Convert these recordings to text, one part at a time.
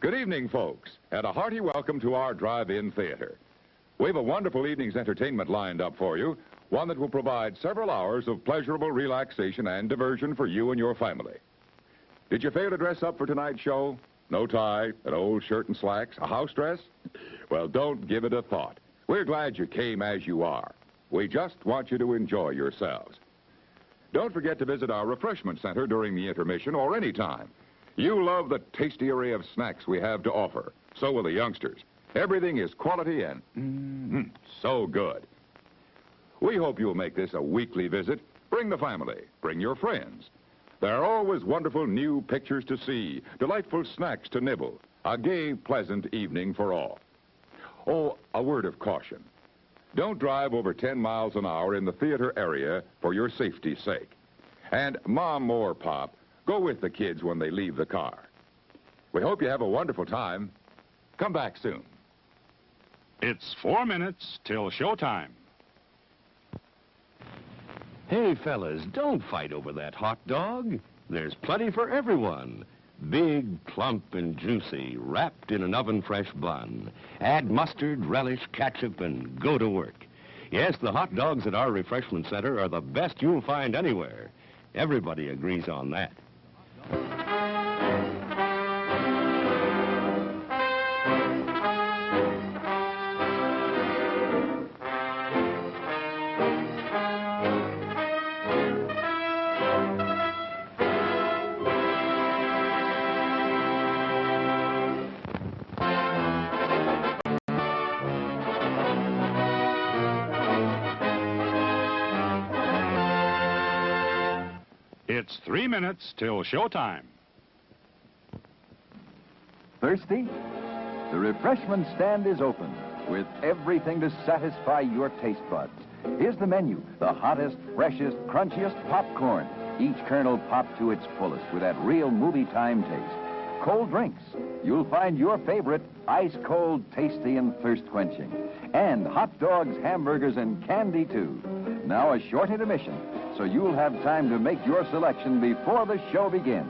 Good evening, folks, and a hearty welcome to our drive-in theater. We have a wonderful evening's entertainment lined up for you, one that will provide several hours of pleasurable relaxation and diversion for you and your family. Did you fail to dress up for tonight's show? No tie, an old shirt and slacks, a house dress? Well, don't give it a thought. We're glad you came as you are. We just want you to enjoy yourselves. Don't forget to visit our refreshment center during the intermission or any time. You love the tasty array of snacks we have to offer. So will the youngsters. Everything is quality and so good. We hope you'll make this a weekly visit. Bring the family. Bring your friends. There are always wonderful new pictures to see, delightful snacks to nibble, a gay, pleasant evening for all. Oh, a word of caution. Don't drive over 10 miles an hour in the theater area for your safety's sake. And Mom or Pop, go with the kids when they leave the car. We hope you have a wonderful time. Come back soon. It's 4 minutes till showtime. Hey, fellas, don't fight over that hot dog. There's plenty for everyone. Big, plump, and juicy, wrapped in an oven-fresh bun. Add mustard, relish, ketchup, and go to work. Yes, the hot dogs at our refreshment center are the best you'll find anywhere. Everybody agrees on that. It's 3 minutes till showtime. Thirsty? The refreshment stand is open with everything to satisfy your taste buds. Here's the menu: the hottest, freshest, crunchiest popcorn, each kernel popped to its fullest with that real movie time taste. Cold drinks. You'll find your favorite ice cold, tasty, and thirst quenching. And hot dogs, hamburgers, and candy too. Now a short intermission, so you'll have time to make your selection before the show begins.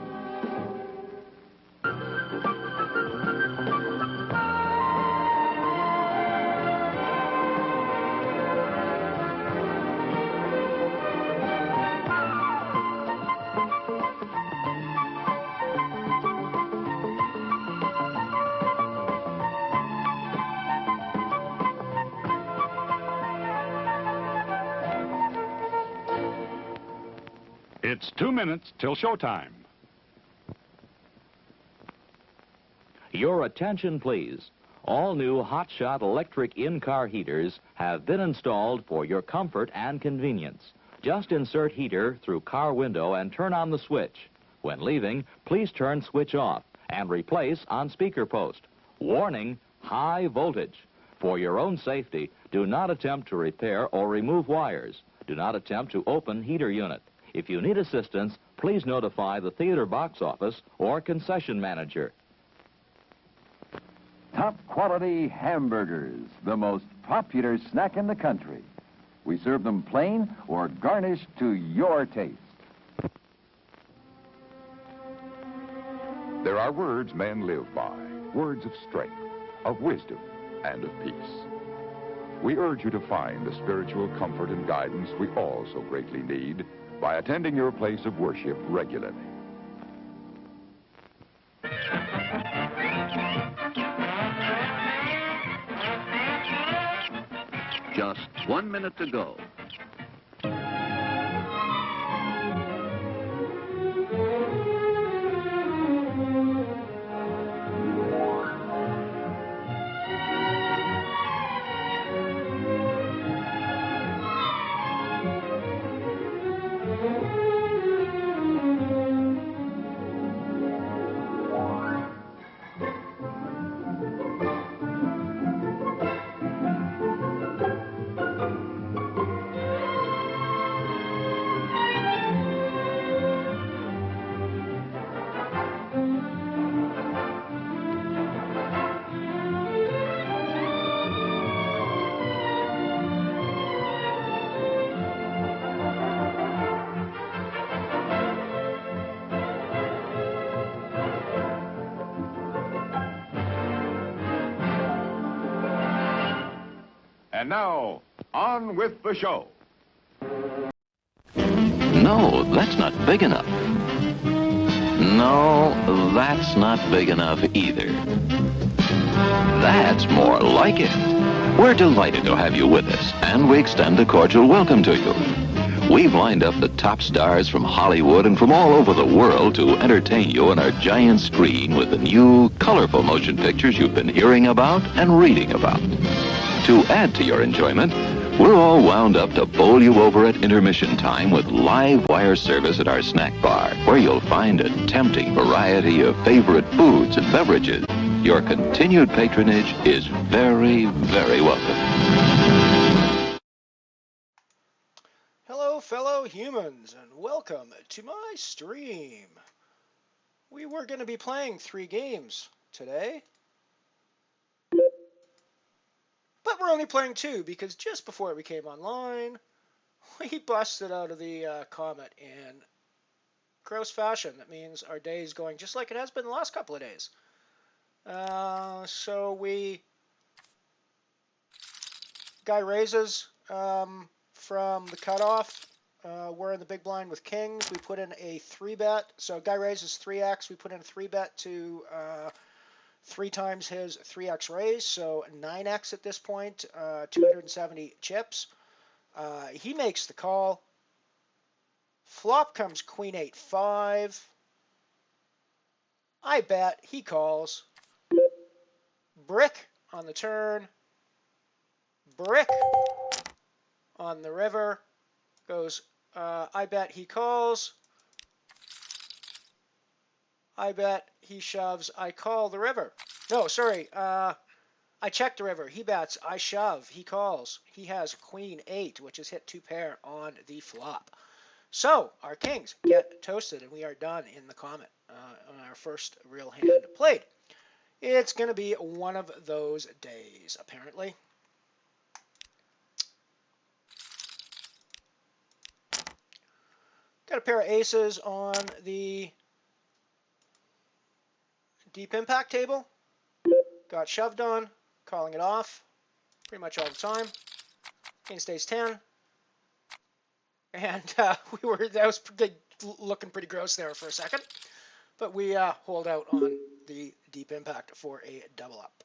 It's 2 minutes till showtime. Your attention, please. All new hotshot electric in-car heaters have been installed for your comfort and convenience. Just insert heater through car window and turn on the switch. When leaving, please turn switch off and replace on speaker post. Warning, high voltage. For your own safety, do not attempt to repair or remove wires. Do not attempt to open heater unit. If you need assistance, please notify the theater box office or concession manager. Top quality hamburgers, the most popular snack in the country. We serve them plain or garnished to your taste. There are words men live by, words of strength, of wisdom, and of peace. We urge you to find the spiritual comfort and guidance we all so greatly need by attending your place of worship regularly. Just 1 minute to go. And now, on with the show. No, that's not big enough. No, that's not big enough either. That's more like it. We're delighted to have you with us, and we extend a cordial welcome to you. We've lined up the top stars from Hollywood and from all over the world to entertain you on our giant screen with the new, colorful motion pictures you've been hearing about and reading about. To add to your enjoyment, we're all wound up to bowl you over at intermission time with live wire service at our snack bar, where you'll find a tempting variety of favorite foods and beverages. Your continued patronage is very, very welcome. Hello, fellow humans, and welcome to my stream. We were going to be playing 3 games today, but we're only playing 2 because just before we came online, we busted out of the comet in gross fashion. That means our day is going just like it has been the last couple of days. So we guy raises from the cutoff. We're in the big blind with kings. We put in a 3-bet. So guy raises 3x. We put in a 3-bet to 3 times his 3x raise. So 9x at this point, 270 chips. He makes the call. Flop comes queen 8-5. I bet. He calls. Brick on the turn. Brick on the river. Goes, I bet he calls. I bet he shoves. I call the river. No, sorry. I check the river. He bets. I shove. He calls. He has queen 8, which is hit 2 pair on the flop. So our kings get toasted, and we are done in the comet on our first real hand played. It's going to be one of those days, apparently. Got a pair of aces on the deep impact table. Got shoved on, calling it off pretty much all the time. King stays 10. And that was looking pretty gross there for a second. But we hold out on the deep impact for a double up.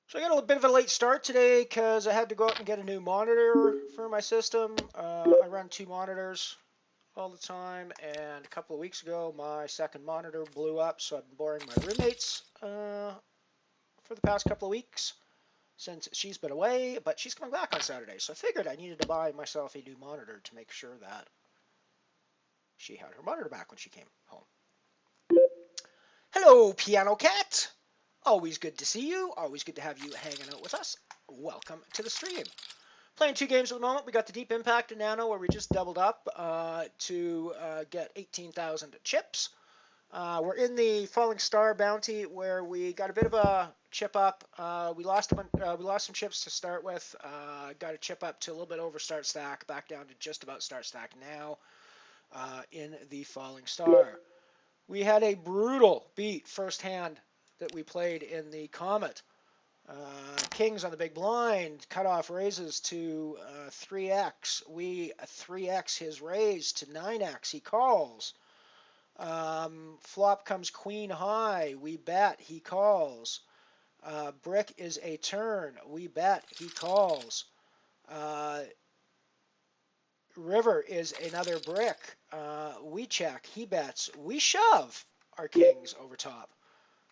So I got a bit of a late start today because I had to go out and get a new monitor for my system. I run 2 monitors all the time, and a couple of weeks ago my second monitor blew up, so I've been borrowing my roommate's for the past couple of weeks since she's been away, but she's coming back on Saturday, so I figured I needed to buy myself a new monitor to make sure that she had her monitor back when she came home. Hello, Piano Cat! Always good to see you. Always good to have you hanging out with us. Welcome to the stream. Playing 2 games at the moment. We got the Deep Impact and Nano where we just doubled up to get 18,000 chips. We're in the Falling Star Bounty where we got a bit of a chip up. We lost some chips to start with. Got a chip up to a little bit over start stack. Back down to just about start stack now in the Falling Star. We had a brutal beat first hand that we played in the Comet. Kings on the big blind, cutoff raises to 3x. We 3x his raise to 9x. He calls. Flop comes queen high. We bet. He calls. Brick is a turn. We bet. He calls. River is another brick. We check. He bets. We shove our kings over top.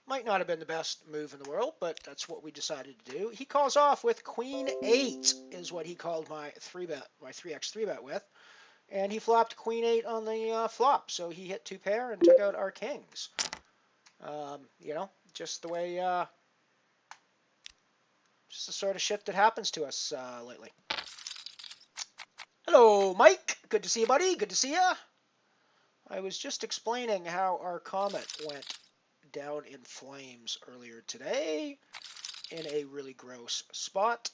Might not have been the best move in the world, but that's what we decided to do. He calls off with queen 8 is what he called my 3-bet, my 3x 3-bet with. And he flopped queen 8 on the flop, so he hit 2 pair and took out our kings. You know, just the way, just the sort of shit that happens to us lately. Hello, Mike. Good to see you, buddy. Good to see you. I was just explaining how our comet went down in flames earlier today in a really gross spot.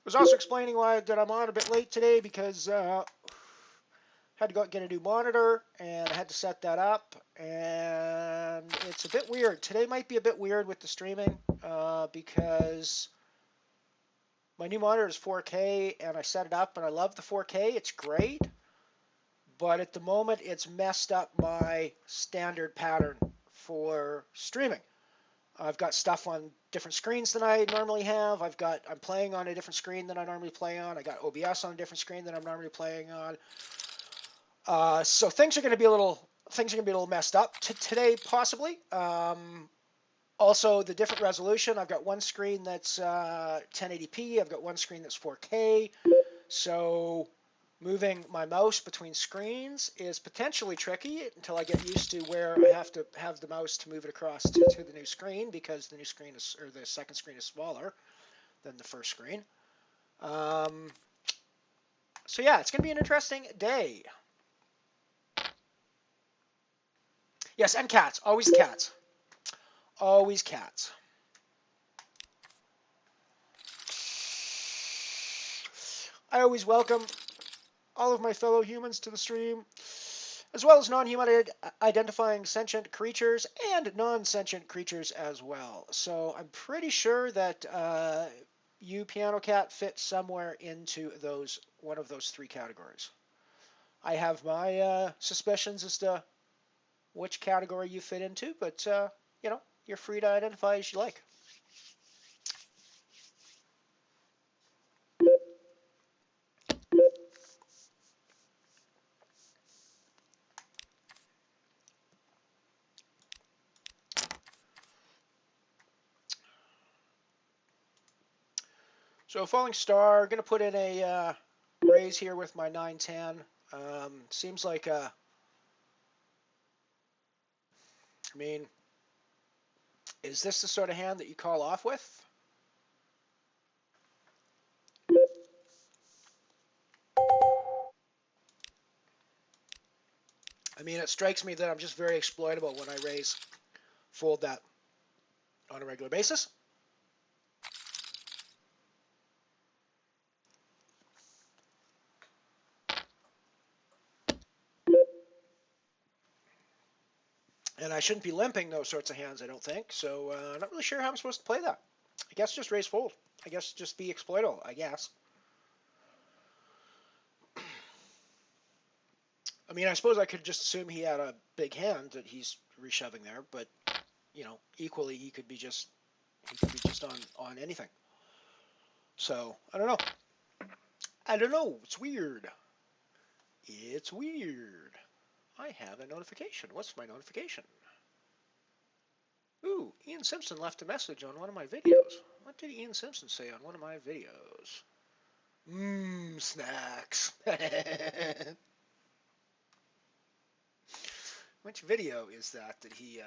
Was also explaining why that I'm on a bit late today because had had to go out and get a new monitor, and I had to set that up, and it's a bit weird. Today might be a bit weird with the streaming because my new monitor is 4K, and I set it up, and I love the 4K. It's great, but at the moment, it's messed up my standard pattern for streaming. I've got stuff on different screens than I normally have. I'm playing on a different screen than I normally play on. I got OBS on a different screen than I'm normally playing on. So things are going to be a little messed up today, possibly. Also, the different resolution. I've got one screen that's 1080p. I've got one screen that's 4K. So moving my mouse between screens is potentially tricky until I get used to where I have to have the mouse to move it across to the new screen, because the new screen or the second screen is smaller than the first screen. So yeah, it's going to be an interesting day. Yes, and cats. Always cats. Always cats. I always welcome all of my fellow humans to the stream, as well as non-human identifying sentient creatures and non-sentient creatures as well. So I'm pretty sure that you, Piano Cat, fit somewhere into one of those three categories. I have my suspicions as to which category you fit into, but you know, you're free to identify as you like. So Falling Star, going to put in a raise here with my 9-10. Seems like I mean, is this the sort of hand that you call off with? I mean, it strikes me that I'm just very exploitable when I fold that on a regular basis. And I shouldn't be limping those sorts of hands, I don't think. So I'm not really sure how I'm supposed to play that. I guess just raise fold. I guess just be exploitable, I guess. I mean, I suppose I could just assume he had a big hand that he's reshoving there, but you know, equally he could be just on anything. So I don't know. I don't know. It's weird. It's weird. I have a notification. What's my notification? Ooh, Ian Simpson left a message on one of my videos. What did Ian Simpson say on one of my videos? Snacks. Which video is that he...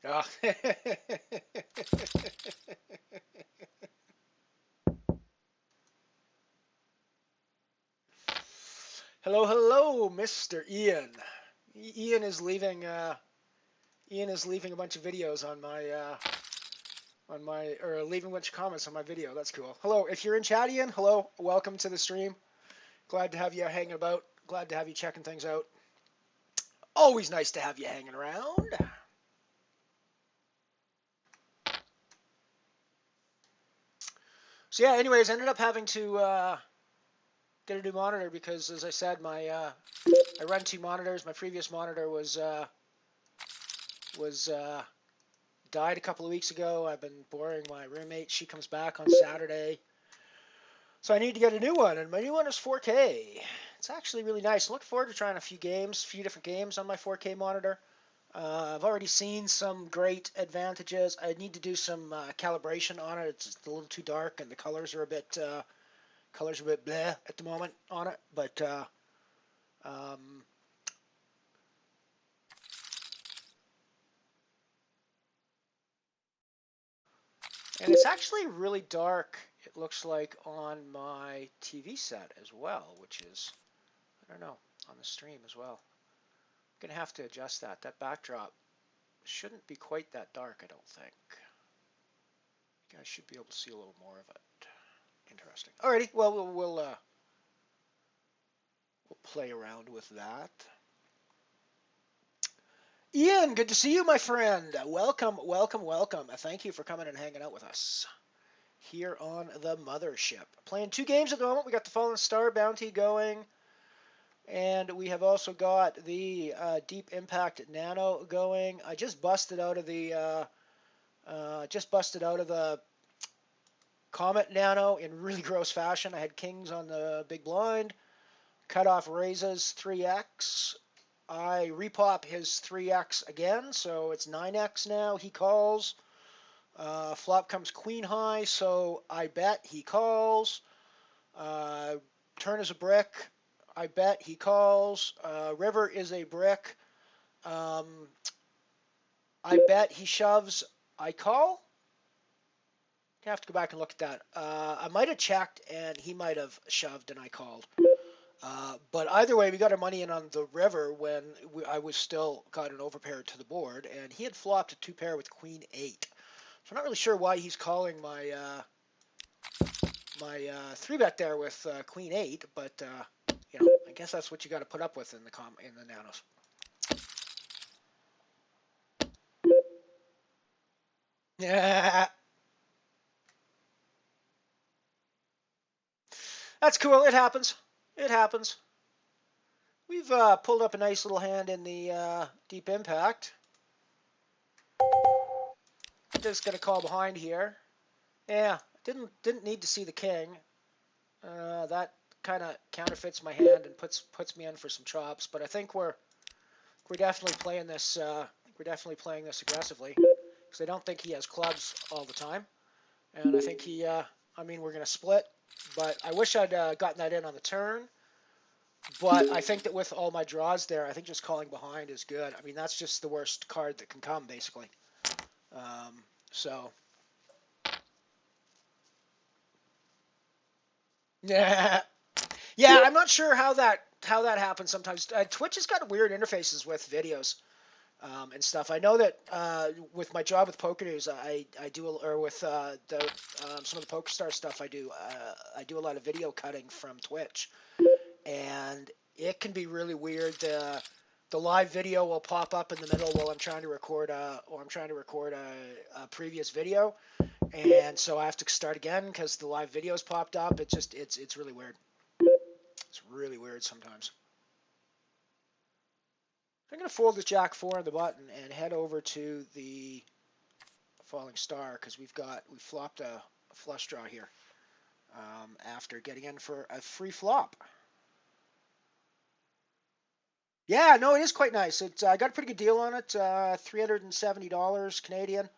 Oh. Hello, hello, Mr. Ian. Ian is leaving a bunch of videos on my or leaving a bunch of comments on my video. That's cool. Hello, if you're in chat, Ian, hello, welcome to the stream. Glad to have you hanging about. Glad to have you checking things out. Always nice to have you hanging around. So yeah, anyways, I ended up having to get a new monitor because, as I said, I run two monitors. My previous monitor was died a couple of weeks ago. I've been boring my roommate. She comes back on Saturday. So I need to get a new one, and my new one is 4K. It's actually really nice. I look forward to trying a few different games on my 4K monitor. I've already seen some great advantages. I need to do some calibration on it. It's a little too dark, and the colors are a bit bleh at the moment on it. But and it's actually really dark, it looks like, on my TV set as well, which is, I don't know, on the stream as well. I'm going to have to adjust that. That backdrop shouldn't be quite that dark, I don't think. You guys should be able to see a little more of it. Interesting. Interesting. Alrighty, well, we'll play around with that. Ian, good to see you, my friend. Welcome, welcome, welcome. Thank you for coming and hanging out with us here on the Mothership. Playing 2 games at the moment. We got the Fallen Star Bounty going, and we have also got the Deep Impact Nano going. I just busted out of the Comet Nano in really gross fashion. I had kings on the big blind, cut off raises 3x. I repop his 3x again, so it's 9x now. He calls. Flop comes queen high, so I bet he calls. Turn is a brick. I bet he calls. River is a brick. I bet he shoves. I call. I have to go back and look at that. I might have checked, and he might have shoved, and I called. But either way, we got our money in on the river when I was still got an overpair to the board, and he had flopped a 2-pair with queen 8. So I'm not really sure why he's calling my 3-bet there with queen 8, but I guess that's what you got to put up with in the nanos. Yeah. That's cool. It happens. It happens. We've pulled up a nice little hand in the Deep Impact. Just gonna call behind here. Yeah, didn't need to see the king. That kind of counterfeits my hand and puts me in for some chops. But I think we're definitely playing this. We're definitely playing this aggressively because I don't think he has clubs all the time, and I think he. I mean, we're gonna split, but I wish I'd gotten that in on the turn. But I think that with all my draws there, I think just calling behind is good. I mean, that's just the worst card that can come, basically. So. Yeah. Yeah, I'm not sure how that happens sometimes. Twitch has got weird interfaces with videos and stuff. I know that with my job with Poker News, I do, or with some of the Poker Star stuff I do a lot of video cutting from Twitch, and it can be really weird. The live video will pop up in the middle while I'm trying to record a previous video, and so I have to start again because the live video's popped up. It's really weird. It's really weird sometimes. I'm going to fold the Jack 4 on the button and head over to the Falling Star because we flopped a flush draw here after getting in for a free flop. Yeah, no, it is quite nice. I got a pretty good deal on it, $370 Canadian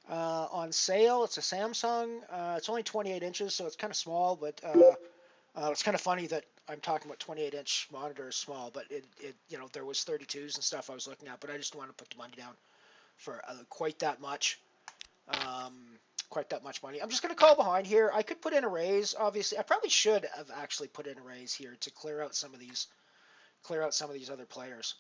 on sale. It's a Samsung. It's only 28 inches, so it's kind of small, but it's kind of funny that I'm talking about 28-inch monitor is small, but it there was 32s and stuff I was looking at, but I just want to put the money down for quite that much money. I'm just going to call behind here. I could put in a raise, obviously. I probably should have actually put in a raise here to clear out some of these other players.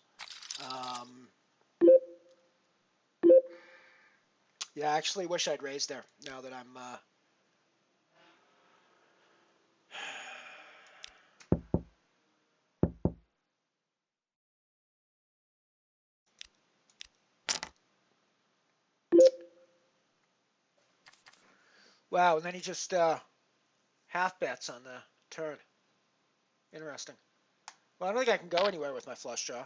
Yeah, I actually wish I'd raised there now that I'm wow, and then he just half bets on the turn. Interesting. Well, I don't think I can go anywhere with my flush draw.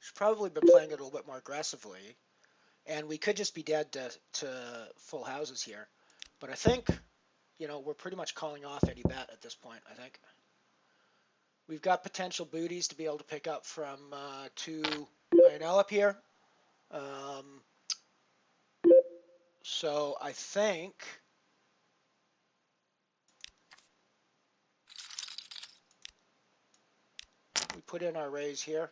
Should probably been playing it a little bit more aggressively, and we could just be dead to full houses here. But I think, we're pretty much calling off any bet at this point. I think we've got potential booties to be able to pick up from 2 INL up here. So I think. We put in our raise here.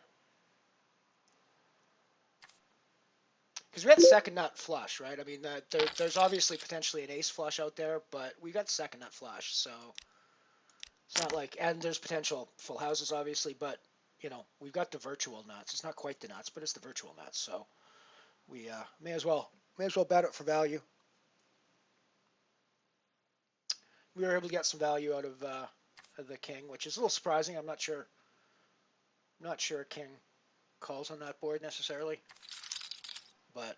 Because we had second nut flush, right? I mean, there's obviously potentially an ace flush out there, but we got second nut flush, so it's not like, and there's potential full houses, obviously, but, we've got the virtual nuts. It's not quite the nuts, but it's the virtual nuts, so we may as well bet it for value. we were able to get some value out of the king, which is a little surprising. I'm not sure a king calls on that board necessarily, but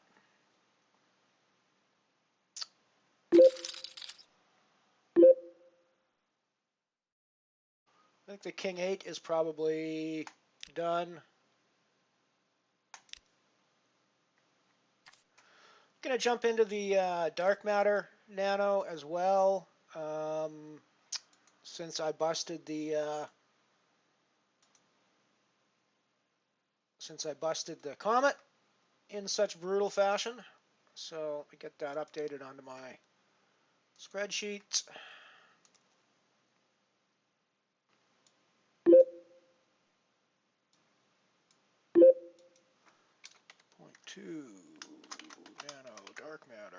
I think the king 8 is probably done. Going to jump into the dark matter nano as well, since I busted the comet in such brutal fashion. So let me get that updated onto my spreadsheet. Point 2 nano dark matter.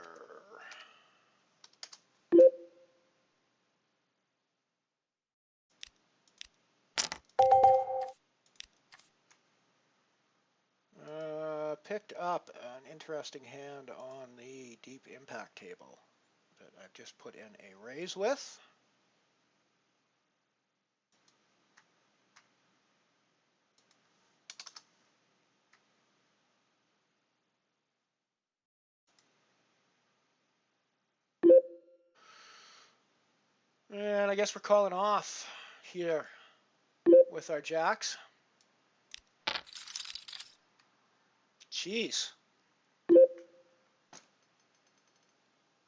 Picked up an interesting hand on the deep impact table that I've just put in a raise with. And I guess we're calling off here with our jacks. Jeez.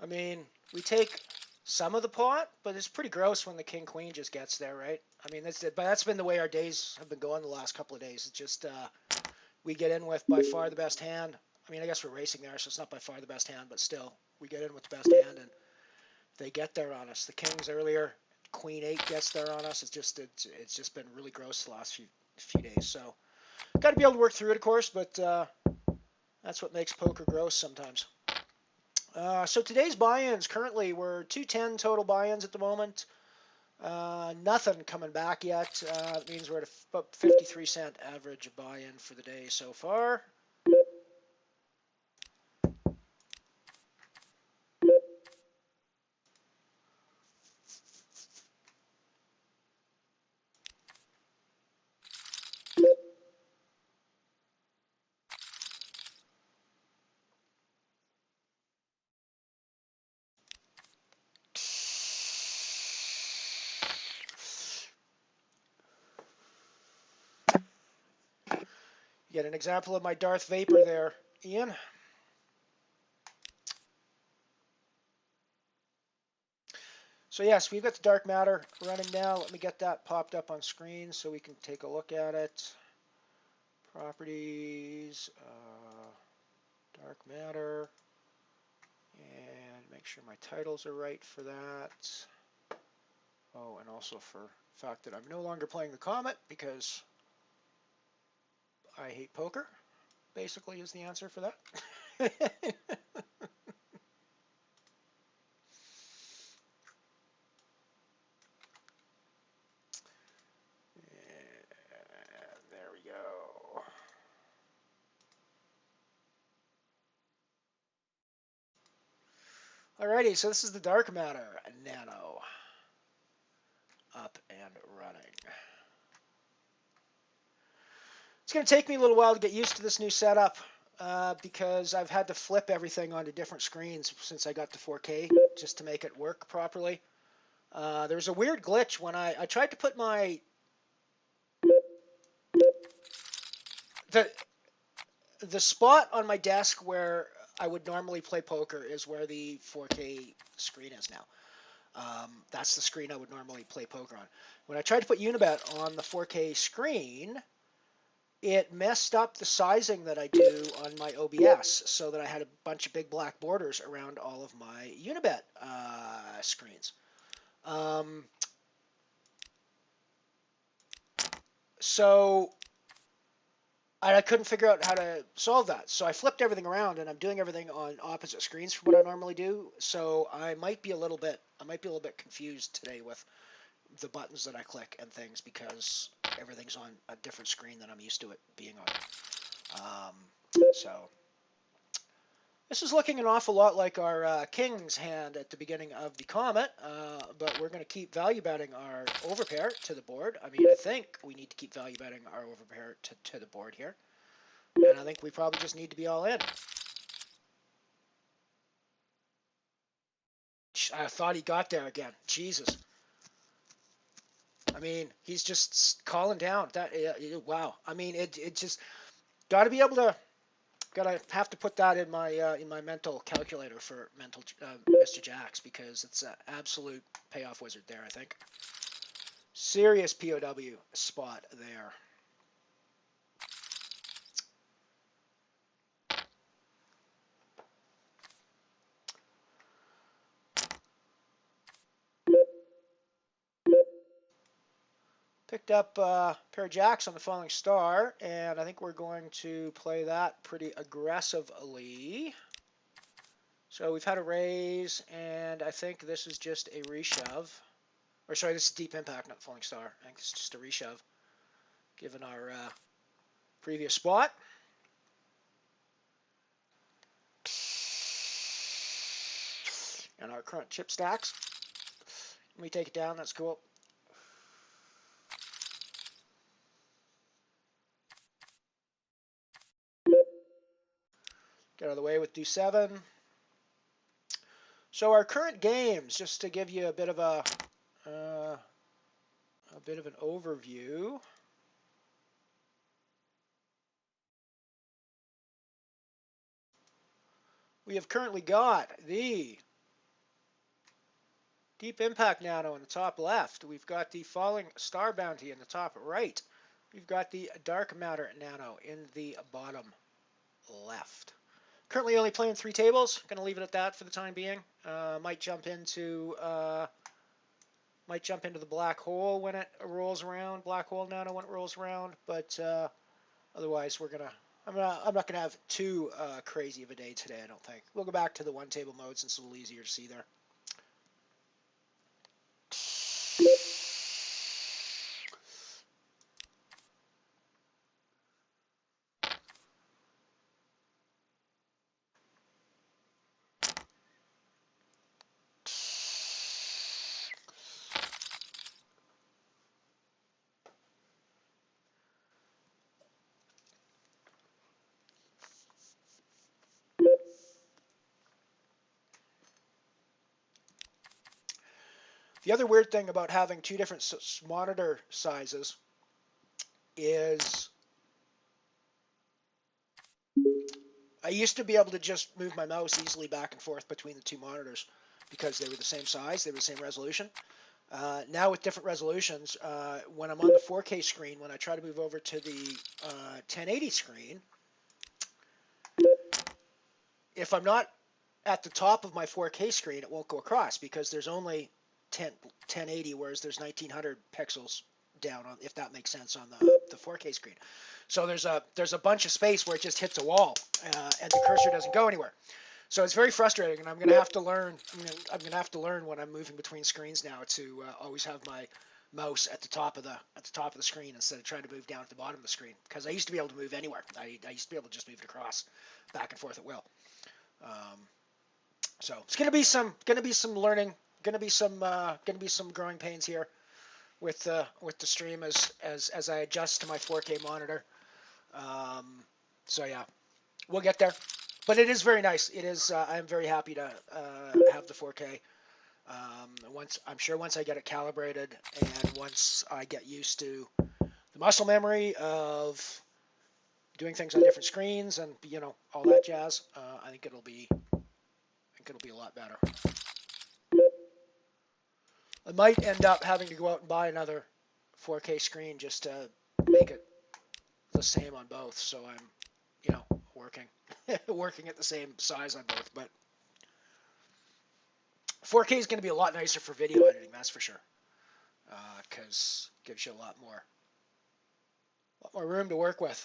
I mean, we take some of the pot, but it's pretty gross when the king queen just gets there, right? I mean, that's been the way our days have been going the last couple of days. It's just we get in with by far the best hand. I mean, I guess we're racing there, so it's not by far the best hand, but still, we get in with the best hand, and they get there on us. The kings earlier, queen 8 gets there on us. It's just been really gross the last few days. So, got to be able to work through it, of course, but that's what makes poker gross sometimes. So today's buy-ins, currently we're 210 total buy-ins at the moment. Nothing coming back yet. It means we're at about 53-cent average buy-in for the day so far. You get an example of my Darth Vapor there, Ian. So yes, we've got the dark matter running now. Let me get that popped up on screen so we can take a look at it. Properties, dark matter, and make sure my titles are right for that. Oh, and also for the fact that I'm no longer playing the Comet because I hate poker, basically, is the answer for that. There we go. Alrighty, so this is the dark matter nano. Up and running. It's going to take me a little while to get used to this new setup because I've had to flip everything onto different screens since I got to 4K just to make it work properly. There was a weird glitch when I tried to put the spot on my desk where I would normally play poker is where the 4K screen is now. That's the screen I would normally play poker on. When I tried to put Unibet on the 4K screen, it messed up the sizing that I do on my OBS so that I had a bunch of big black borders around all of my Unibet screens. So I couldn't figure out how to solve that. So I flipped everything around, and I'm doing everything on opposite screens from what I normally do. So I might be a little bit confused today with the buttons that I click and things because everything's on a different screen than I'm used to it being on. So This is looking an awful lot like our King's hand at the beginning of the Comet, but we're going to keep value betting our overpair to the board. I mean, I think we need to keep value betting our overpair to the board here. And I think we probably just need to be all in. I thought he got there again. Jesus. I mean, he's just calling down. Wow. I mean, it just got to be able to. Gotta have to put that in my mental calculator for mental Mr. Jacks, because it's an absolute payoff wizard there. I think serious POW spot there. Picked up a pair of jacks on the falling star, and I think we're going to play that pretty aggressively. So we've had a raise, and I think this is just a reshove. Or sorry, this is deep impact, not falling star. I think it's just a reshove, given our previous spot. And our current chip stacks. Let me take it down, that's cool. Get out of the way with D7. So our current games, just to give you a bit of an overview. We have currently got the Deep Impact Nano in the top left. We've got the Falling Star Bounty in the top right. We've got the Dark Matter Nano in the bottom left. Currently only playing 3 tables. Going to leave it at that for the time being. Might jump into the black hole when it rolls around. Black hole Nano when it rolls around. But otherwise, I'm not gonna have too crazy of a day today. I don't think. We'll go back to the 1 table mode since it's a little easier to see there. The other weird thing about having 2 different monitor sizes is I used to be able to just move my mouse easily back and forth between the 2 monitors because they were the same size, they were the same resolution. Now with different resolutions, when I'm on the 4K screen, when I try to move over to the 1080 screen, if I'm not at the top of my 4K screen, it won't go across because there's only 1080, whereas there's 1900 pixels down on, if that makes sense, on the 4K screen. So there's a bunch of space where it just hits a wall and the cursor doesn't go anywhere. So it's very frustrating, and I'm going to have to learn. I'm going to have to learn when I'm moving between screens now to always have my mouse at the top of the screen instead of trying to move down at the bottom of the screen. Because I used to be able to move anywhere. I used to be able to just move it across, back and forth at will. So it's going to be some learning. Going to be some growing pains here with the stream as I adjust to my 4K monitor. So yeah, we'll get there. But it is very nice. It is. I'm very happy to have the 4K. Once I get it calibrated, and once I get used to the muscle memory of doing things on different screens and all that jazz, I think it'll be a lot better. I might end up having to go out and buy another 4K screen just to make it the same on both. So I'm, working at the same size on both. But 4K is going to be a lot nicer for video editing, that's for sure. Because it gives you a lot more room to work with.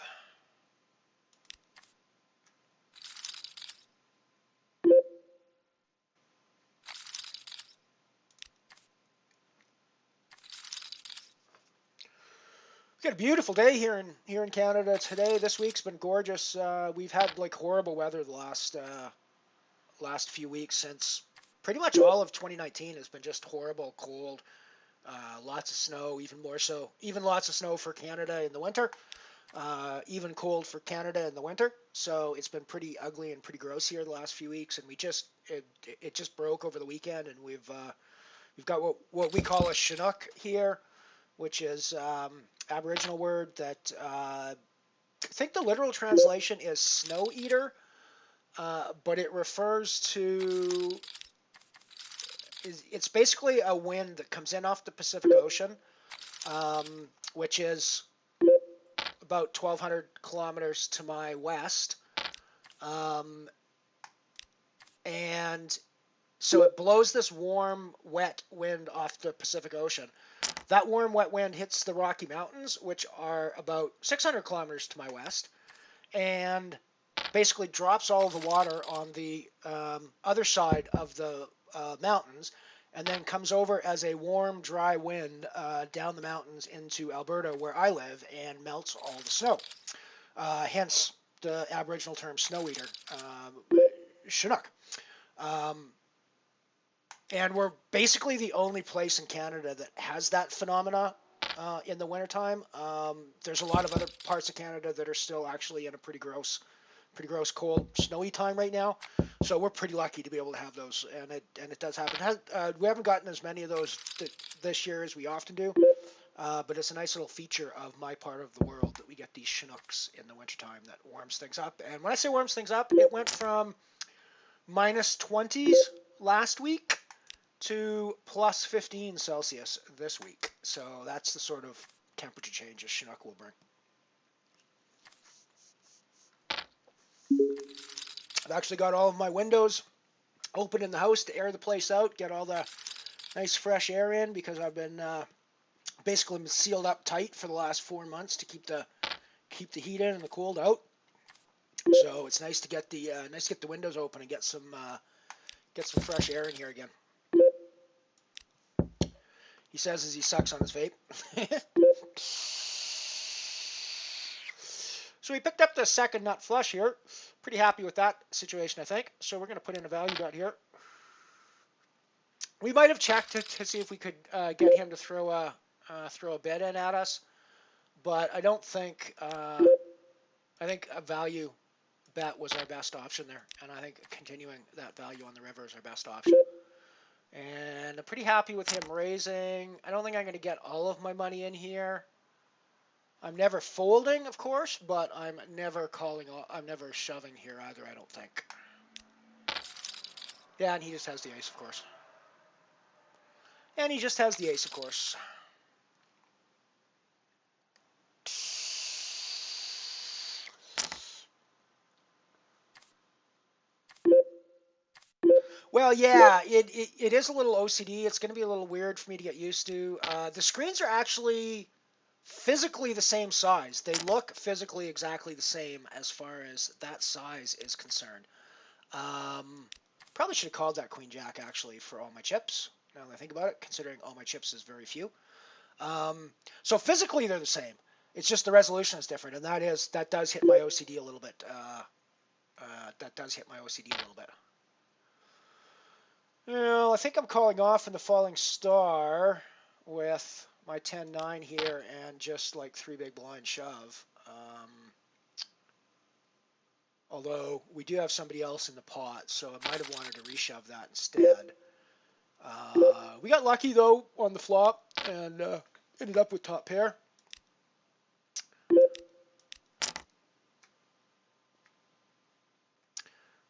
Got a beautiful day here in Canada today. This week's been gorgeous. We've had like horrible weather the last last few weeks since pretty much all of 2019 has been just horrible, cold, lots of snow, even more so, even lots of snow for Canada in the winter, even cold for Canada in the winter. So it's been pretty ugly and pretty gross here the last few weeks, and it just broke over the weekend, and we've got what we call a Chinook here, which is Aboriginal word that I think the literal translation is snow eater, but it refers to, it's basically a wind that comes in off the Pacific Ocean, which is about 1,200 kilometers to my west. And so it blows this warm, wet wind off the Pacific Ocean. That warm, wet wind hits the Rocky Mountains, which are about 600 kilometers to my west, and basically drops all of the water on the other side of the mountains, and then comes over as a warm, dry wind down the mountains into Alberta, where I live, and melts all the snow. Hence the Aboriginal term snow eater, Chinook. And we're basically the only place in Canada that has that phenomena in the wintertime. There's a lot of other parts of Canada that are still actually in a pretty gross, cold, snowy time right now. So we're pretty lucky to be able to have those, and it does happen. We haven't gotten as many of those this year as we often do, but it's a nice little feature of my part of the world that we get these Chinooks in the wintertime that warms things up. And when I say warms things up, it went from minus 20s last week to plus 15 Celsius this week. So that's the sort of temperature change a Chinook will bring. I've actually got all of my windows open in the house to air the place out, get all the nice fresh air in, because I've been basically been sealed up tight for the last 4 months to keep the heat in and the cold out. So it's nice to get the windows open and get some fresh air in here again. He says as he sucks on his vape. So we picked up the second nut flush here. Pretty happy with that situation, I think. So we're going to put in a value bet here. We might have checked to see if we could get him to throw a bid in at us, but I don't think. I think a value bet was our best option there, and I think continuing that value on the river is our best option. And I'm pretty happy with him raising. I don't think I'm going to get all of my money in here. I'm never folding, of course, but I'm never shoving here either, I don't think. Yeah, and he just has the ace, of course. And he just has the ace, of course. Well, yeah, it is a little OCD. It's going to be a little weird for me to get used to. The screens are actually physically the same size. They look physically exactly the same as far as that size is concerned. Probably should have called that Queen Jack, actually, for all my chips, now that I think about it, considering all my chips is very few. So physically they're the same. It's just the resolution is different, and that does hit my OCD a little bit. Well, I think I'm calling off in the falling star with my 10-9 here and just like 3 big blind shove. Although we do have somebody else in the pot, so I might have wanted to reshove that instead. We got lucky though on the flop and ended up with top pair.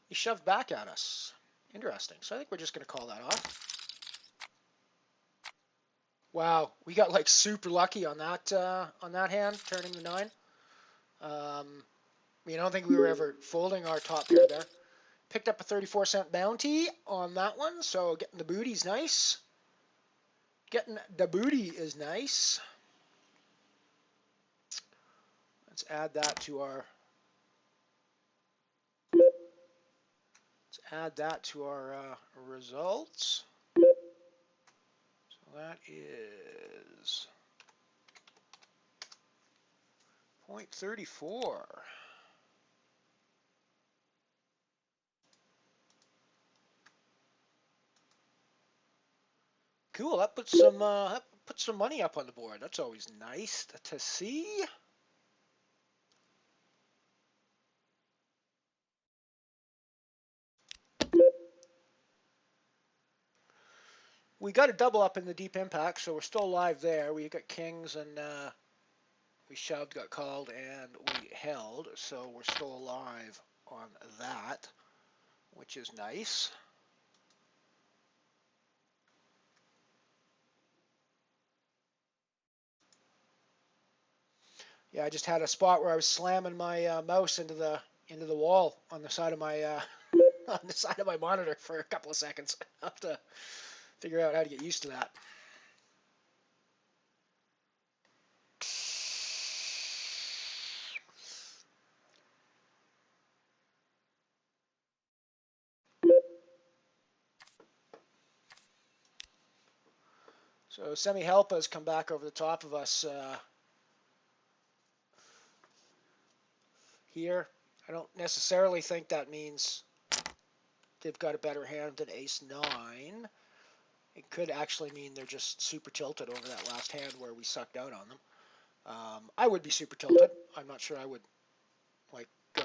He shoved back at us. Interesting. So I think we're just going to call that off. Wow, we got like super lucky on that hand, turning the 9. I don't think we were ever folding our top pair there. Picked up a 34-cent bounty on that one, so getting the booty's nice. Getting the booty is nice. Let's add that to our results. So that is 0.34. Cool. That puts some money up on the board. That's always nice to see. We got a double up in the deep impact, so we're still alive there. We got kings and we shoved, got called, and we held, so we're still alive on that, which is nice. Yeah, I just had a spot where I was slamming my mouse into the wall on the side of my on the side of my monitor for a couple of seconds. I'll have to figure out how to get used to that. So Semi-Helpa has come back over the top of us here. I don't necessarily think that means they've got a better hand than Ace-9. It could actually mean they're just super tilted over that last hand where we sucked out on them. I would be super tilted. I'm not sure I would like go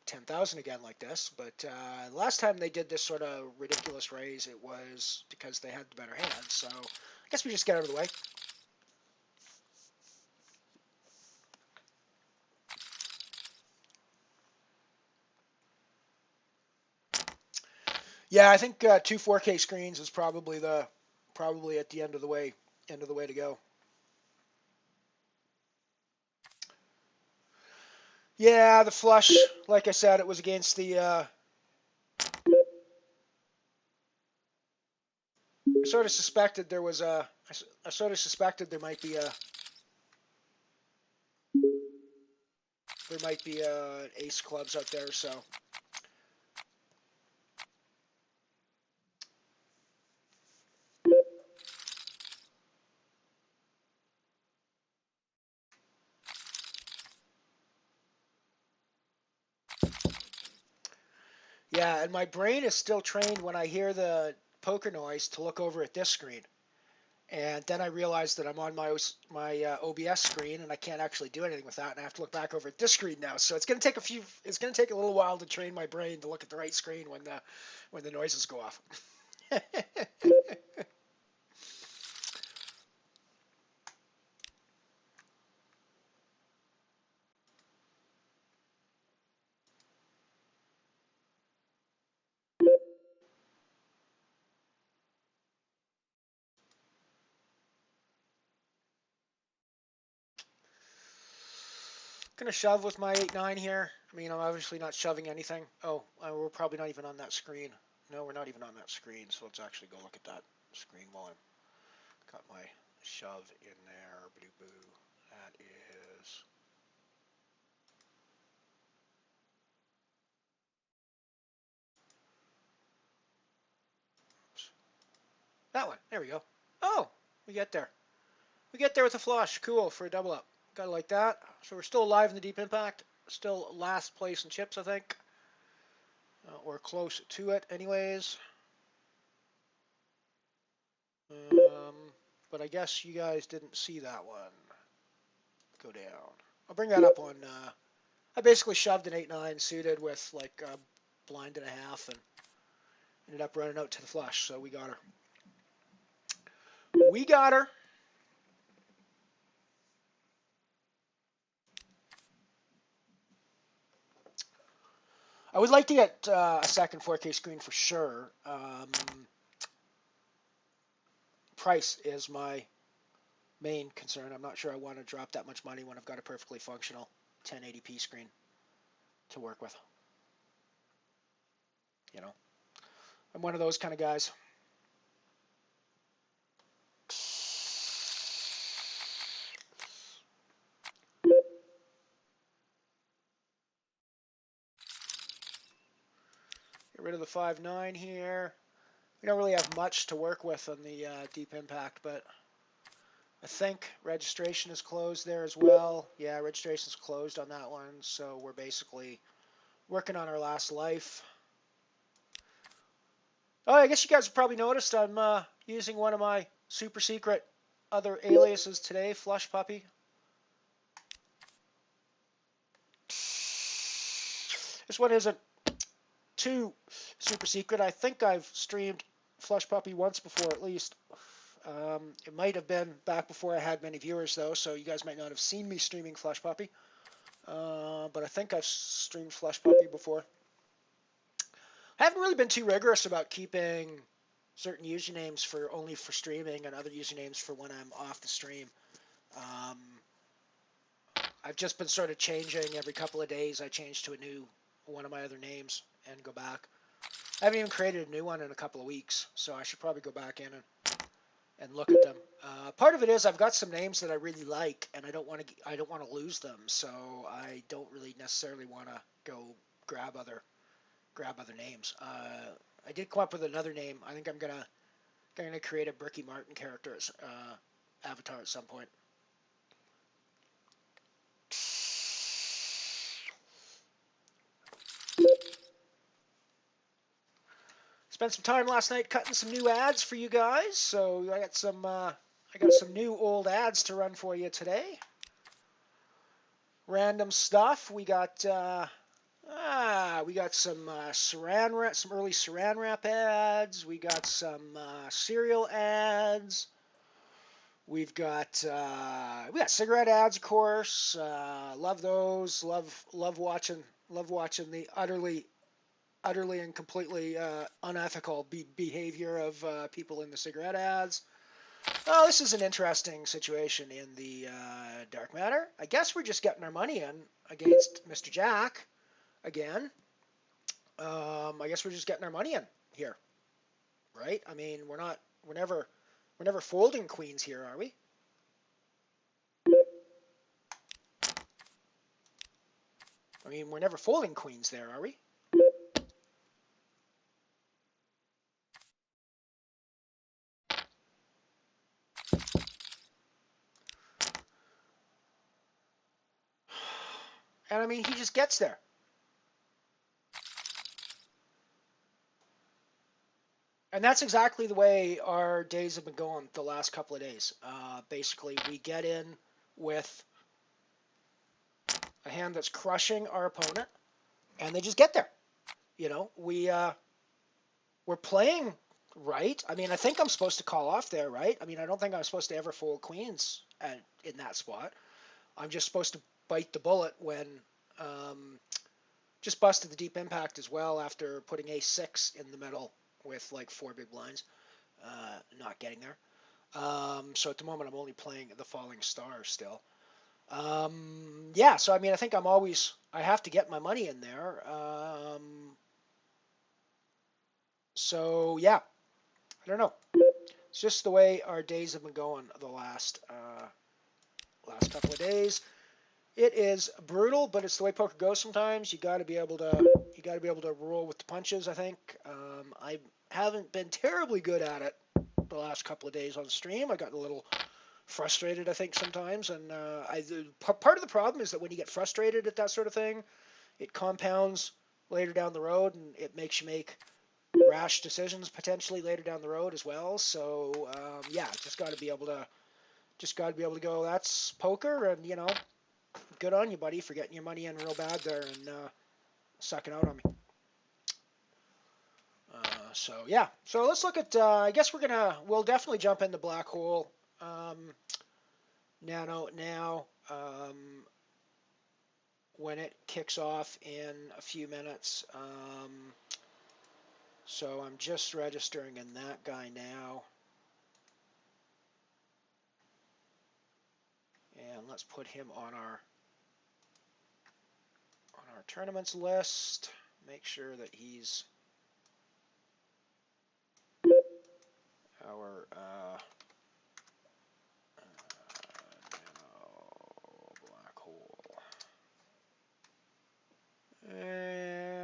10,000 again like this, but last time they did this sort of ridiculous raise, it was because they had the better hand. So I guess we just get out of the way. Yeah, I think two 4K screens is probably at the end of the way to go. Yeah, the flush, like I said, it was against the. I sort of suspected there was a. I sort of suspected there might be ace clubs out there, so. Yeah, and my brain is still trained when I hear the poker noise to look over at this screen. And then I realized that I'm on my OBS screen and I can't actually do anything with that, and I have to look back over at this screen now. So it's going to take a little while to train my brain to look at the right screen when the noises go off. Gonna shove with my 8-9 here. I mean, I'm obviously not shoving anything. Oh, we're probably not even on that screen. No, we're not even on that screen. So let's actually go look at that screen while I've got my shove in there. Boo boo. That is. Oops. That one. There we go. Oh, we get there. We get there with a flush. Cool for a double up. Gotta like that. So we're still alive in the deep impact. Still last place in chips, I think. Or close to it, anyways. But I guess you guys didn't see that one go down. I'll bring that up on. I basically shoved an 8-9 suited with like a blind and a half and ended up running out to the flush. So we got her. We got her. I would like to get a second 4K screen for sure. Price is my main concern. I'm not sure I want to drop that much money when I've got a perfectly functional 1080p screen to work with. You know, I'm one of those kind of guys. Get rid of the 5-9 here. We don't really have much to work with on the deep impact, but I think registration is closed there as well. Yeah, registration is closed on that one, so we're basically working on our last life. Oh, I guess you guys have probably noticed I'm using one of my super secret other aliases today. Flush Puppy. This one isn't too super secret. I think I've streamed Flush Puppy once before at least. It might have been back before I had many viewers though, so you guys might not have seen me streaming Flush Puppy. But I think I've streamed Flush Puppy before. I haven't really been too rigorous about keeping certain usernames for only for streaming and other usernames for when I'm off the stream. I've just been sort of changing every couple of days. I change to one of my other names and go back. I haven't even created a new one in a couple of weeks, so I should probably go back in and look at them. Part of it is I've got some names that I really like, and I don't want to lose them, so I don't really necessarily want to go grab other names. I did come up with another name. I think I'm gonna create a Bricky Martin character's avatar at some point. Spent some time last night cutting some new ads for you guys, so I got some new old ads to run for you today. Random stuff. We got some saran wrap, some early saran wrap ads. We got some cereal ads. We got cigarette ads, of course. Love those. Love watching the utterly and completely unethical behavior of people in the cigarette ads. Oh, this is an interesting situation in the dark matter. I guess we're just getting our money in against Mr. Jack again. I guess we're just getting our money in here, right? I mean, we're never folding queens here, are we? I mean, we're never folding queens there, are we? And I mean, he just gets there. And that's exactly the way our days have been going the last couple of days. Basically, we get in with a hand that's crushing our opponent, and they just get there. You know, we're playing right. I mean, I think I'm supposed to call off there, right? I mean, I don't think I'm supposed to ever fold queens in that spot. I'm just supposed to bite the bullet when just busted the deep impact as well after putting a6 in the middle with like 4 big blinds, not getting there. So at the moment I'm only playing the falling star still. Yeah, so I mean I think I have to get my money in there. So yeah, I don't know. It's just the way our days have been going the last couple of days. It is brutal, but it's the way poker goes sometimes. You got to be able to roll with the punches, I think. I haven't been terribly good at it the last couple of days on stream. I got a little frustrated, I think, sometimes, and part of the problem is that when you get frustrated at that sort of thing, it compounds later down the road, and it makes you make rash decisions potentially later down the road as well. So yeah, just got to be able to go. That's poker, and you know. Good on you, buddy, for getting your money in real bad there and sucking out on me. So yeah, so let's look at. I guess we'll definitely jump in the black hole. Now, when it kicks off in a few minutes. So I'm just registering in that guy now. And let's put him on our tournaments list. Make sure that he's our black hole. And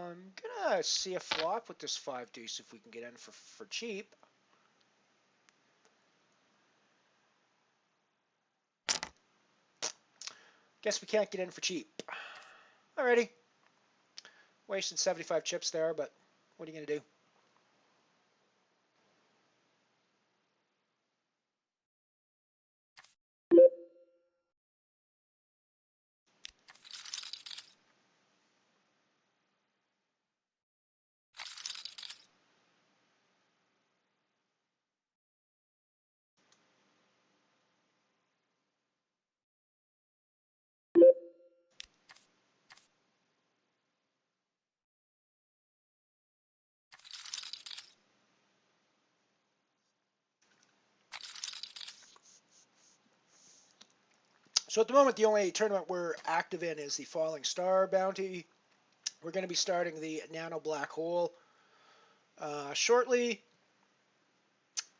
I'm gonna see a flop with this 5 deuce if we can get in for cheap. Guess we can't get in for cheap. Alrighty. Wasted 75 chips there, but what are you going to do? So at the moment, the only tournament we're active in is the Falling Star Bounty. We're going to be starting the Nano Black Hole shortly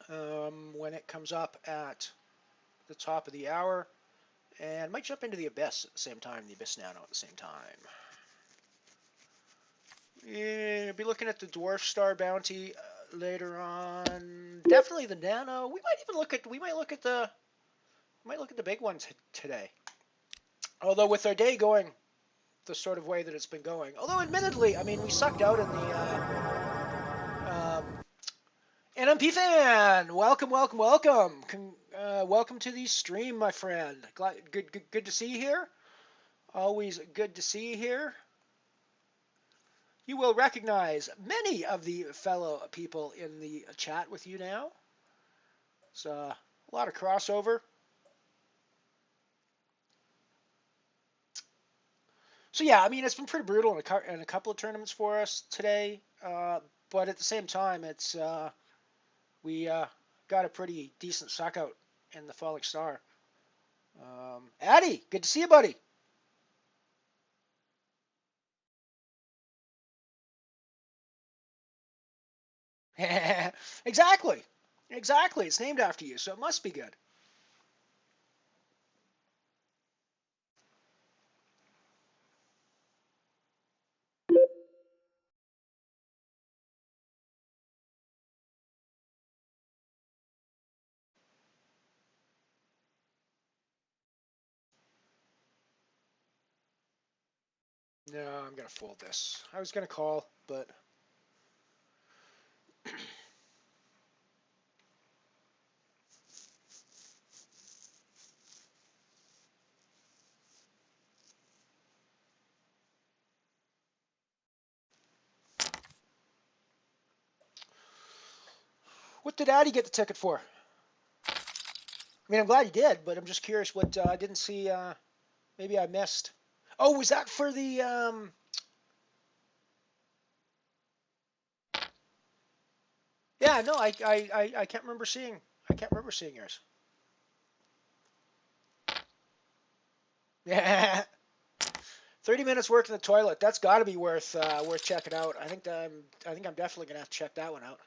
when it comes up at the top of the hour. And might jump into the Abyss at the same time, the Abyss Nano at the same time. Yeah, be looking at the Dwarf Star Bounty later on. Definitely the Nano. We might even look at the big ones today. Although with our day going the sort of way that it's been going. Although admittedly, I mean, we sucked out in the NMP fan. Welcome, welcome, welcome. Welcome to the stream, my friend. Good to see you here. Always good to see you here. You will recognize many of the fellow people in the chat with you now. It's a lot of crossover. So yeah, I mean, it's been pretty brutal in a couple of tournaments for us today. But at the same time, it's we got a pretty decent suck out in the Falling Star. Addy, good to see you, buddy. Exactly. It's named after you, so it must be good. No, I'm going to fold this. I was going to call, but... What did Addy get the ticket for? I mean, I'm glad he did, but I'm just curious what I didn't see. Maybe I missed. Oh, was that for the... Yeah, no, I can't remember seeing. I can't remember seeing yours. Yeah. 30 minutes work in the toilet. That's got to be worth checking out. I think I'm definitely gonna have to check that one out.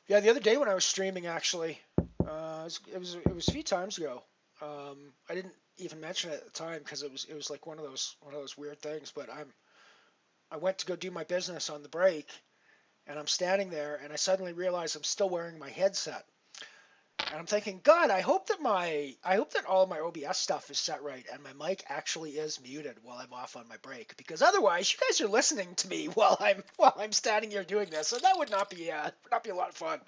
Yeah, the other day when I was streaming, actually, it was a few times ago. I didn't even mention it at the time because it was like one of those weird things. But I went to go do my business on the break, and I'm standing there, and I suddenly realize I'm still wearing my headset. And I'm thinking, God, I hope that all of my OBS stuff is set right and my mic actually is muted while I'm off on my break, because otherwise you guys are listening to me while I'm standing here doing this, and that would not be a lot of fun.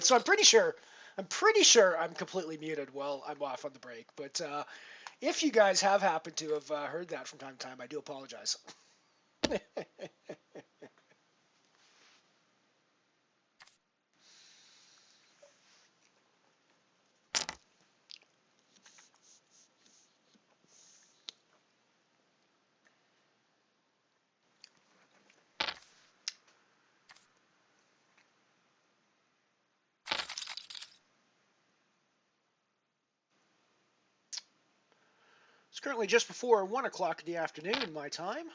So I'm pretty sure I'm completely muted while I'm off on the break. But if you guys have happened to have heard that from time to time, I do apologize. It's currently just before 1 o'clock in the afternoon, my time.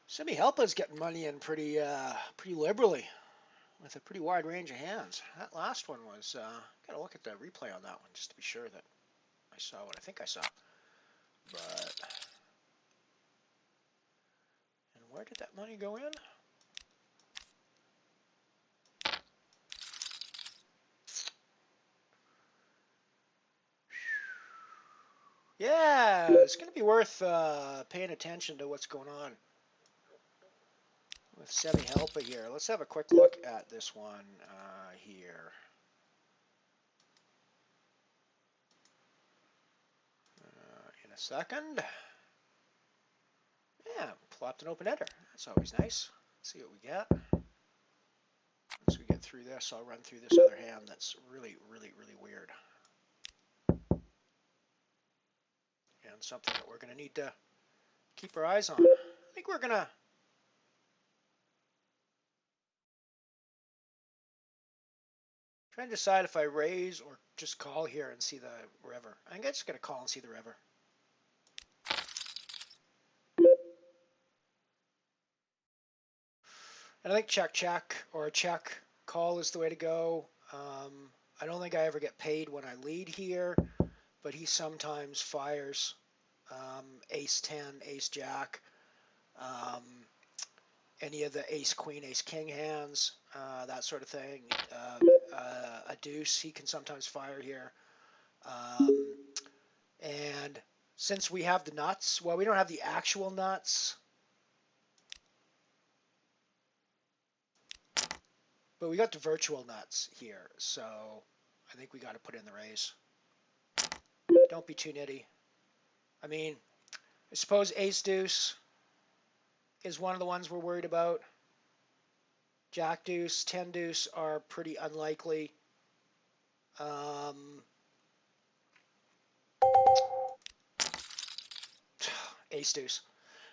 Semi Helpa's getting money in pretty liberally, with a pretty wide range of hands. That last one was, gotta look at the replay on that one just to be sure that I saw what I think I saw. But, and where did that money go in? Yeah, it's going to be worth paying attention to what's going on with Semi Helpa here. Let's have a quick look at this one here. In a second. Yeah, plopped an open-ender. That's always nice. Let's see what we get. Once we get through this, I'll run through this other hand that's really, really, really weird. And something that we're going to need to keep our eyes on. I think we're going to try and decide if I raise or just call here and see the river. I think I'm just going to call and see the river. And I think check or check call is the way to go. I don't think I ever get paid when I lead here, but he sometimes fires ace 10, ace jack, any of the ace queen, ace king hands, that sort of thing. A deuce he can sometimes fire here. And since we have the nuts, well, we don't have the actual nuts, but we got the virtual nuts here, so I think we got to put in the raise. Don't be too nitty. I mean, I suppose ace deuce is one of the ones we're worried about. Jack deuce, 10 deuce are pretty unlikely. Ace deuce.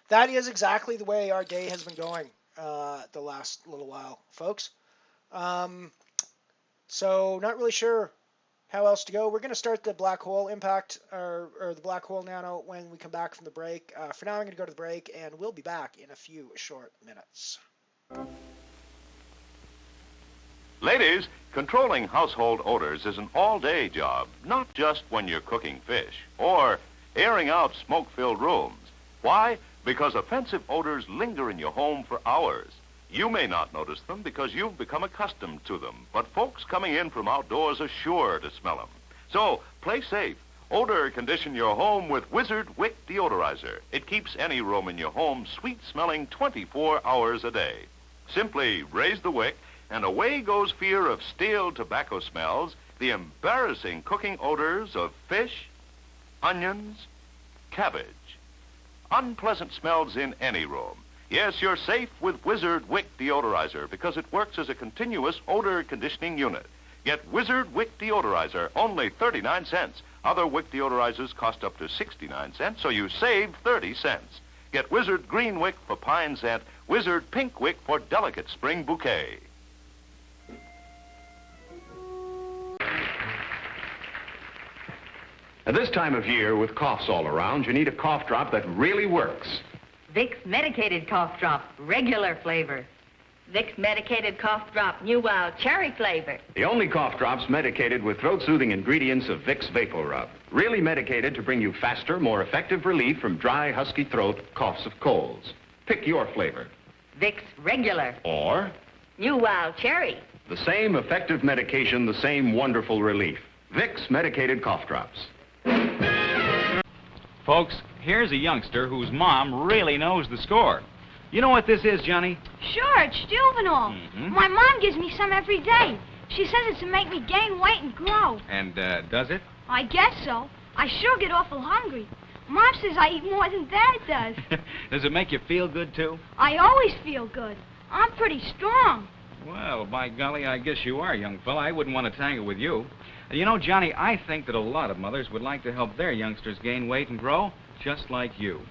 That is exactly the way our day has been going the last little while, folks. So not really sure how else to go. We're going to start the black hole impact or the black hole nano when we come back from the break. For now, I'm going to go to the break, and we'll be back in a few short minutes. Ladies, controlling household odors is an all-day job, not just when you're cooking fish or airing out smoke-filled rooms. Why? Because offensive odors linger in your home for hours. You may not notice them because you've become accustomed to them, but folks coming in from outdoors are sure to smell them. So, play safe. Odor condition your home with Wizard Wick Deodorizer. It keeps any room in your home sweet-smelling 24 hours a day. Simply raise the wick, and away goes fear of stale tobacco smells, the embarrassing cooking odors of fish, onions, cabbage. Unpleasant smells in any room. Yes, you're safe with Wizard Wick Deodorizer because it works as a continuous odor conditioning unit. Get Wizard Wick Deodorizer, only 39 cents. Other Wick Deodorizers cost up to 69 cents, so you save 30 cents. Get Wizard Green Wick for pine scent, Wizard Pink Wick for delicate spring bouquet. At this time of year, with coughs all around, you need a cough drop that really works. Vicks Medicated Cough Drop, regular flavor. Vicks Medicated Cough Drop, New Wild Cherry flavor. The only cough drops medicated with throat-soothing ingredients of Vicks Vapor Rub. Really medicated to bring you faster, more effective relief from dry, husky throat, coughs of colds. Pick your flavor. Vicks Regular. Or New Wild Cherry. the same effective medication, the same wonderful relief. Vicks Medicated Cough Drops. Folks, here's a youngster whose mom really knows the score. You know what this is, Johnny? Sure, it's juvenile. My mom gives me some every day. She says it's to make me gain weight and grow. And, does it? I guess so. I sure get awful hungry. Mom says I eat more than Dad does. Does it make you feel good, too? I always feel good. I'm pretty strong. Well, by golly, I guess you are, young fella. I wouldn't want to tangle with you. You know, Johnny, I think that a lot of mothers would like to help their youngsters gain weight and grow, just like you.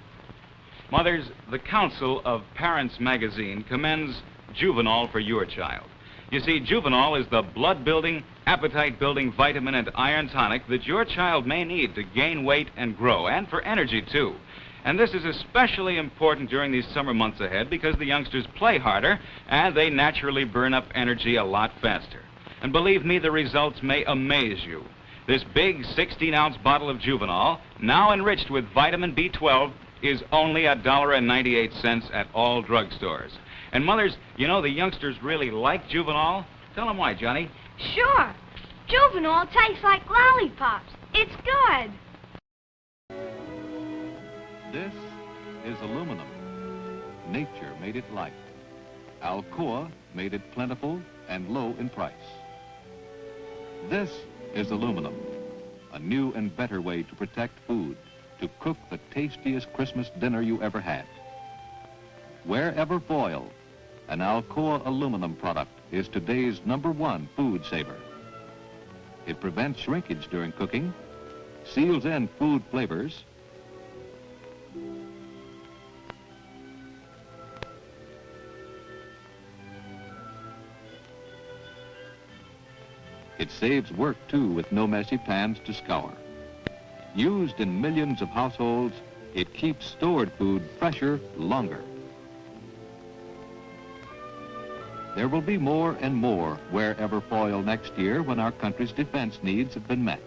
Mothers, the Council of Parents magazine commends Juvenile for your child. You see, Juvenile is the blood-building, appetite-building vitamin and iron tonic that your child may need to gain weight and grow, and for energy, too. And this is especially important during these summer months ahead because the youngsters play harder and they naturally burn up energy a lot faster. And believe me, the results may amaze you. This big 16-ounce bottle of Juvenile, now enriched with vitamin B12, is only $1.98 at all drugstores. And mothers, you know the youngsters really like Juvenile? Tell them why, Johnny. Sure. Juvenile tastes like lollipops. It's good. This is aluminum. Nature made it light. Alcoa made it plentiful and low in price. This is aluminum, a new and better way to protect food, to cook the tastiest Christmas dinner you ever had. Wherever foil, an Alcoa aluminum product is today's #1 food saver. It prevents shrinkage during cooking, seals in food flavors, it saves work, too, with no messy pans to scour. Used in millions of households, it keeps stored food fresher longer. There will be more and more wherever foil next year when our country's defense needs have been met.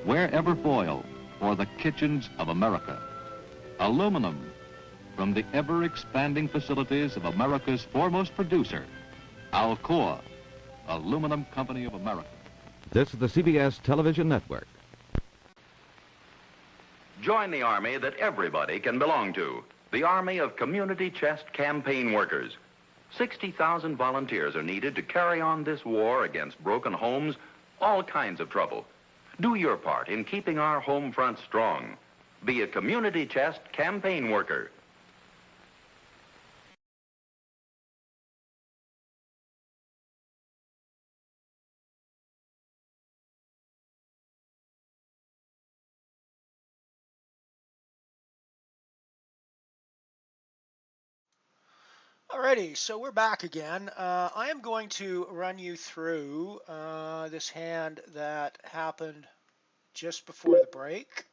Wherever foil for the kitchens of America. Aluminum from the ever-expanding facilities of America's foremost producer, Alcoa, Aluminum Company of America. This is the CBS Television Network. Join the army that everybody can belong to. The Army of Community Chest Campaign Workers. 60,000 volunteers are needed to carry on this war against broken homes, all kinds of trouble. Do your part in keeping our home front strong. Be a Community Chest Campaign Worker. Alrighty, so we're back again. I am going to run you through this hand that happened just before the break.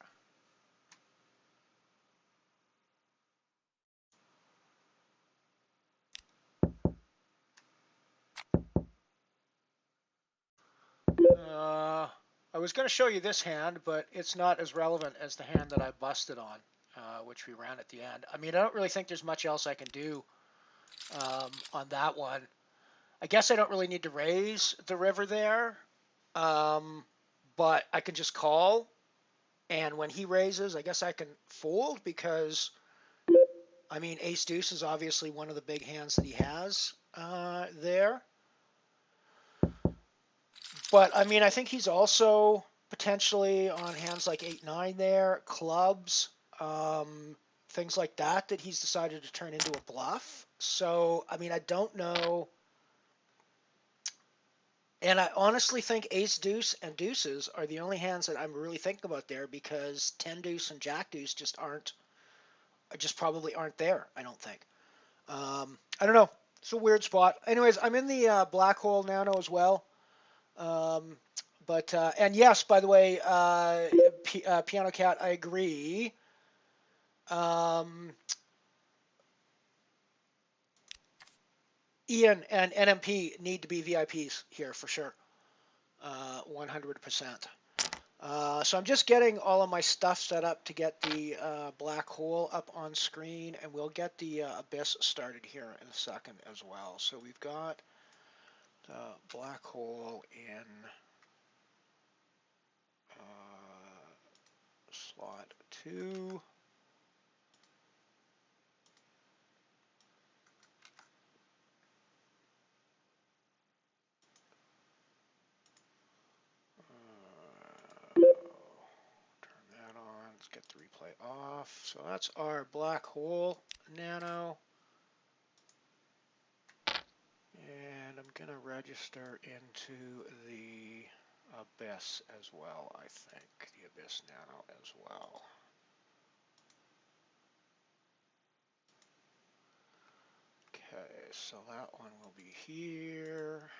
I was going to show you this hand, but it's not as relevant as the hand that I busted on, which we ran at the end. I mean, I don't really think there's much else I can do on that one. I guess I don't really need to raise the river there, but I can just call, and when he raises, I guess I can fold because, I mean, ace deuce is obviously one of the big hands that he has there. But, I mean, I think he's also potentially on hands like 8-9 there, clubs, things like that he's decided to turn into a bluff. So, I mean, I don't know. And I honestly think ace deuce and deuces are the only hands that I'm really thinking about there because 10 deuce and jack deuce just probably aren't there, I don't think. I don't know. It's a weird spot. Anyways, I'm in the black hole nano as well. And yes, by the way, Piano Cat, I agree. Ian and NMP need to be VIPs here for sure. 100%. So I'm just getting all of my stuff set up to get the black hole up on screen, and we'll get the abyss started here in a second as well. So we've got the black hole in slot 2. Turn that on. Let's get the replay off. So that's our black hole nano. And I'm going to register into the abyss as well, I think. The abyss nano as well. Okay, so that one will be here.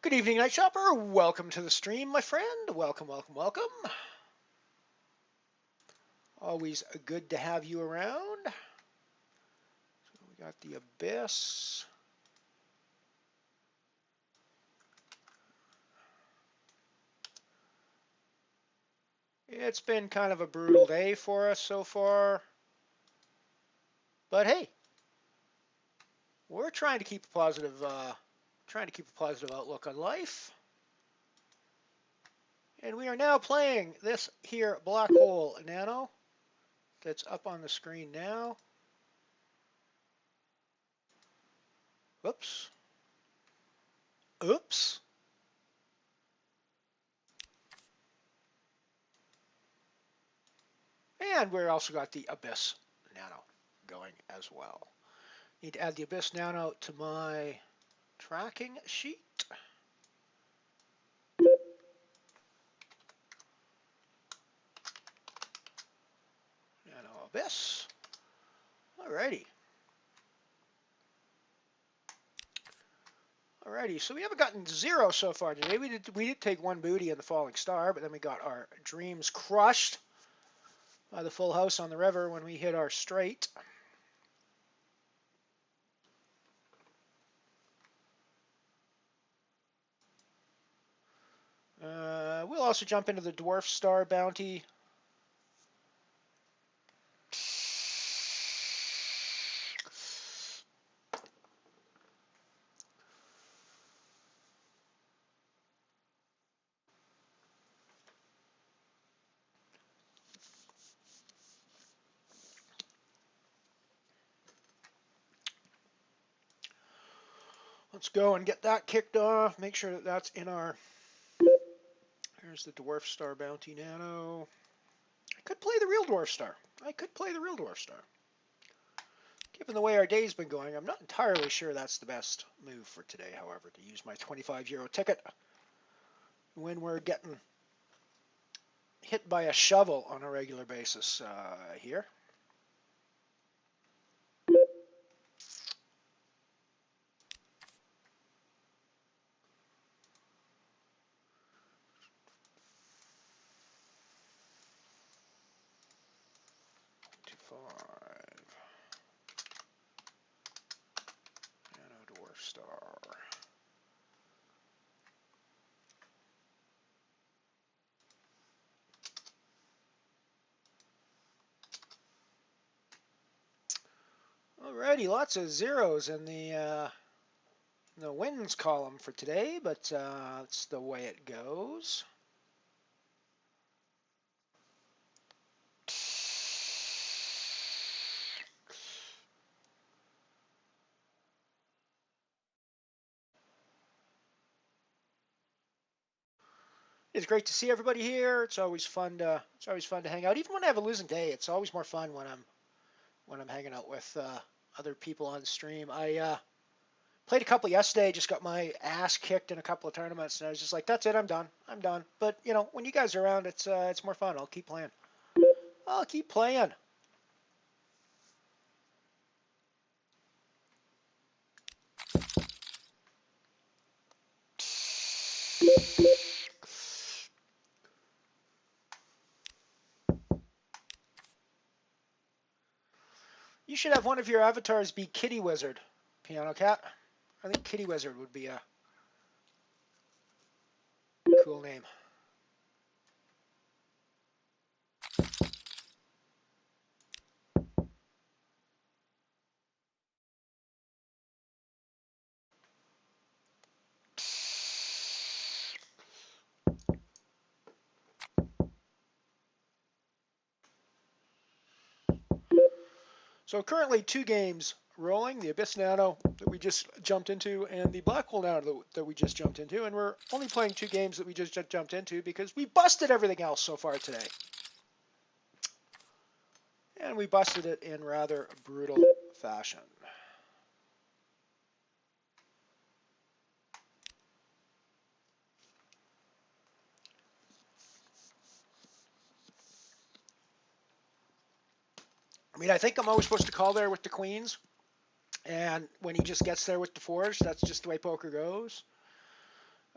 Good evening, Night Shopper. Welcome to the stream, my friend. Welcome, welcome, welcome. Always good to have you around. So we got the abyss. It's been kind of a brutal day for us so far. But hey, we're trying to keep a positive outlook on life. And we are now playing this here black hole nano that's up on the screen now. Whoops. Oops. And we've also got the Abyss Nano going as well. Need to add the Abyss Nano to my tracking sheet. Nano Abyss. Alrighty. Alrighty, so we haven't gotten 0 so far today. We did take 1 booty in the Falling Star, but then we got our dreams crushed by the full house on the river when we hit our straight. We'll also jump into the Dwarf Star bounty. Let's go and get that kicked off. Make sure that that's in our... Here's the Dwarf Star Bounty Nano. I could play the real Dwarf Star. Given the way our day's been going, I'm not entirely sure that's the best move for today, however, to use my 25 euro ticket when we're getting hit by a shovel on a regular basis here. Nano Dwarf Star. Alrighty, lots of zeros in the wins column for today, but that's the way it goes. It's great to see everybody here. It's always fun to hang out. Even when I have a losing day, it's always more fun when I'm hanging out with other people on stream. I played a couple yesterday, just got my ass kicked in a couple of tournaments, and I was just like, that's it, I'm done. But you know, when you guys are around, it's more fun. I'll keep playing. You should have one of your avatars be Kitty Wizard, Piano Cat. I think Kitty Wizard would be a cool name. So currently 2 games rolling, the Abyss Nano that we just jumped into and the Black Hole Nano that we just jumped into, and we're only playing 2 games that we just jumped into because we busted everything else so far today. And we busted it in rather brutal fashion. I mean, I think I'm always supposed to call there with the queens. And when he just gets there with the 4s, that's just the way poker goes.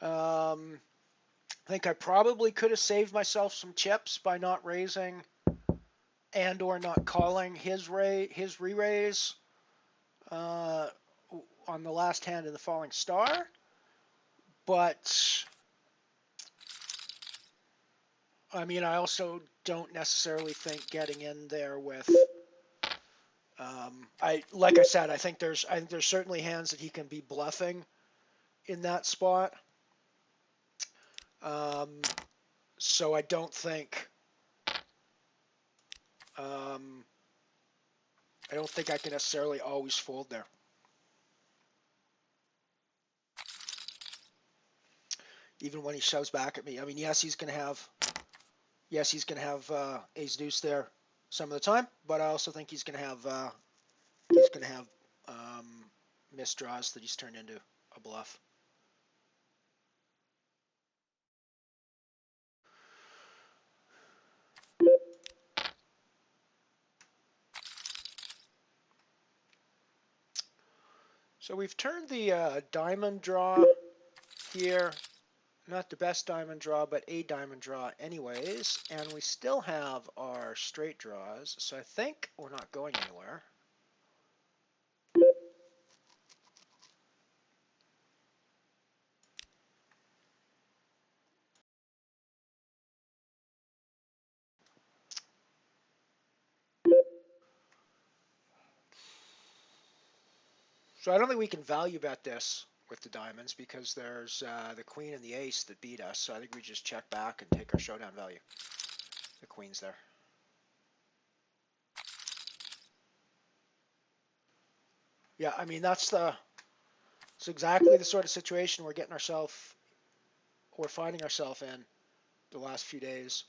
I think I probably could have saved myself some chips by not raising and or not calling his re-raise on the last hand in the Falling Star. But, I mean, I also don't necessarily think getting in there with... like I said, I think there's certainly hands that he can be bluffing in that spot. So I don't think I don't think I can necessarily always fold there. Even when he shoves back at me. I mean, yes, he's going to have ace deuce there some of the time, but I also think he's going to have missed draws that he's turned into a bluff. So we've turned the diamond draw here, not the best diamond draw, but a diamond draw anyways, and we still have our straight draws, so I think we're not going anywhere. So I don't think we can value bet this with the diamonds because there's the queen and the ace that beat us, so I think we just check back and take our showdown value. The queen's there. Yeah, I mean, it's exactly the sort of situation we're finding ourselves in the last few days.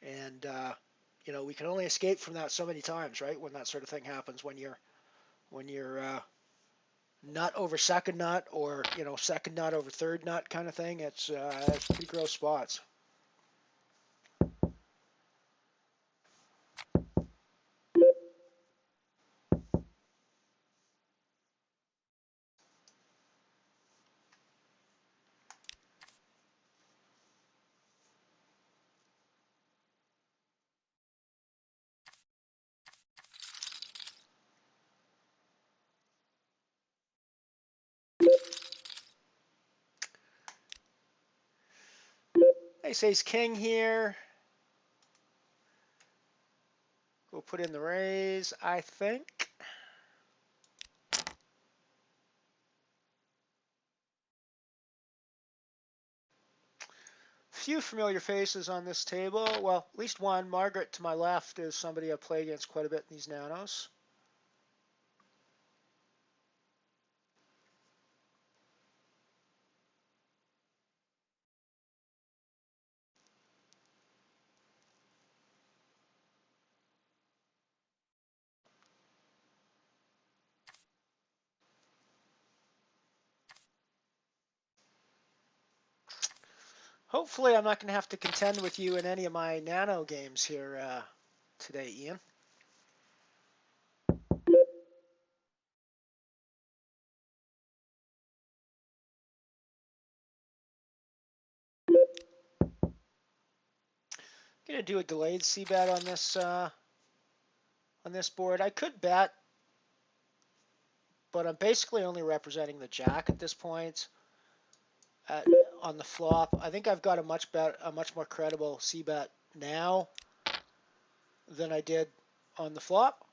And, we can only escape from that so many times, right? When that sort of thing happens, when you're nut over second nut or, second nut over third nut kind of thing, it's pretty gross spots. Ace ace king here. We'll put in the raise, I think. Few familiar faces on this table. Well, at least one. Margaret to my left is somebody I play against quite a bit in these nanos. Hopefully I'm not going to have to contend with you in any of my nano games here today, Ian. I'm going to do a delayed c-bet on this board. I could bet, but I'm basically only representing the jack at this point. On the flop, I think I've got a much more credible c-bet now than I did on the flop.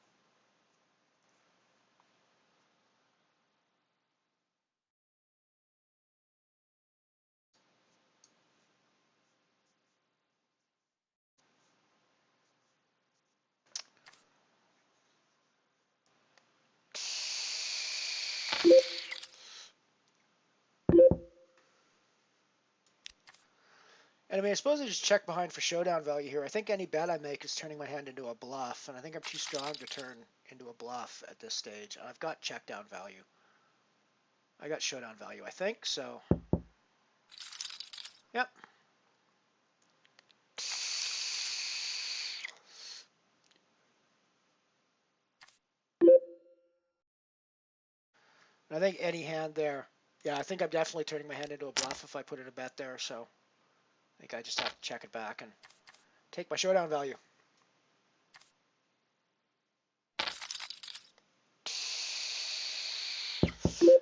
And I mean, I suppose I just check behind for showdown value here. I think any bet I make is turning my hand into a bluff, and I think I'm too strong to turn into a bluff at this stage. I've got check down value. I got showdown value, I think, so. Yep. And I think any hand there, yeah, I think I'm definitely turning my hand into a bluff if I put in a bet there, so I think I just have to check it back and take my showdown value.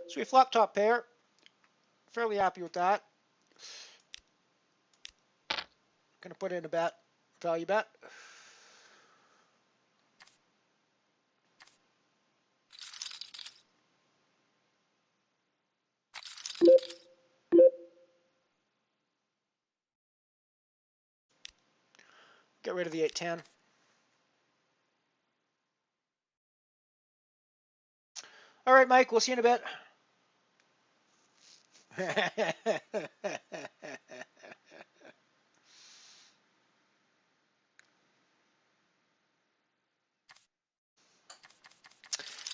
So we flop top pair. Fairly happy with that. Gonna put in a bet, value bet. Get rid of the 8-10. All right, Mike, we'll see you in a bit.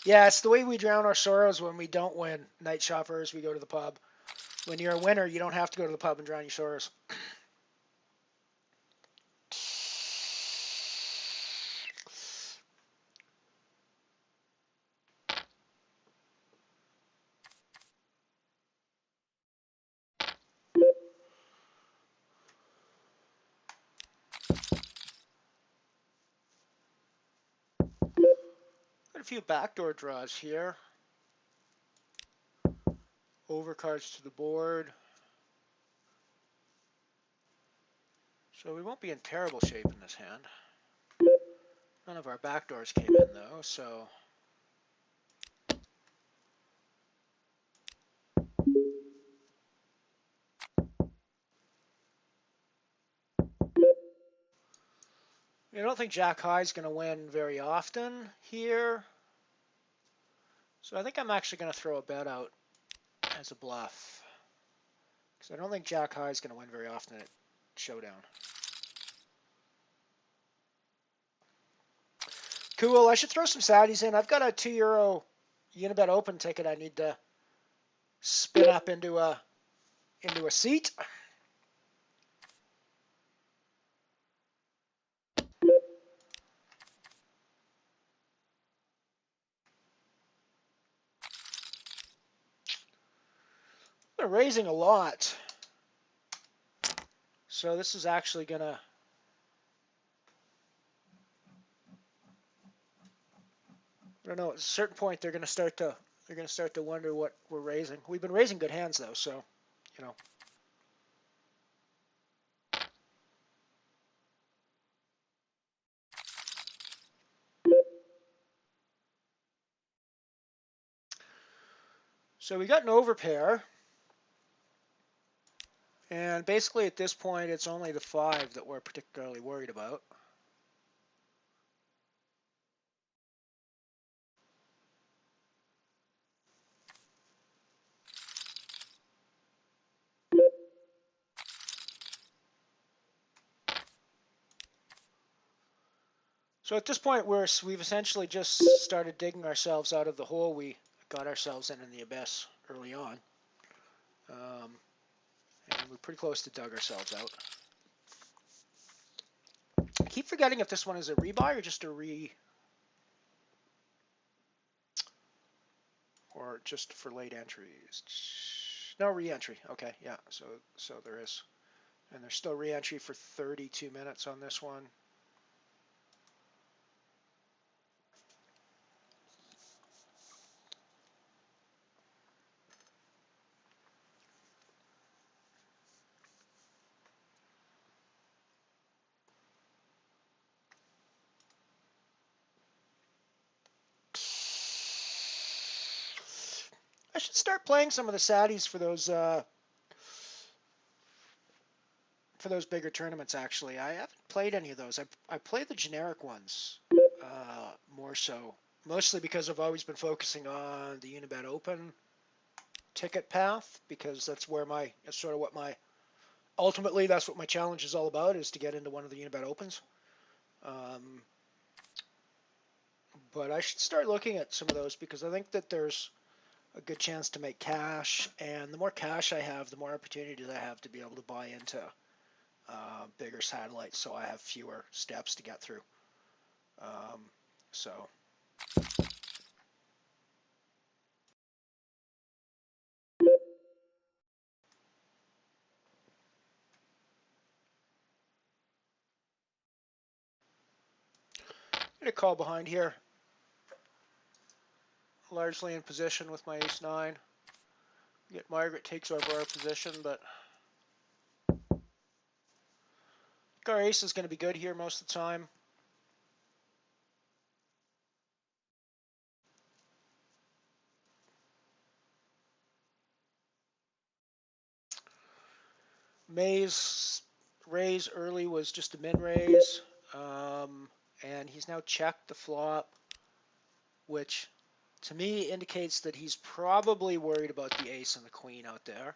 Yeah, it's the way we drown our sorrows when we don't win. Night shoppers, we go to the pub. When you're a winner, you don't have to go to the pub and drown your sorrows. Got a few backdoor draws here. Overcards to the board. So we won't be in terrible shape in this hand. None of our backdoors came in though, so... I don't think Jack High is going to win very often here. So I think I'm actually going to throw a bet out as a bluff. Because I don't think Jack High is going to win very often at Showdown. Cool, I should throw some saddies in. I've got a €2 Unibet Open ticket I need to spin up into a seat. They're raising a lot. So this is actually going to... I don't know, at a certain point they're going to start to wonder what we're raising. We've been raising good hands though, so, you know. So we got an overpair. And basically at this point it's only the 5 that we're particularly worried about. So at this point we've essentially just started digging ourselves out of the hole we got ourselves in the abyss early on. And we're pretty close to dug ourselves out. I keep forgetting if this one is a rebuy or just a or just for late entries. No, re-entry. Okay, yeah, so there is. And there's still re-entry for 32 minutes on this one. I should start playing some of the saddies for those bigger tournaments. Actually, I haven't played any of those. I play the generic ones more so, mostly because I've always been focusing on the Unibet Open ticket path, because that's sort of what my ultimately that's what my challenge is all about, is to get into one of the Unibet Opens. But I should start looking at some of those because I think that there's a good chance to make cash, and the more cash I have, the more opportunities I have to be able to buy into bigger satellites, so I have fewer steps to get through. So I'm going to call behind here. Largely in position with my ace-9. Yet Margaret takes over our position, but our ace is going to be good here most of the time. May's raise early was just a min raise. And he's now checked the flop, which to me indicates that he's probably worried about the ace and the queen out there.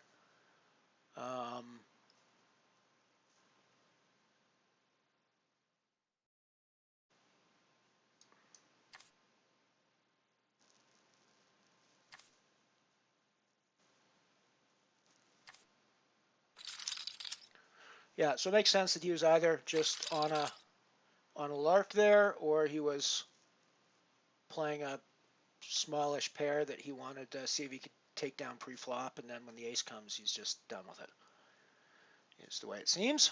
Yeah, so it makes sense that he was either just on a lark there, or he was playing a smallish pair that he wanted to see if he could take down pre-flop, and then when the ace comes, he's just done with it. It's the way it seems.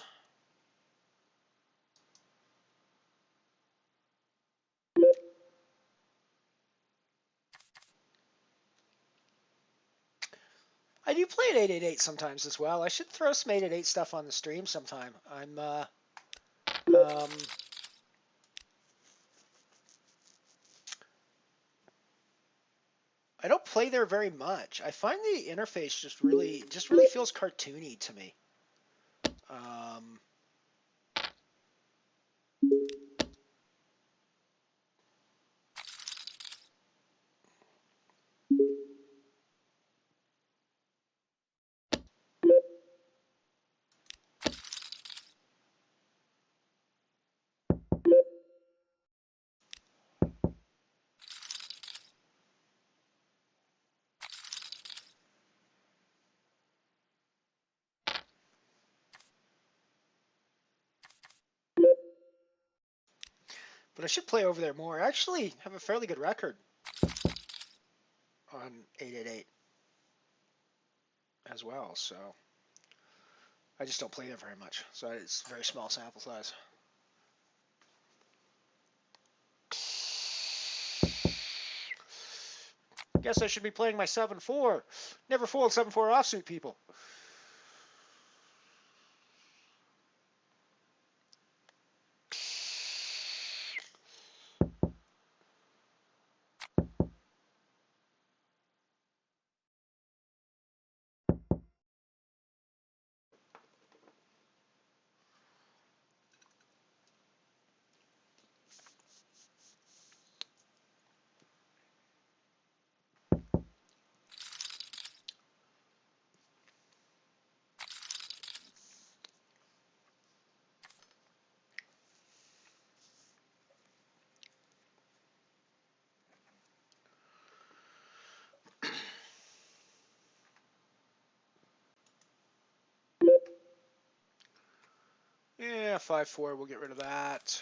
I do play at 888 sometimes as well. I should throw some 888 stuff on the stream sometime. I don't play there very much. I find the interface just really feels cartoony to me. But I should play over there more. I actually have a fairly good record on 888 as well, so I just don't play there very much. So it's a very small sample size. Guess I should be playing my 7-4. Never fold 7-4 offsuit, people. Yeah, 5-4, we'll get rid of that.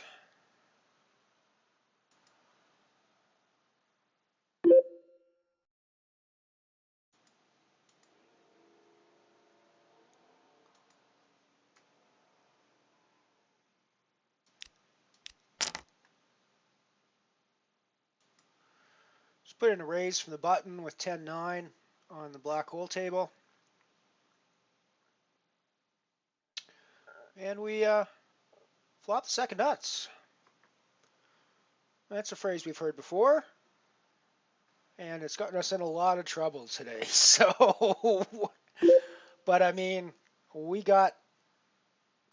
Just put in a raise from the button with 10-9 on the black hole table. And we flop the second nuts. That's a phrase we've heard before. And it's gotten us in a lot of trouble today. So, but I mean, we got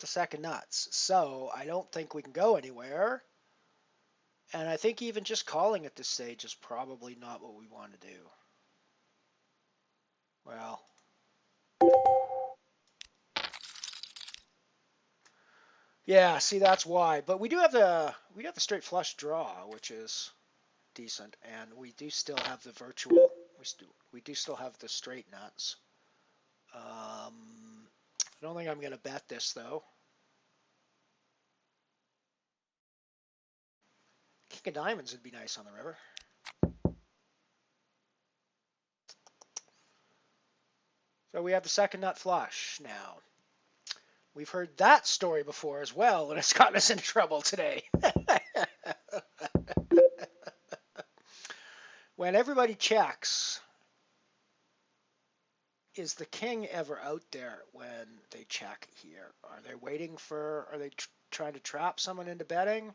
the second nuts. So I don't think we can go anywhere. And I think even just calling at this stage is probably not what we want to do. Well, yeah, see, that's why. But we do have the straight flush draw, which is decent, and we do still have the virtual. We do still have the straight nuts. I don't think I'm going to bet this though. King of diamonds would be nice on the river. So we have the second nut flush now. We've heard that story before as well, and it's gotten us into trouble today. When everybody checks, is the king ever out there when they check here? Are they waiting for, are they trying to trap someone into betting?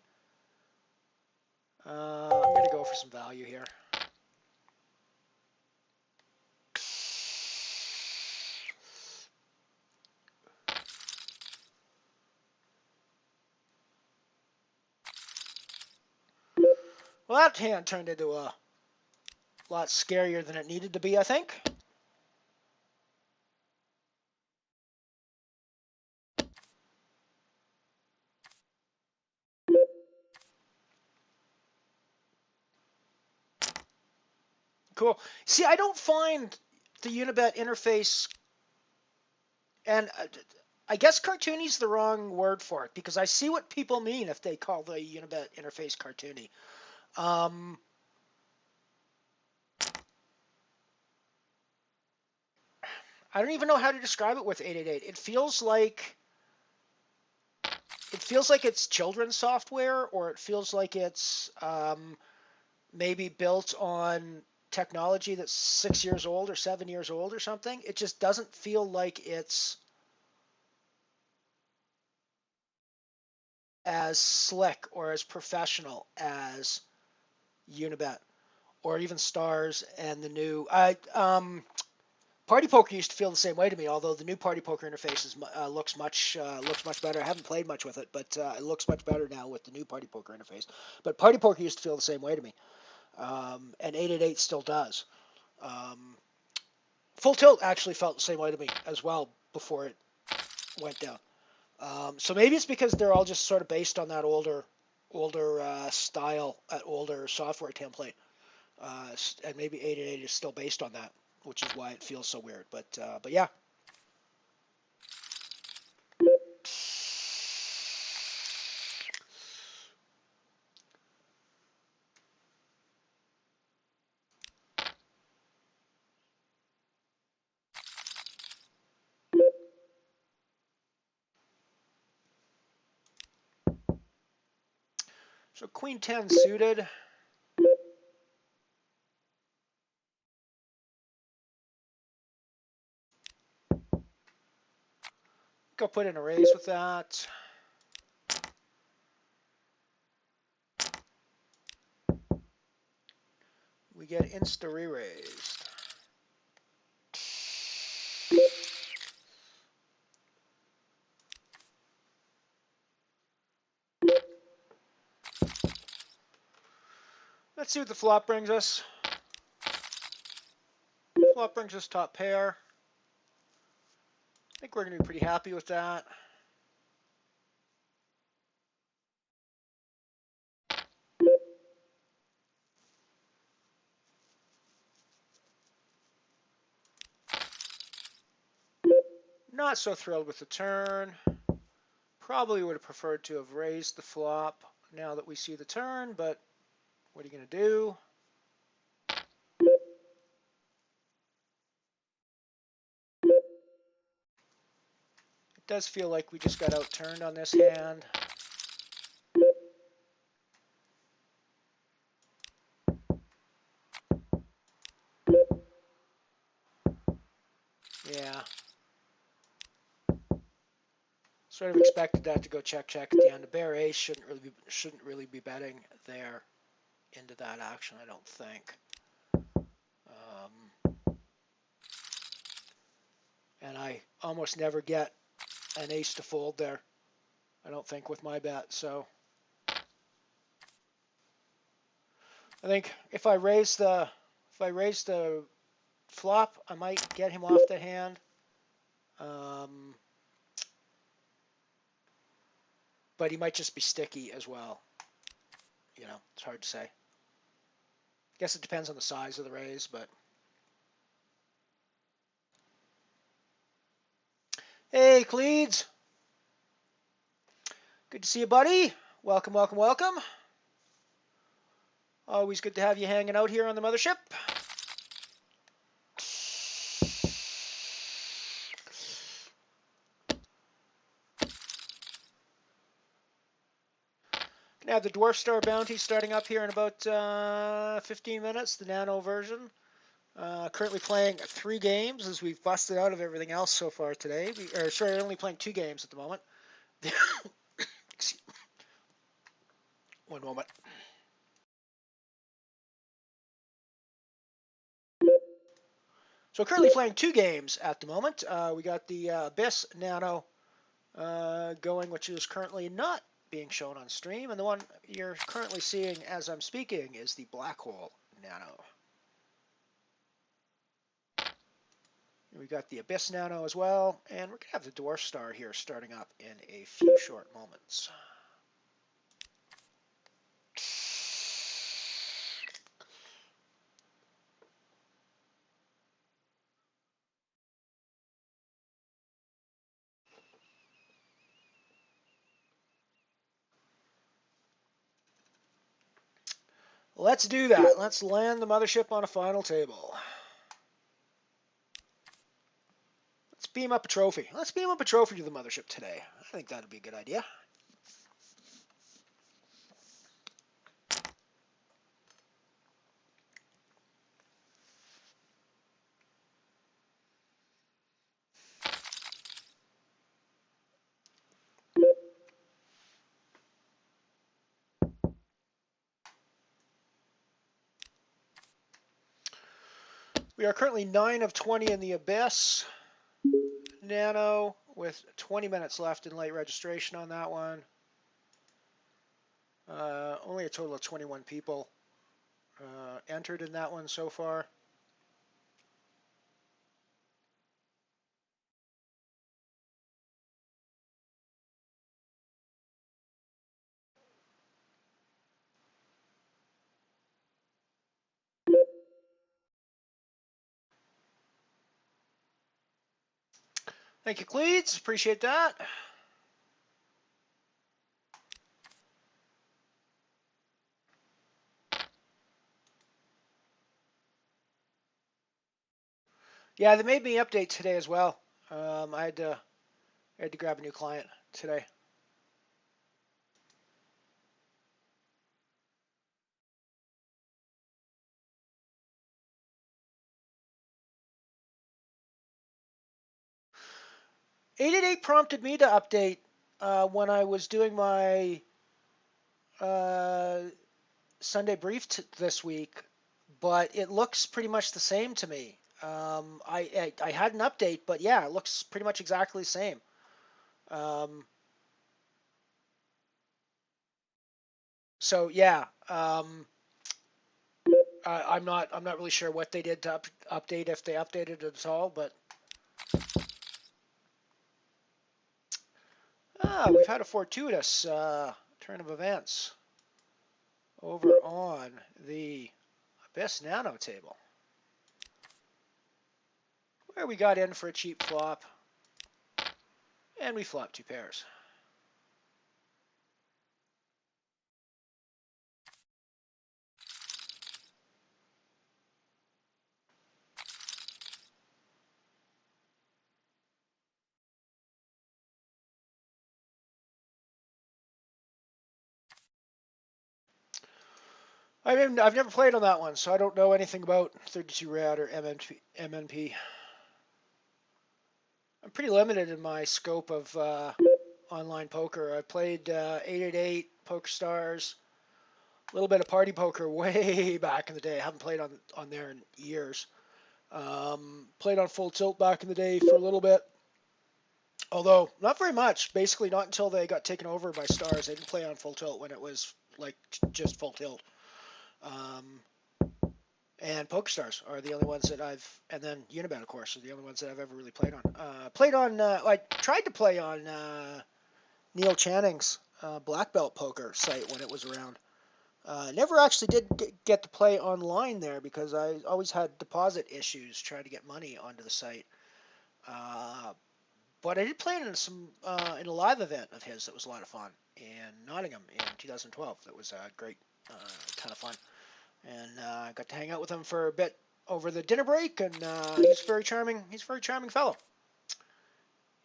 I'm going to go for some value here. Well, that hand turned into a lot scarier than it needed to be, I think. Cool. See, I don't find the Unibet interface, and I guess cartoony is the wrong word for it, because I see what people mean if they call the Unibet interface cartoony. I don't even know how to describe it with 888. It feels like it's children's software, or it feels like it's maybe built on technology that's 6 years old or 7 years old or something. It just doesn't feel like it's as slick or as professional as Unibet or even Stars and the new. Party Poker used to feel the same way to me, although the new Party Poker interface looks much better. I haven't played much with it, but it looks much better now with the new Party Poker interface. But Party Poker used to feel the same way to me, and 888 still does. Full Tilt actually felt the same way to me as well before it went down. So maybe it's because they're all just sort of based on that older style, older software template, and maybe 888 is still based on that, which is why it feels so weird. But yeah. So Queen 10 suited. Go put in a raise with that. We get insta re-raised. Let's see what the flop brings us. Flop brings us top pair. I think we're going to be pretty happy with that. Not so thrilled with the turn. Probably would have preferred to have raised the flop now that we see the turn, but what are you going to do? It does feel like we just got outturned on this hand. Yeah. Sort of expected that to go check at the end. The bear ace shouldn't really be betting there into that action, I don't think. And I almost never get an ace to fold there, I don't think, with my bet. So I think if I raise the flop, I might get him off the hand. But he might just be sticky as well. You know, it's hard to say. I guess it depends on the size of the raise, but. Hey, Cleeds. Good to see you, buddy. Welcome, welcome, welcome. Always good to have you hanging out here on the mothership. Gonna have the Dwarf Star Bounty starting up here in about 15 minutes, the nano version. Currently playing 3 games as we've busted out of everything else so far today. Sorry, only playing 2 games at the moment. One moment. So currently playing 2 games at the moment. We got the Abyss Nano going, which is currently not being shown on stream, and the one you're currently seeing as I'm speaking is the Black Hole Nano. We got the Abyss Nano as well, and we're going to have the Dwarf Star here starting up in a few short moments. Let's do that. Let's land the mothership on a final table. Let's beam up a trophy. Let's beam up a trophy to the mothership today. I think that would be a good idea. We are currently 9 of 20 in the Abyss Nano with 20 minutes left in late registration on that one. Only a total of 21 people entered in that one so far. Thank you, Cleeds. Appreciate that. Yeah, they made me update today as well. I had to grab a new client today. $888 prompted me to update when I was doing my Sunday brief this week, but it looks pretty much the same to me. I had an update, but yeah, it looks pretty much exactly the same. So yeah, I'm not really sure what they did to update, if they updated it at all, but we've had a fortuitous turn of events over on the Abyss Nano table, where we got in for a cheap flop, and we flopped 2 pairs. I've never played on that one, so I don't know anything about 32 rad or MNP. I'm pretty limited in my scope of online poker. I played 888, Poker Stars, a little bit of Party Poker way back in the day. I haven't played on there in years. Played on Full Tilt back in the day for a little bit, although not very much. Basically, not until they got taken over by Stars. I didn't play on Full Tilt when it was like just Full Tilt. And Poker Stars are the only ones that and then Unibet, of course, are the only ones that I've ever really played on. I tried to play on Neil Channing's Black Belt Poker site when it was around. Never actually did get to play online there because I always had deposit issues trying to get money onto the site. But I did play in in a live event of his that was a lot of fun in Nottingham in 2012. That was a great ton of fun. And I got to hang out with him for a bit over the dinner break, and he's a very charming. He's a very charming fellow.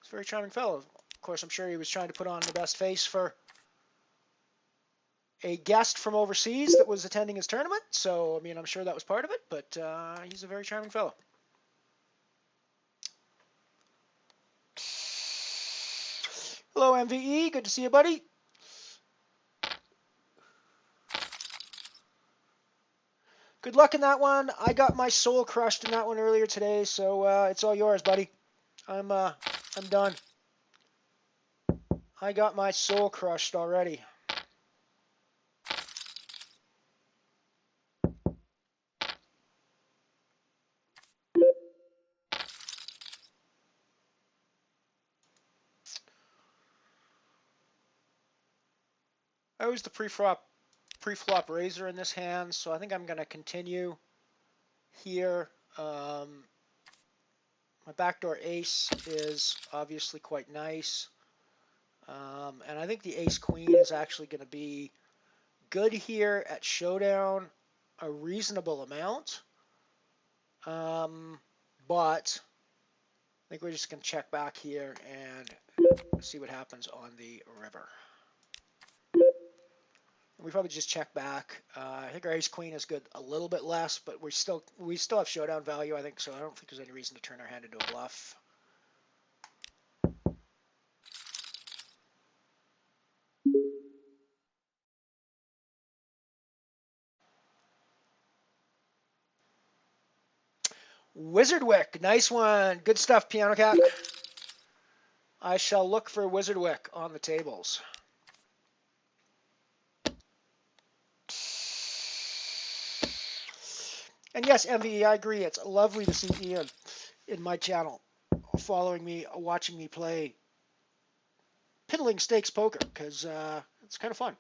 He's a very charming fellow. Of course, I'm sure he was trying to put on the best face for a guest from overseas that was attending his tournament. So, I mean, I'm sure that was part of it, but he's a very charming fellow. Hello, MVE. Good to see you, buddy. Good luck in that one. I got my soul crushed in that one earlier today, so it's all yours, buddy. I'm done. I got my soul crushed already. I was the pre-flop raiser in this hand, so I think I'm going to continue here. My backdoor ace is obviously quite nice. And I think the ace-queen is actually going to be good here at showdown, a reasonable amount. But I think we're just going to check back here and see what happens on the river. We probably just check back. I think our ace-queen is good a little bit less, but we still have showdown value, I think, so I don't think there's any reason to turn our hand into a bluff. Wizardwick, nice one. Good stuff, Piano Cat. I shall look for Wizardwick on the tables. And yes, MVE, I agree. It's lovely to see Ian in my channel following me, watching me play Piddling Stakes Poker, because it's kind of fun.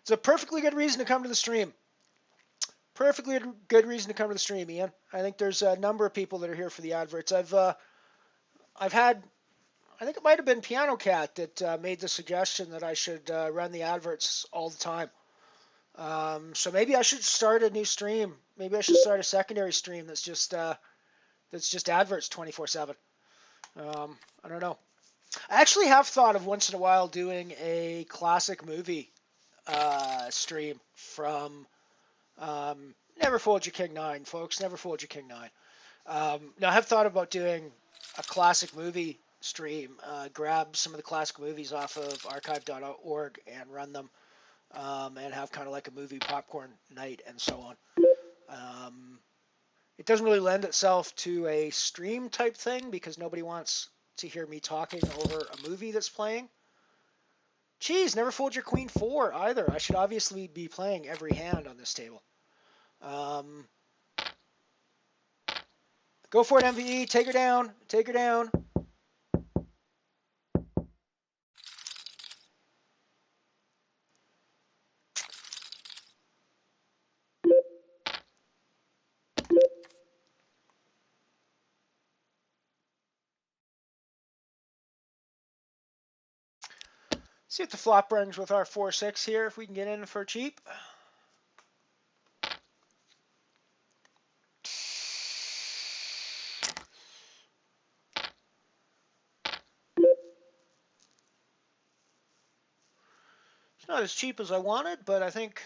It's a perfectly good reason to come to the stream. Perfectly good reason to come to the stream, Ian. I think there's a number of people that are here for the adverts. I've had, I think it might have been Piano Cat that made the suggestion that I should run the adverts all the time. So maybe I should start a new stream. Maybe I should start a secondary stream that's just adverts 24/7. I don't know. I actually have thought of once in a while doing a classic movie stream from Never Fold Your King 9, folks. Never Fold Your King 9. Now, I have thought about doing a classic movie stream, grab some of the classic movies off of archive.org and run them, and have kind of like a movie popcorn night and so on. It doesn't really lend itself to a stream type thing because nobody wants to hear me talking over a movie that's playing. Geez, never fold your queen 4 either. I should obviously be playing every hand on this table. Go for it, MVE. Take her down. Take her down. See what the flop brings with our 4-6 here, if we can get in for cheap. It's not as cheap as I wanted, but I think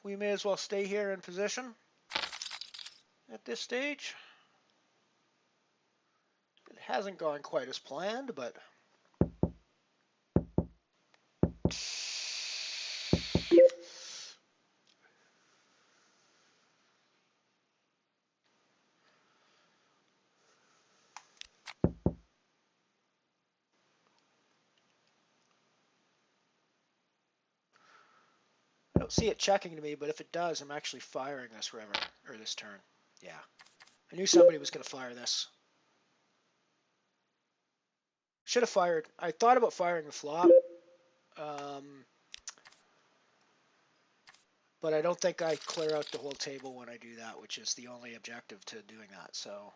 we may as well stay here in position at this stage. It hasn't gone quite as planned, but I don't see it checking to me, but if it does, I'm actually firing this river, or this turn. Yeah. I knew somebody was going to fire this. Should have fired. I thought about firing the flop. But I don't think I clear out the whole table when I do that, which is the only objective to doing that. So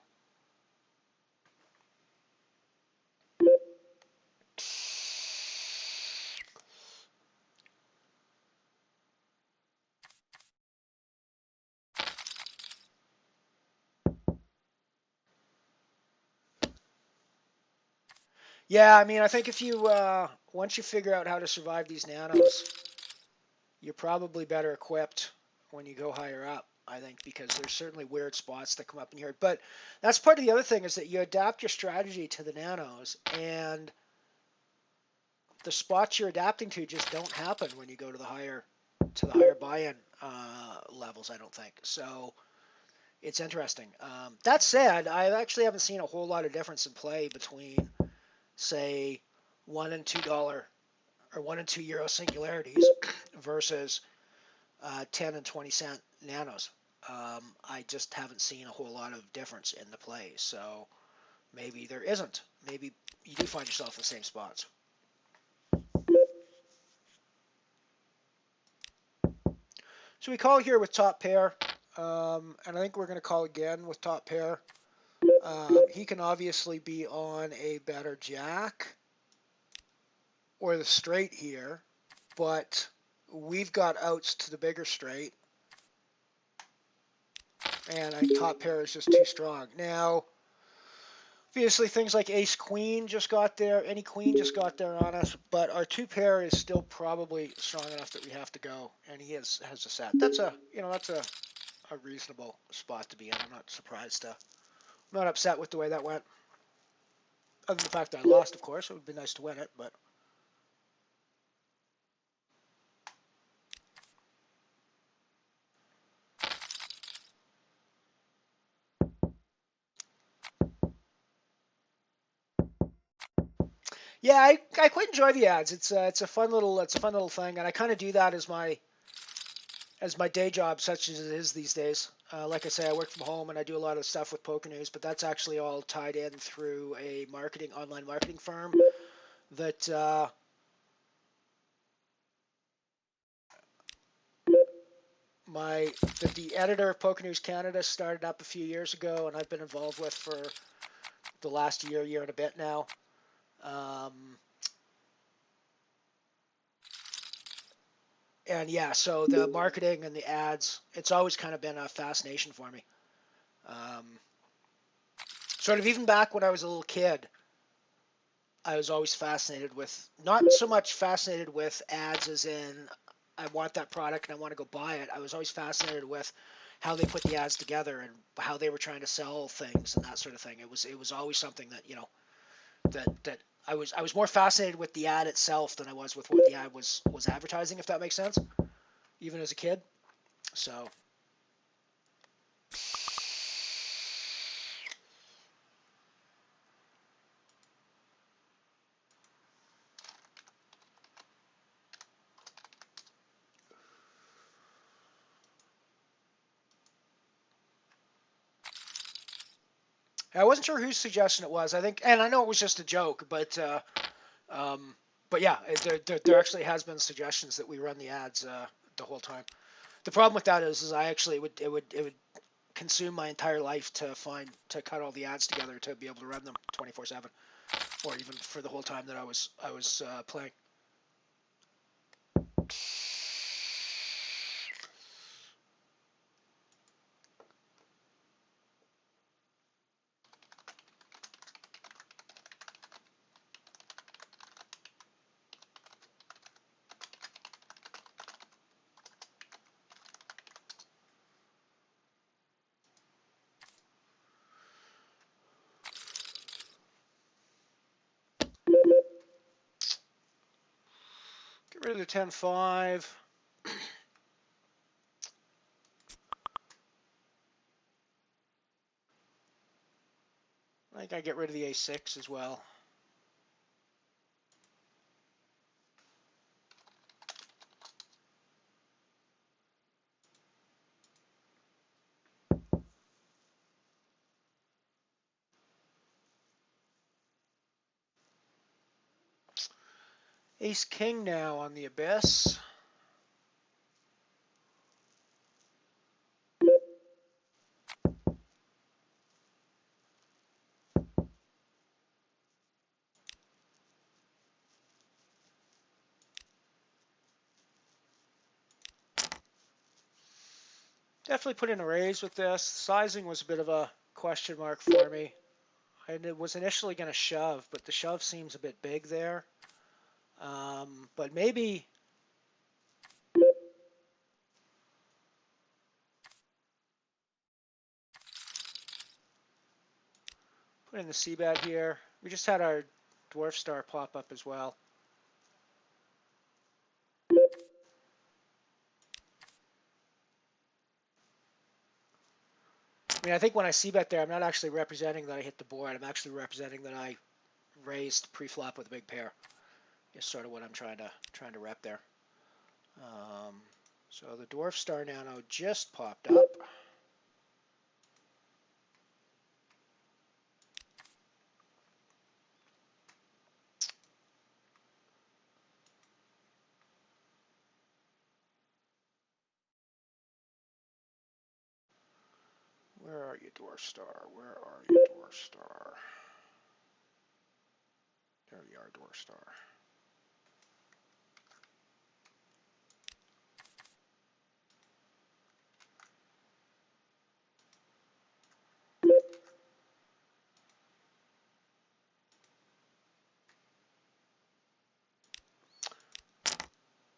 Yeah, I mean, I think if you once you figure out how to survive these nanos, you're probably better equipped when you go higher up. I think because there's certainly weird spots that come up in here. But that's part of the other thing is that you adapt your strategy to the nanos, and the spots you're adapting to just don't happen when you go to the higher buy-in levels. I don't think so. It's interesting. That said, I actually haven't seen a whole lot of difference in play between, say, $1 and $2 or €1 and €2 singularities versus 10 and 20 cent nanos. I just haven't seen a whole lot of difference in the play. So maybe there isn't. Maybe you do find yourself in the same spots. So we call here with top pair, and I think we're going to call again with top pair. He can obviously be on a better jack or the straight here, but we've got outs to the bigger straight, and I think top pair is just too strong. Now, obviously things like ace queen just got there, any queen just got there on us, but our two pair is still probably strong enough that we have to go, and he has a set. That's a reasonable spot to be in. I'm not surprised. I'm not upset with the way that went. Other than the fact that I lost, of course. It would be nice to win it, but yeah, I quite enjoy the ads. It's a fun little thing, and I kind of do that as my day job, such as it is these days. Like I say, I work from home and I do a lot of stuff with Poker News, but that's actually all tied in through a online marketing firm that the editor of Poker News Canada started up a few years ago, and I've been involved with for the last year and a bit now. And yeah, so the marketing and the ads, it's always kind of been a fascination for me. Sort of even back when I was a little kid, I was always fascinated with, not so much fascinated with ads as in I want that product and I want to go buy it. I was always fascinated with how they put the ads together and how they were trying to sell things and that sort of thing. It was always something that, that I was more fascinated with the ad itself than I was with what the ad was advertising, if that makes sense, even as a kid. So I wasn't sure whose suggestion it was. I think, and I know it was just a joke, but yeah, there actually has been suggestions that we run the ads the whole time. The problem with that is I actually it would consume my entire life to cut all the ads together to be able to run them 24/7, or even for the whole time that I was playing. Get rid of the 10-5. I think I get rid of the A6 as well. Ace King now on the Abyss. Definitely put in a raise with this. Sizing was a bit of a question mark for me. I was initially going to shove, but the shove seems a bit big there. But maybe... Put in the c-bet here. We just had our dwarf star pop up as well. I mean, I think when I c-bet there, I'm not actually representing that I hit the board. I'm actually representing that I raised pre-flop with a big pair. Is sort of what I'm trying to rep there. So the dwarf star nano just popped up. Where are you, dwarf star? Where are you, dwarf star? There you are, dwarf star.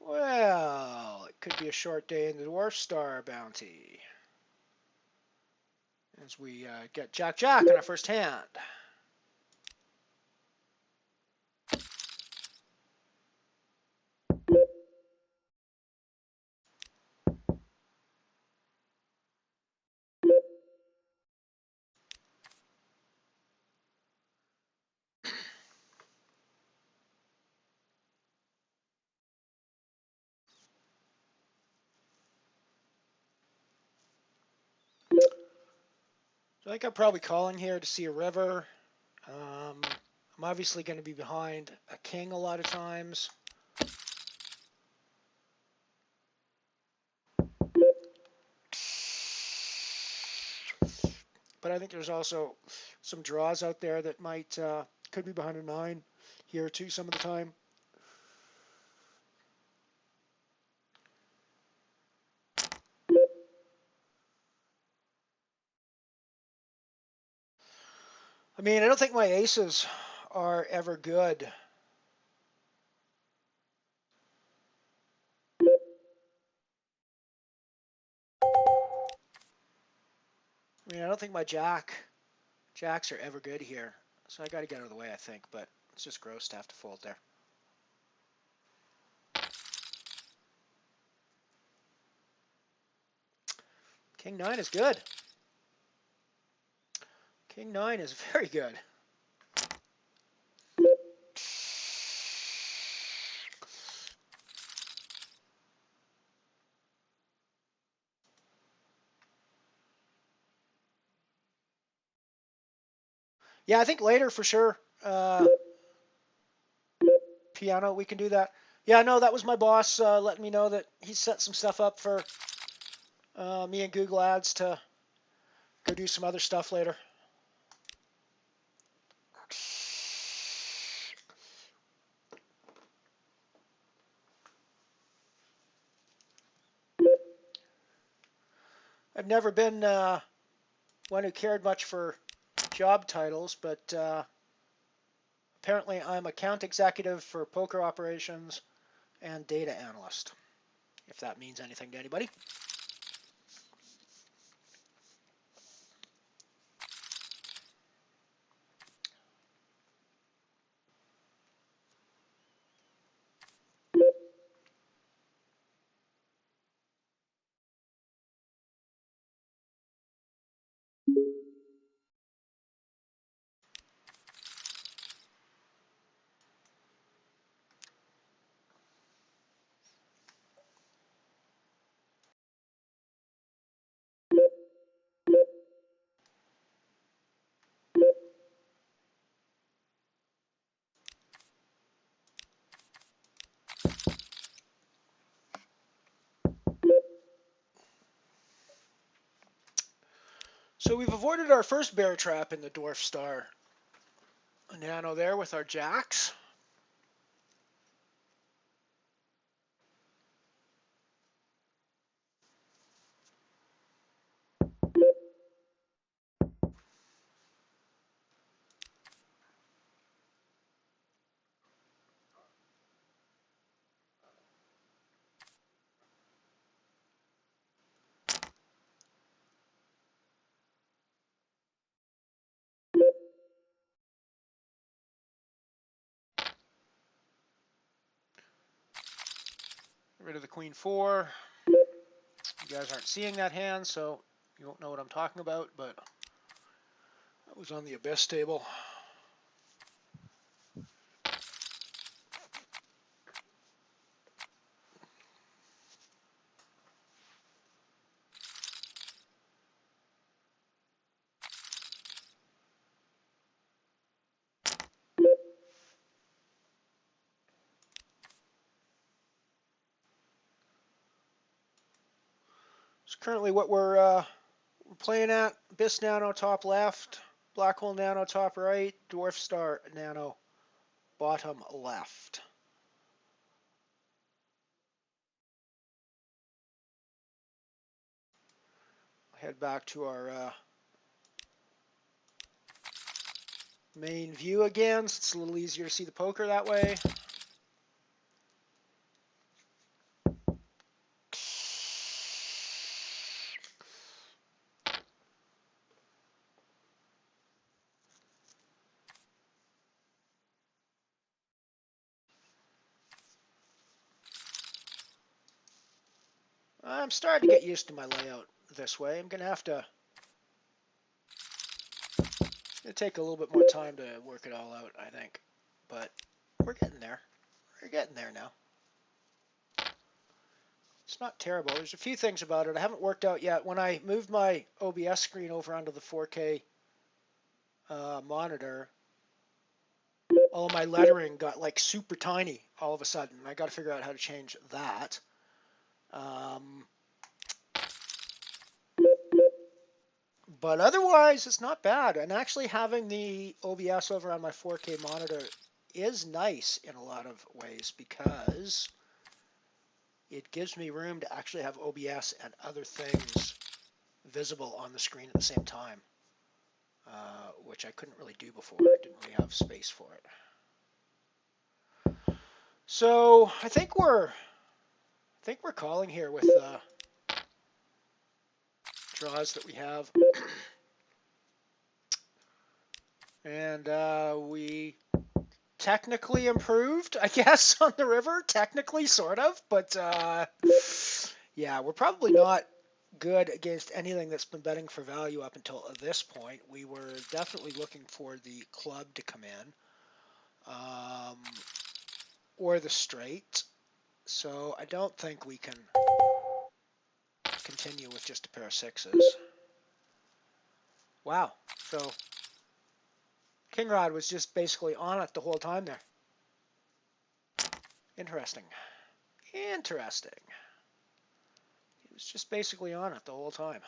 Well, it could be a short day in the dwarf star bounty. As we get Jack-Jack in our first hand. So I think I'm probably calling here to see a river. I'm obviously going to be behind a king a lot of times. But I think there's also some draws out there that might could be behind a 9 here too some of the time. I mean, I don't think my aces are ever good. I mean, I don't think my jacks are ever good here. So I got to get out of the way, I think. But it's just gross to have to fold there. King 9 is good. King 9 is very good. Yeah, I think later for sure. Piano, we can do that. Yeah, no, that was my boss letting me know that he set some stuff up for me and Google Ads to go do some other stuff later. I've never been one who cared much for job titles, but apparently I'm account executive for poker operations and data analyst, if that means anything to anybody. So we've avoided our first bear trap in the dwarf star nano there with our jacks. rid of the queen 4. You guys aren't seeing that hand, so you won't know what I'm talking about, but that was on the abyss table. It's currently what we're playing at. Abyss Nano top left, Black Hole Nano top right, Dwarf Star Nano bottom left. Head back to our main view again, so it's a little easier to see the poker that way. I'm starting to get used to my layout this way. I'm going to have to... It's going to take a little bit more time to work it all out, I think. But we're getting there. We're getting there now. It's not terrible. There's a few things about it I haven't worked out yet. When I moved my OBS screen over onto the 4K monitor, all of my lettering got like super tiny all of a sudden. I got to figure out how to change that. But otherwise, it's not bad. And actually having the OBS over on my 4K monitor is nice in a lot of ways because it gives me room to actually have OBS and other things visible on the screen at the same time, which I couldn't really do before. I didn't really have space for it. So I think we're calling here with draws that we have. And we technically improved, I guess, on the river. Technically, sort of. But, yeah, we're probably not good against anything that's been betting for value up until this point. We were definitely looking for the club to come in. Or the straight. So I don't think we can continue with just a pair of sixes. Wow. So King Rod was just basically on it the whole time there. Interesting. Interesting. He was just basically on it the whole time.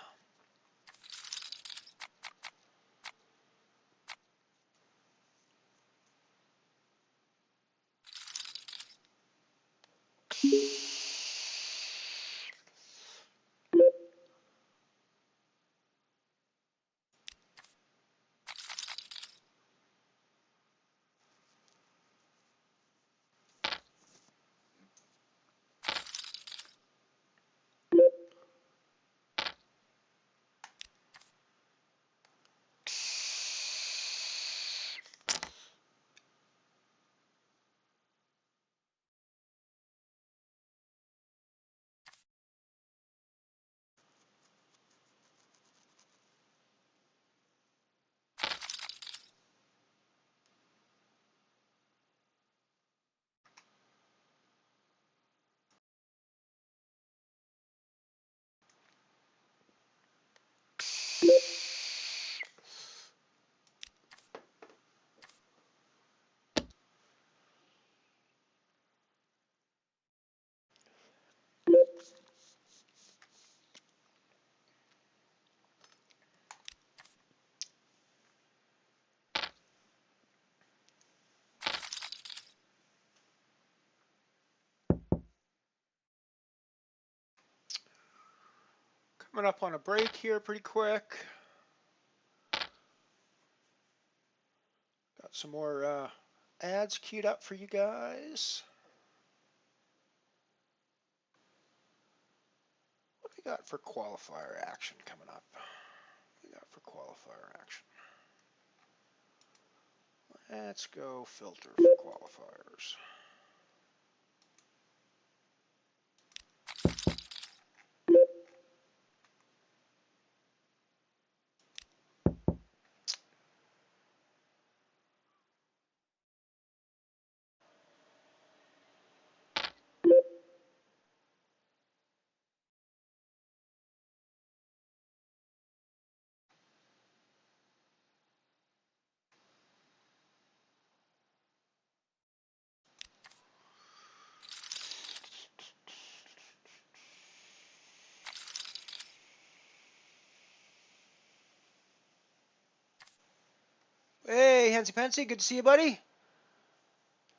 Coming up on a break here pretty quick. Got some more ads queued up for you guys. What we got for qualifier action coming up? What we got for qualifier action? Let's go filter for qualifiers. Hey, Hensy Pensy, good to see you, buddy.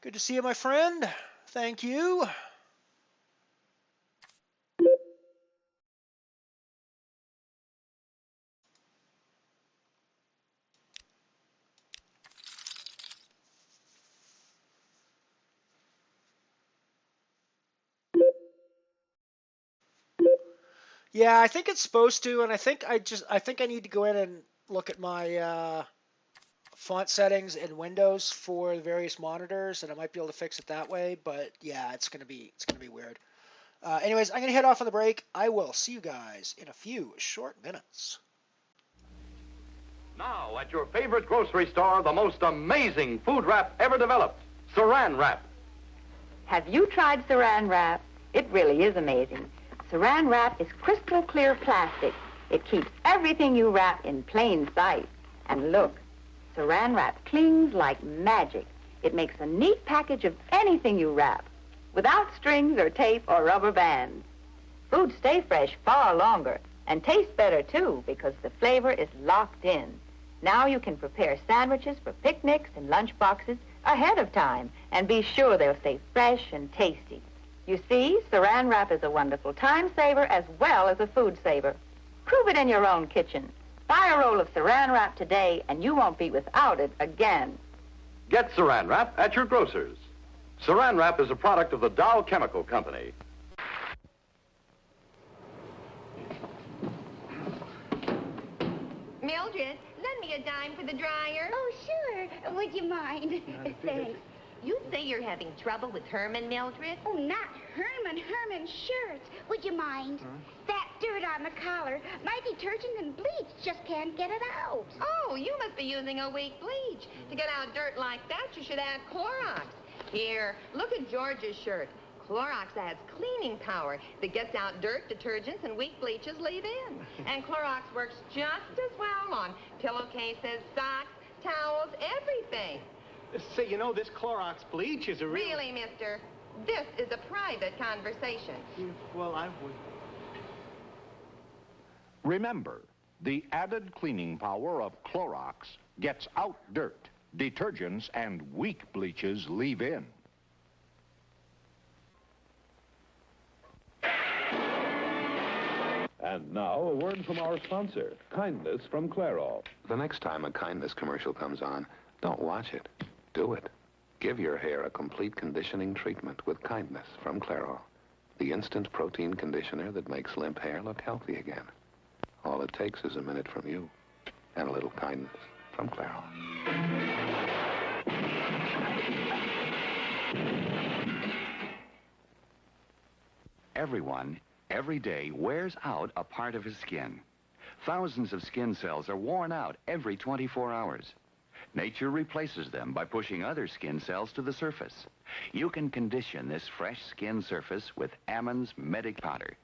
Good to see you, my friend. Thank you. Yeah, I think it's supposed to, and I think I need to go in and look at my font settings in Windows for the various monitors, and I might be able to fix it that way. But yeah, it's gonna be weird. Anyways, I'm gonna head off on the break. I will see you guys in a few short minutes. Now, at your favorite grocery store, the most amazing food wrap ever developed, Saran Wrap. Have you tried Saran Wrap? It really is amazing. Saran Wrap is crystal clear plastic. It keeps everything you wrap in plain sight. And look, Saran Wrap clings like magic. It makes a neat package of anything you wrap, without strings or tape or rubber bands. Foods stay fresh far longer and taste better, too, because the flavor is locked in. Now you can prepare sandwiches for picnics and lunch boxes ahead of time and be sure they'll stay fresh and tasty. You see, Saran Wrap is a wonderful time saver as well as a food saver. Prove it in your own kitchen. Buy a roll of Saran Wrap today and you won't be without it again. Get Saran Wrap at your grocer's. Saran Wrap is a product of the Dow Chemical Company. Mildred, lend me a dime for the dryer. Oh, sure. Would you mind? Thanks. You say you're having trouble with Herman, Mildred? Oh, not Herman. Herman shirts. Would you mind? That dirt on the collar. My detergent and bleach just can't get it out. Oh, you must be using a weak bleach. To get out dirt like that, you should add Clorox. Here, look at George's shirt. Clorox adds cleaning power that gets out dirt, detergents, and weak bleaches leave in. And Clorox works just as well on pillowcases, socks, towels, everything. Say, you know, this Clorox bleach is a real... Really, mister, this is a private conversation. Well, I would... Remember, the added cleaning power of Clorox gets out dirt, detergents, and weak bleaches leave in. And now, a word from our sponsor, Kindness from Clairol. The next time a Kindness commercial comes on, don't watch it. Do it. Give your hair a complete conditioning treatment with Kindness from Clairol, the instant protein conditioner that makes limp hair look healthy again. All it takes is a minute from you and a little kindness from Clairol. Everyone, every day, wears out a part of his skin. Thousands of skin cells are worn out every 24 hours. Nature replaces them by pushing other skin cells to the surface. You can condition this fresh skin surface with Ammon's Medic Powder.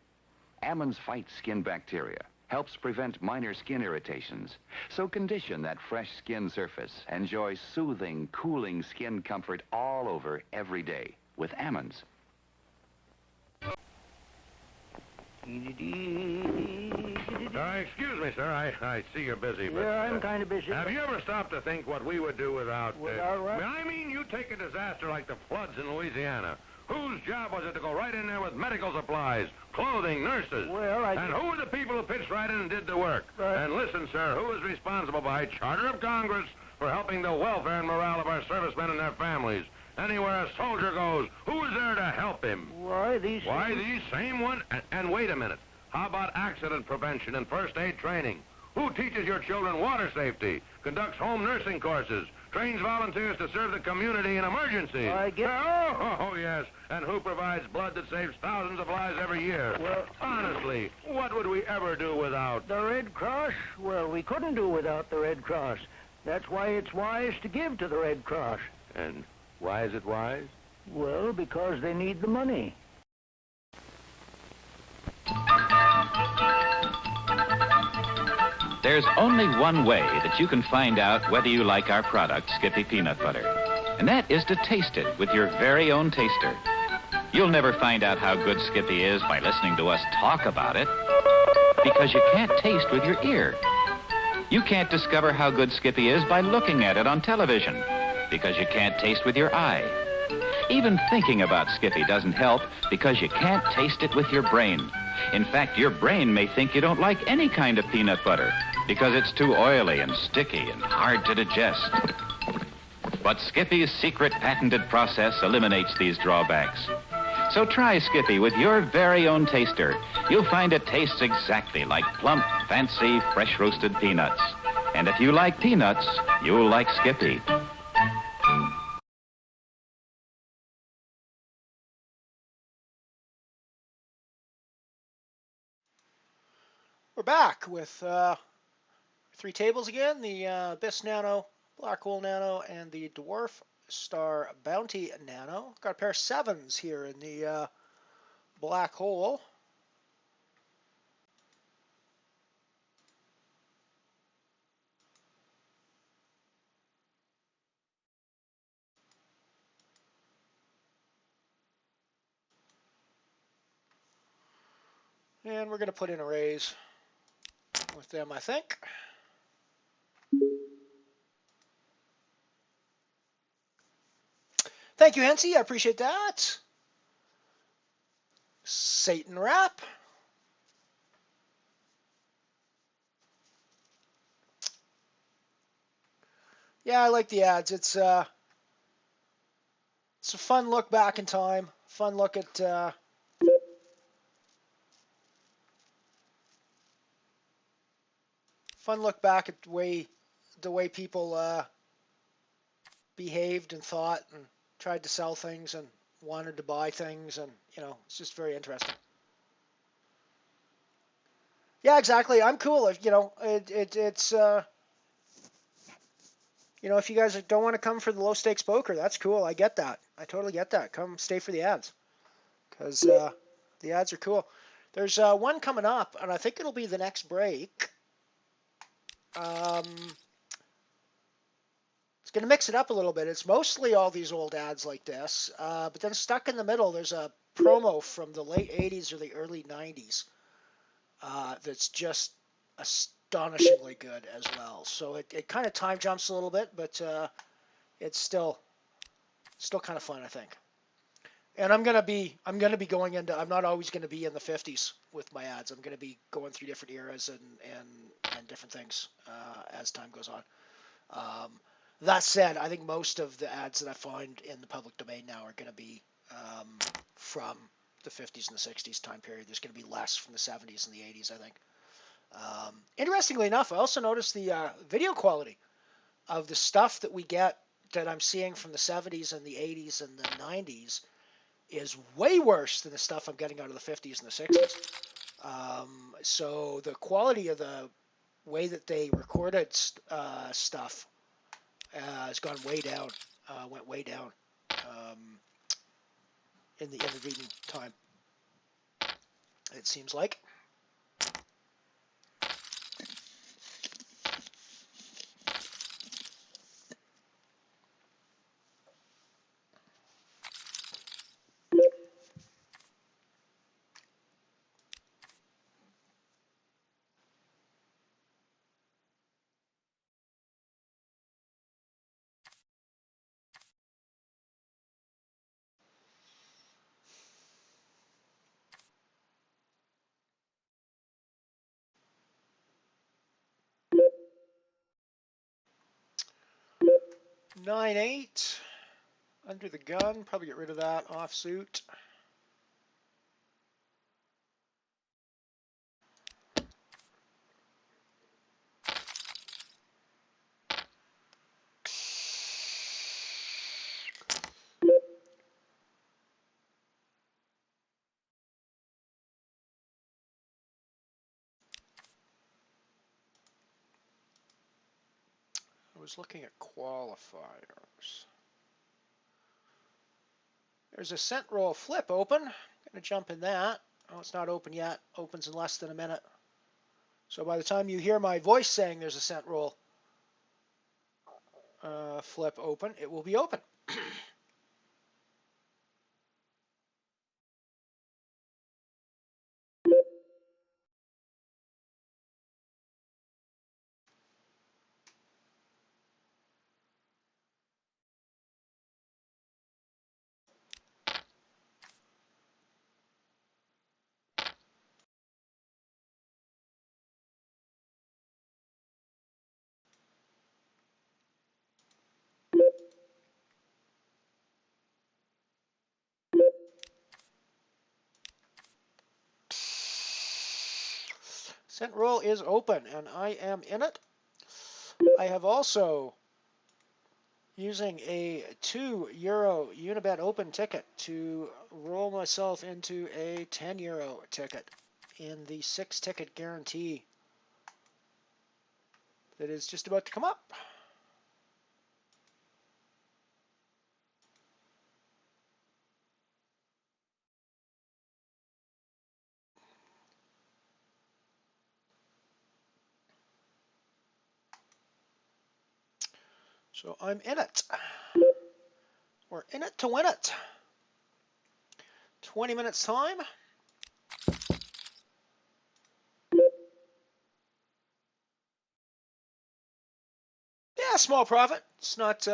Ammon's fights skin bacteria, helps prevent minor skin irritations. So condition that fresh skin surface. Enjoy soothing, cooling skin comfort all over every day with Ammon's. Excuse me, sir. I see you're busy, but... Yeah, I'm kind of busy. Have you ever stopped to think what we would do without... Without what? I mean, you take a disaster like the floods in Louisiana. Whose job was it to go right in there with medical supplies, clothing, nurses? Well, And who were the people who pitched right in and did the work? Right. And listen, sir, who is responsible by charter of Congress for helping the welfare and morale of our servicemen and their families? Anywhere a soldier goes, who is there to help him? Why, these same one? And wait a minute. How about accident prevention and first aid training? Who teaches your children water safety, conducts home nursing courses, trains volunteers to serve the community in emergencies? I guess... Oh, yes. And who provides blood that saves thousands of lives every year? Well... Honestly, what would we ever do without... The Red Cross? Well, we couldn't do without the Red Cross. That's why it's wise to give to the Red Cross. And why is it wise? Well, because they need the money. There's only one way that you can find out whether you like our product, Skippy Peanut Butter, and that is to taste it with your very own taster. You'll never find out how good Skippy is by listening to us talk about it, because you can't taste with your ear. You can't discover how good Skippy is by looking at it on television, because you can't taste with your eye. Even thinking about Skippy doesn't help, because you can't taste it with your brain. In fact, your brain may think you don't like any kind of peanut butter, because it's too oily and sticky and hard to digest. But Skippy's secret patented process eliminates these drawbacks. So try Skippy with your very own taster. You'll find it tastes exactly like plump, fancy, fresh roasted peanuts. And if you like peanuts, you'll like Skippy. We're back with 3 tables again, the Abyss Nano, Black Hole Nano, and the Dwarf Star Bounty Nano. Got a pair of 7s here in the Black Hole. And we're going to put in a raise with them, I think. Thank you, Hensy. I appreciate that. Satan Rap. Yeah, I like the ads. It's a fun look back in time. Fun look at the way people behaved and thought and tried to sell things and wanted to buy things, and it's just very interesting. Yeah, exactly. I'm cool if it's if you guys don't want to come for the low stakes poker, that's cool. I get that. I totally get that. Come stay for the ads, because the ads are cool. There's one coming up, and I think it'll be the next break. It's going to mix it up a little bit. It's mostly all these old ads like this, but then stuck in the middle, there's a promo from the late 80s or the early 90s that's just astonishingly good as well. So it kind of time jumps a little bit, but it's still kind of fun, I think. And I'm gonna be going into. I'm not always gonna be in the 50s with my ads. I'm gonna be going through different eras and different things as time goes on. That said, I think most of the ads that I find in the public domain now are gonna be from the 50s and the 60s time period. There's gonna be less from the 70s and the 80s, I think. Interestingly enough, I also noticed the video quality of the stuff that we get that I'm seeing from the 70s and the 80s and the 90s is way worse than the stuff I'm getting out of the 50s and the 60s. So the quality of the way that they recorded stuff has gone way down, went way down in the intervening time, it seems like. Nine eight, under the gun, probably get rid of that offsuit. I was looking at qualifiers. There's a cent roll flip open. Gonna jump in that. Oh, it's not open yet. Opens in less than a minute. So by the time you hear my voice saying there's a cent roll flip open, it will be open. Cent roll is open, and I am in it. I have also, using a €2 Unibet open ticket, to roll myself into a €10 ticket in the 6-ticket guarantee that is just about to come up. So I'm in it. We're in it to win it. 20 minutes time. Yeah, small profit. It's not...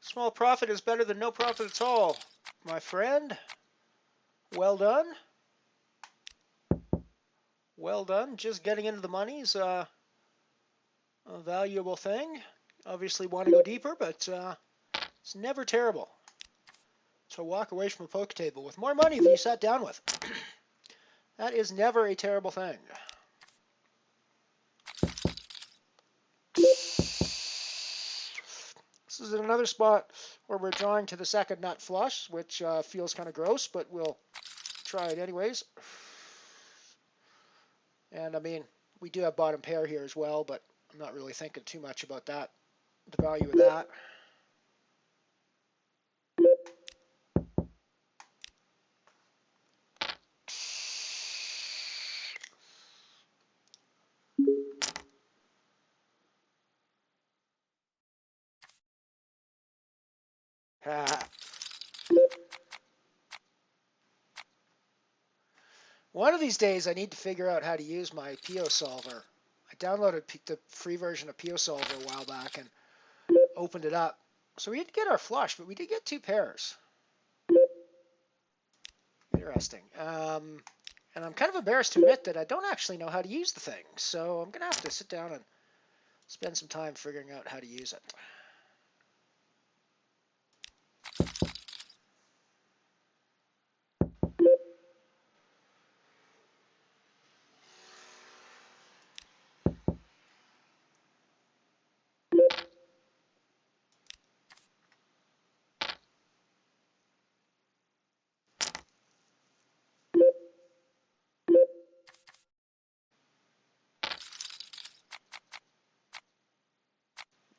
small profit is better than no profit at all, my friend. Well done. Well done. Just getting into the money is a valuable thing. Obviously want to go deeper, but it's never terrible to walk away from a poker table with more money than you sat down with. That is never a terrible thing. This is another spot where we're drawing to the second nut flush, which feels kind of gross, but we'll try it anyways. And I mean, we do have bottom pair here as well, but I'm not really thinking too much about that, the value of that. One of these days, I need to figure out how to use my PO solver. I downloaded the free version of PO solver a while back and opened it up. So we didn't get our flush, but we did get 2 pairs. Interesting. And I'm kind of embarrassed to admit that I don't actually know how to use the thing. So I'm going to have to sit down and spend some time figuring out how to use it.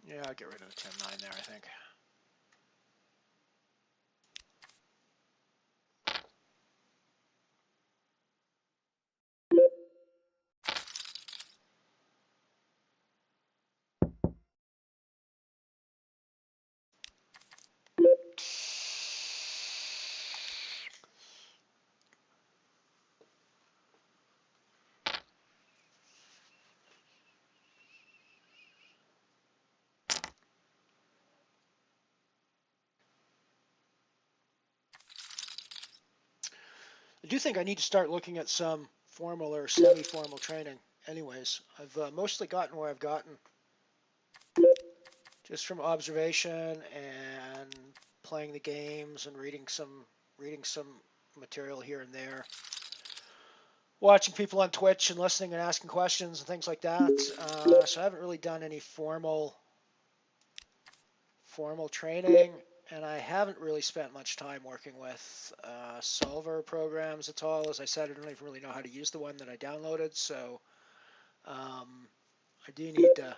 Yeah, I'll get rid of the 10-9 there, I think. I do think I need to start looking at some formal or semi-formal training anyways. I've mostly gotten where I've gotten just from observation and playing the games and reading some material here and there. Watching people on Twitch and listening and asking questions and things like that. So I haven't really done any formal training. And I haven't really spent much time working with solver programs at all. As I said, I don't even really know how to use the one that I downloaded. So I do need to,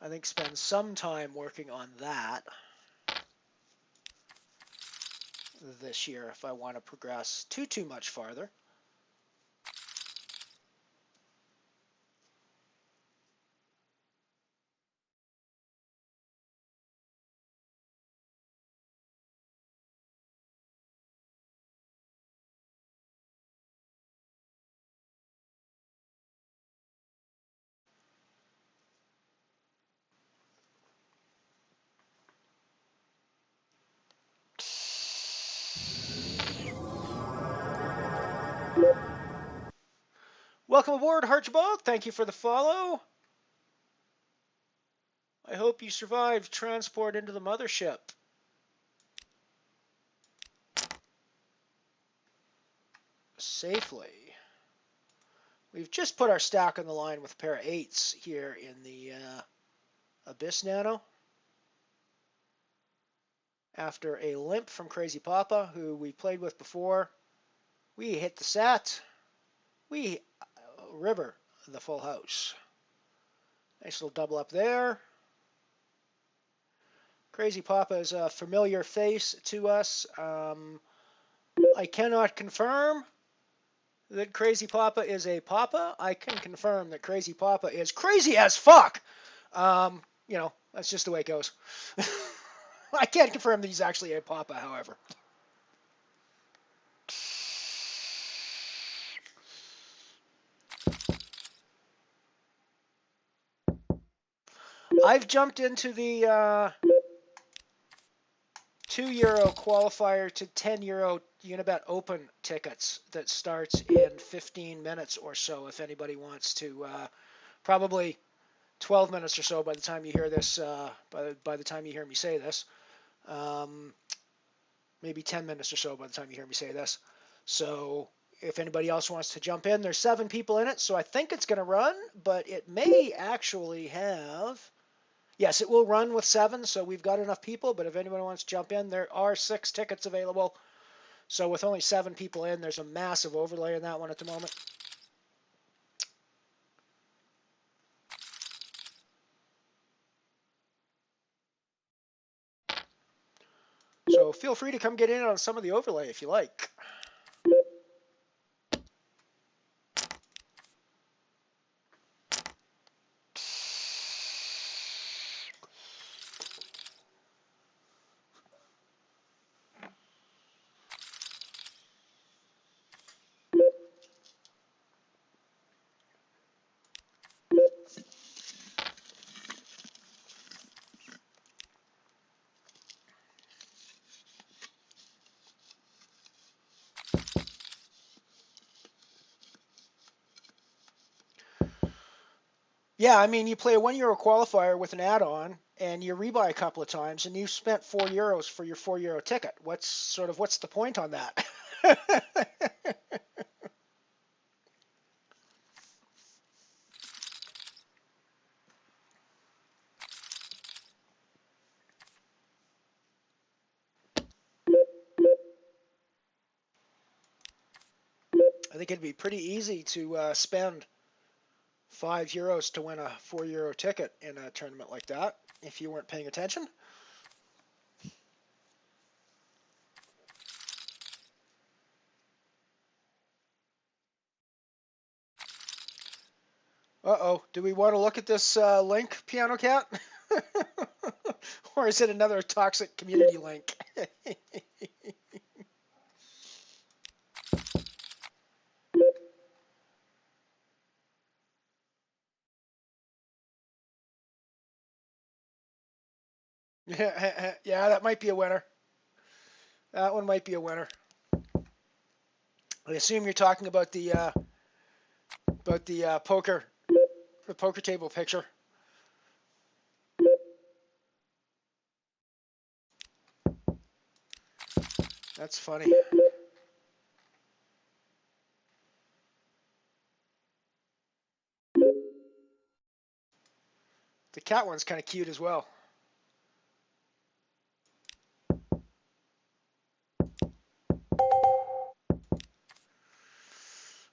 I think, spend some time working on that this year if I want to progress too much farther. Welcome aboard, Archibald. Thank you for the follow. I hope you survived transport into the mothership. safely. We've just put our stack on the line with a pair of 8s here in the Abyss Nano. After a limp from Crazy Papa, who we played with before, we hit the set. We river the full house. Nice little double up there. Crazy Papa is a familiar face to us. I cannot confirm that Crazy Papa is a papa. I can confirm that Crazy Papa is crazy as fuck. You know, that's just the way it goes. I can't confirm that he's actually a papa, however. I've jumped into the €2 qualifier to €10 Unibet Open tickets that starts in 15 minutes or so, if anybody wants to. Probably 12 minutes or so by the time you hear this, by the time you hear me say this. Maybe 10 minutes or so by the time you hear me say this. So if anybody else wants to jump in, there's 7 people in it, so I think it's going to run, but it may actually have... Yes, it will run with 7, so we've got enough people, but if anyone wants to jump in, there are 6 tickets available. So with only 7 people in, there's a massive overlay in that one at the moment. So feel free to come get in on some of the overlay if you like. Yeah, I mean, you play a €1 qualifier with an add-on, and you rebuy a couple of times, and you've spent €4 for your €4 ticket. What's the point on that? I think it'd be pretty easy to spend €5 to win a €4 ticket in a tournament like that if you weren't paying attention. Uh-oh, do we want to look at this link, Piano Cat? Or is it another toxic community link? Yeah, that might be a winner. That one might be a winner. I assume you're talking about the poker table picture. That's funny. The cat one's kind of cute as well.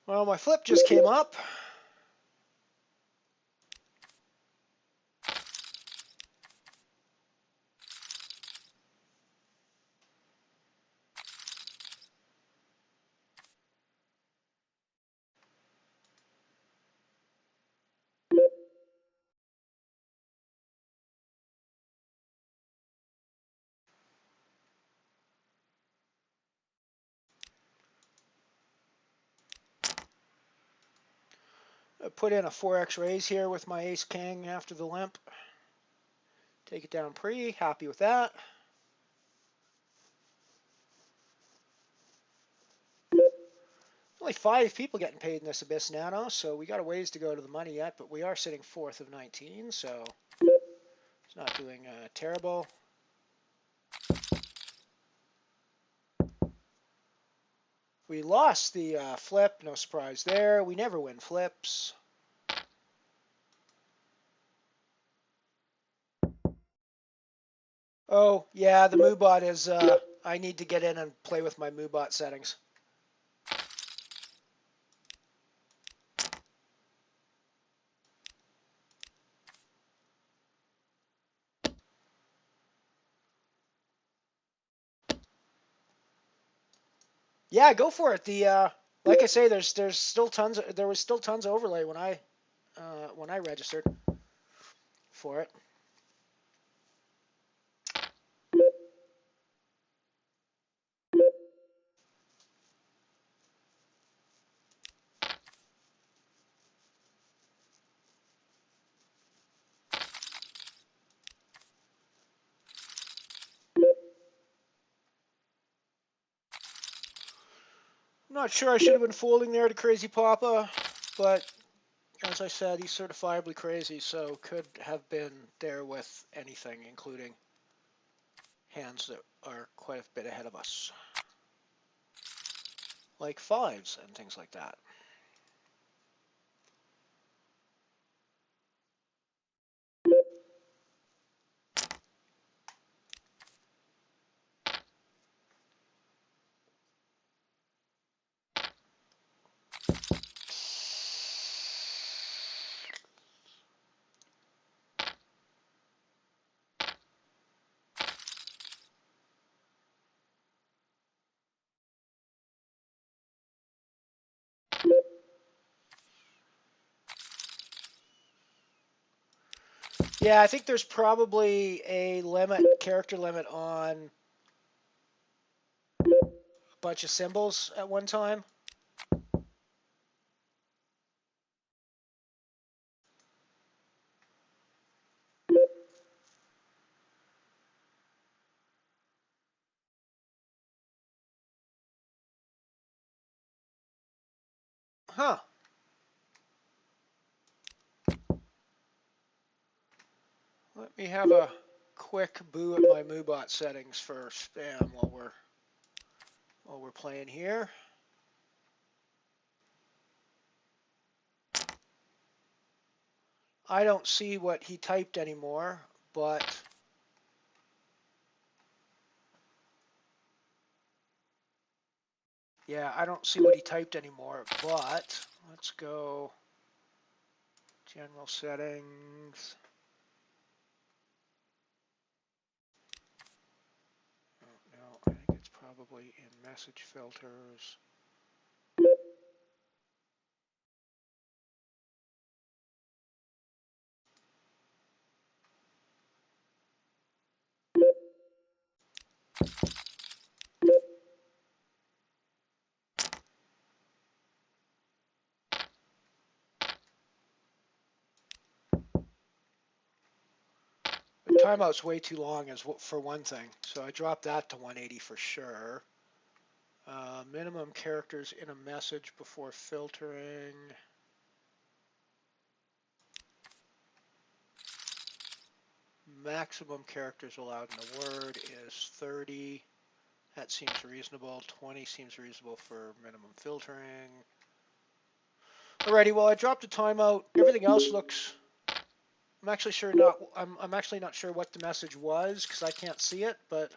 Well, my flip just came up. I put in a 4x raise here with my ace king after the limp. Take it down pre, happy with that. Only 5 people getting paid in this Abyss Nano, so we got a ways to go to the money yet, but we are sitting 4th of 19, so it's not doing terrible. We lost the flip. No surprise there. We never win flips. Oh, yeah, the MooBot is... I need to get in and play with my MooBot settings. Yeah, go for it. The like I say, there was still tons of overlay when I registered for it. I'm not sure I should have been folding there to Crazy Papa, but as I said, he's certifiably crazy, so could have been there with anything, including hands that are quite a bit ahead of us, like fives and things like that. Yeah, I think there's probably a character limit on a bunch of symbols at one time. Huh. Let me have a quick boo at my MooBot settings for spam while we're playing here. I don't see what he typed anymore, but yeah, I don't see what he typed anymore, but let's go general settings. Oh, no, I think it's probably in message filters. The timeout's way too long for one thing, so I dropped that to 180 for sure. Minimum characters in a message before filtering. Maximum characters allowed in a word is 30. That seems reasonable. 20 seems reasonable for minimum filtering. Alrighty, well I dropped a timeout. Everything else looks. I'm actually not sure what the message was because I can't see it, but.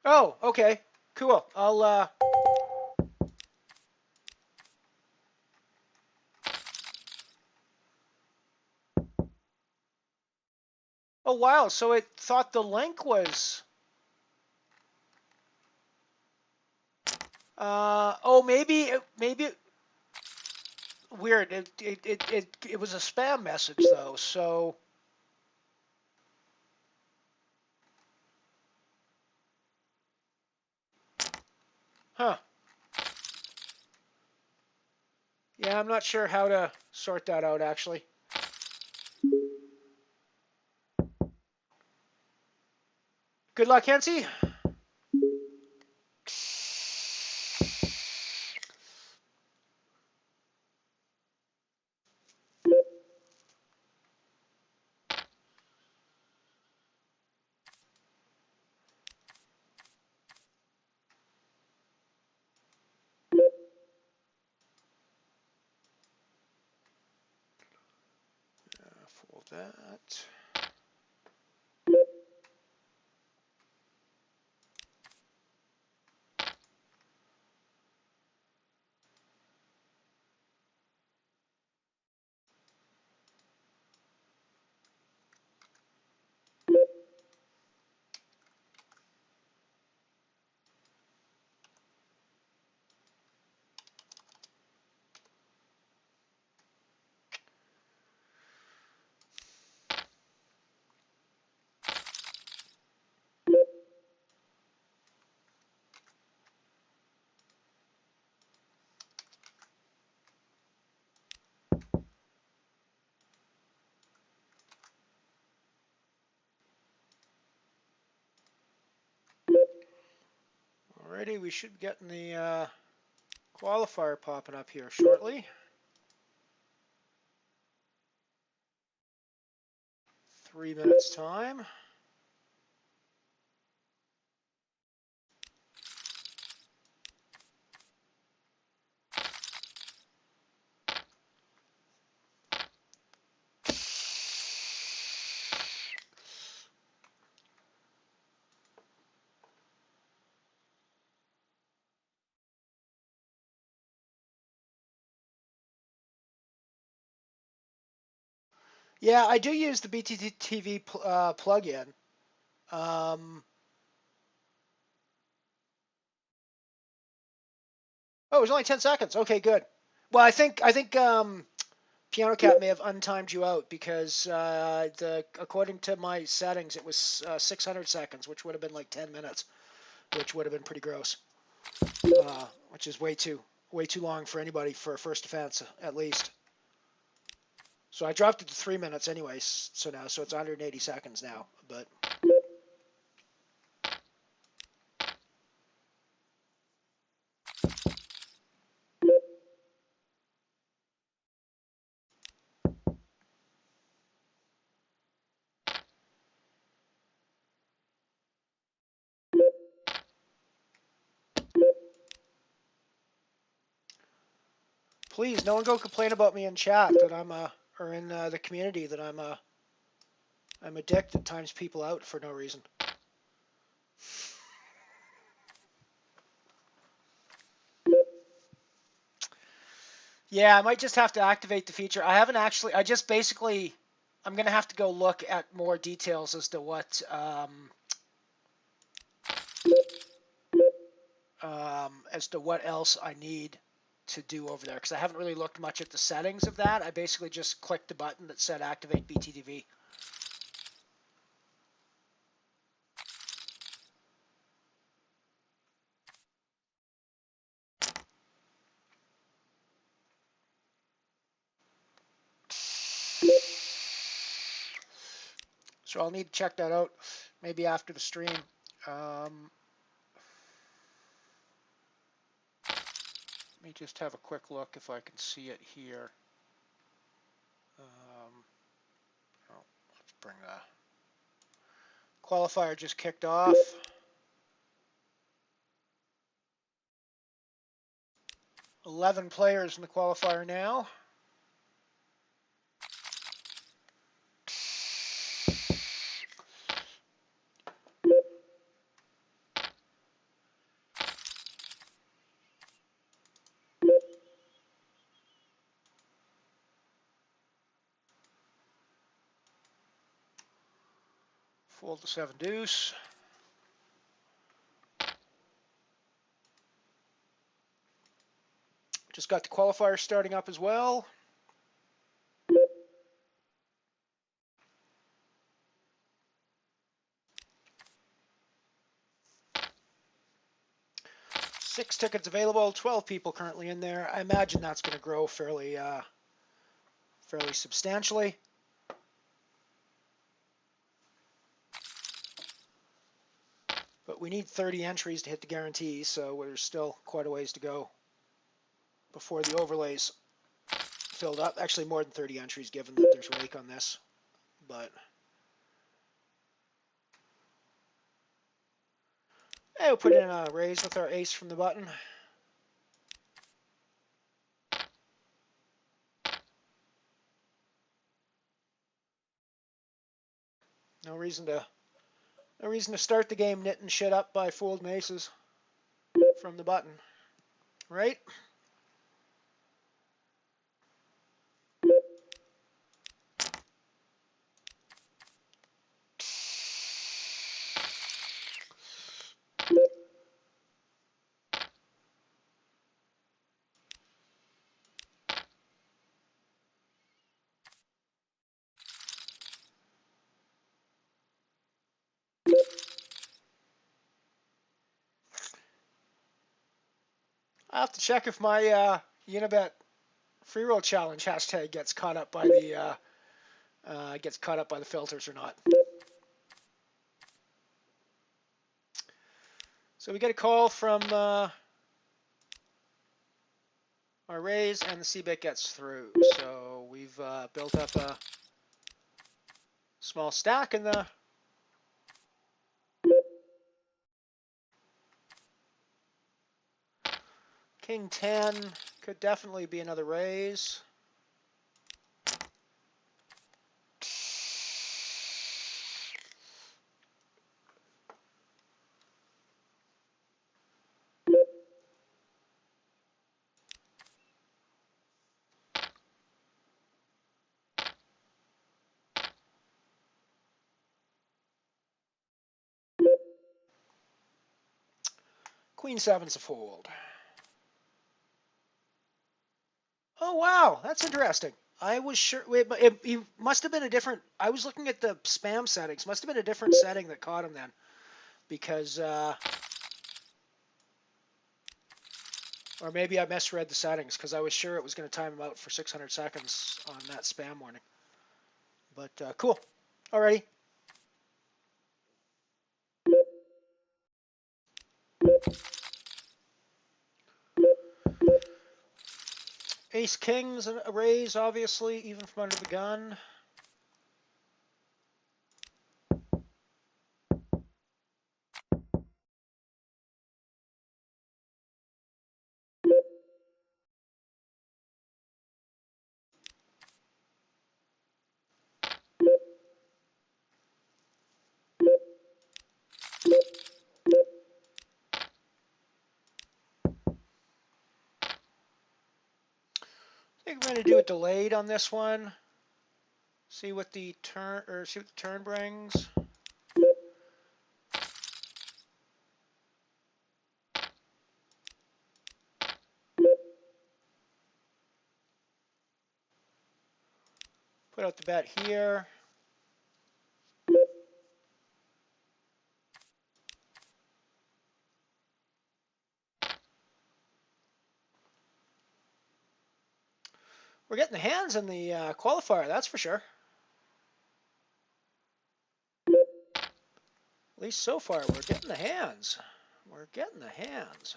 Oh, okay, cool. I'll. Oh wow, so it thought the link was. Oh, maybe weird. It was a spam message though, so. Huh. Yeah, I'm not sure how to sort that out actually. Good luck, Hensi. that. Alrighty, we should be getting the qualifier popping up here shortly. 3 minutes time. Yeah, I do use the BTTV plugin. Oh, it was only 10 seconds. Okay, good. Well, I think Piano Cat may have untimed you out because according to my settings, it was 600 seconds, which would have been like 10 minutes, which would have been pretty gross. Which is way too long for anybody for a first offense, at least. So I dropped it to 3 minutes anyways. So it's 180 seconds now, but. Please, no one go complain about me in chat that I'm or in the community that I'm a dick that times people out for no reason. Yeah, I might just have to activate the feature. I haven't actually. I just basically. I'm gonna have to go look at more details as to what else I need to do over there, because I haven't really looked much at the settings of that. I basically just clicked the button that said activate BTTV. So I'll need to check that out maybe after the stream. Let me just have a quick look if I can see it here. Let's bring the qualifier just kicked off. $11 players in the qualifier now. Fold the 7 deuce. Just got the qualifier starting up as well. Six tickets available, 12 people currently in there. I imagine that's going to grow fairly substantially. But we need 30 entries to hit the guarantee, so there's still quite a ways to go before the overlays filled up. Actually, more than 30 entries given that there's rake on this. But hey, we'll put in a raise with our ace from the button. No reason to start the game knitting shit up by fold aces from the button, right? I'll have to check if my Unibet free roll challenge hashtag gets caught up by the filters or not. So we get a call from our raise, and the C-bet gets through. So we've built up a small stack in the King 10 could definitely be another raise. Queen 7's a fold. Oh, wow, that's interesting. I was sure, it must have been a different, I was looking at the spam settings, must have been a different setting that caught him then, because, or maybe I misread the settings, because I was sure it was going to time him out for 600 seconds on that spam warning. But, cool. Alrighty. Ace King's a raise, obviously, even from under the gun. I think we're going to do it delayed on this one. See what the turn brings. Put out the bet here. We're getting the hands in the qualifier, that's for sure. At least so far, we're getting the hands. We're getting the hands.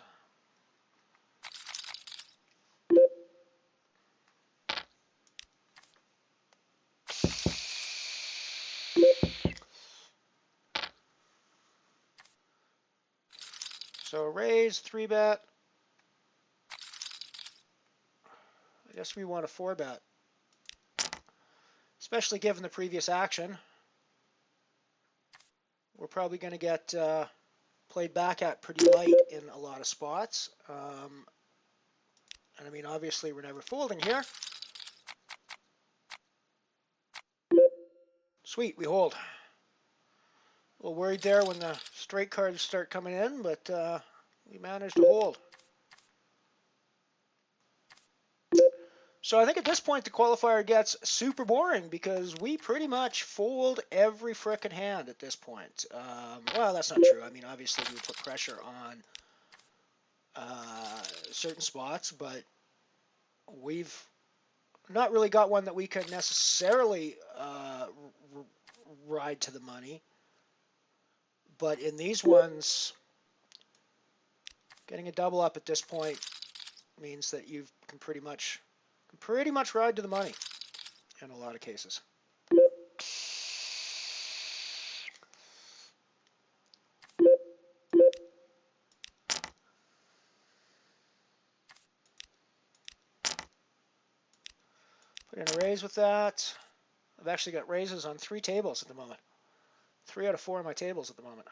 So raise, 3-bet. I guess we want a 4-bet. Especially given the previous action. We're probably going to get played back at pretty light in a lot of spots. And I mean, obviously, we're never folding here. Sweet, we hold. A little worried there when the straight cards start coming in, but we managed to hold. So I think at this point the qualifier gets super boring because we pretty much fold every frickin' hand at this point. Well, that's not true. I mean, obviously we put pressure on certain spots, but we've not really got one that we could necessarily ride to the money. But in these ones, getting a double up at this point means that you can pretty much ride to the money in a lot of cases. Put in a raise with that. I've actually got raises on 3 tables at the moment. 3 out of 4 of my tables at the moment.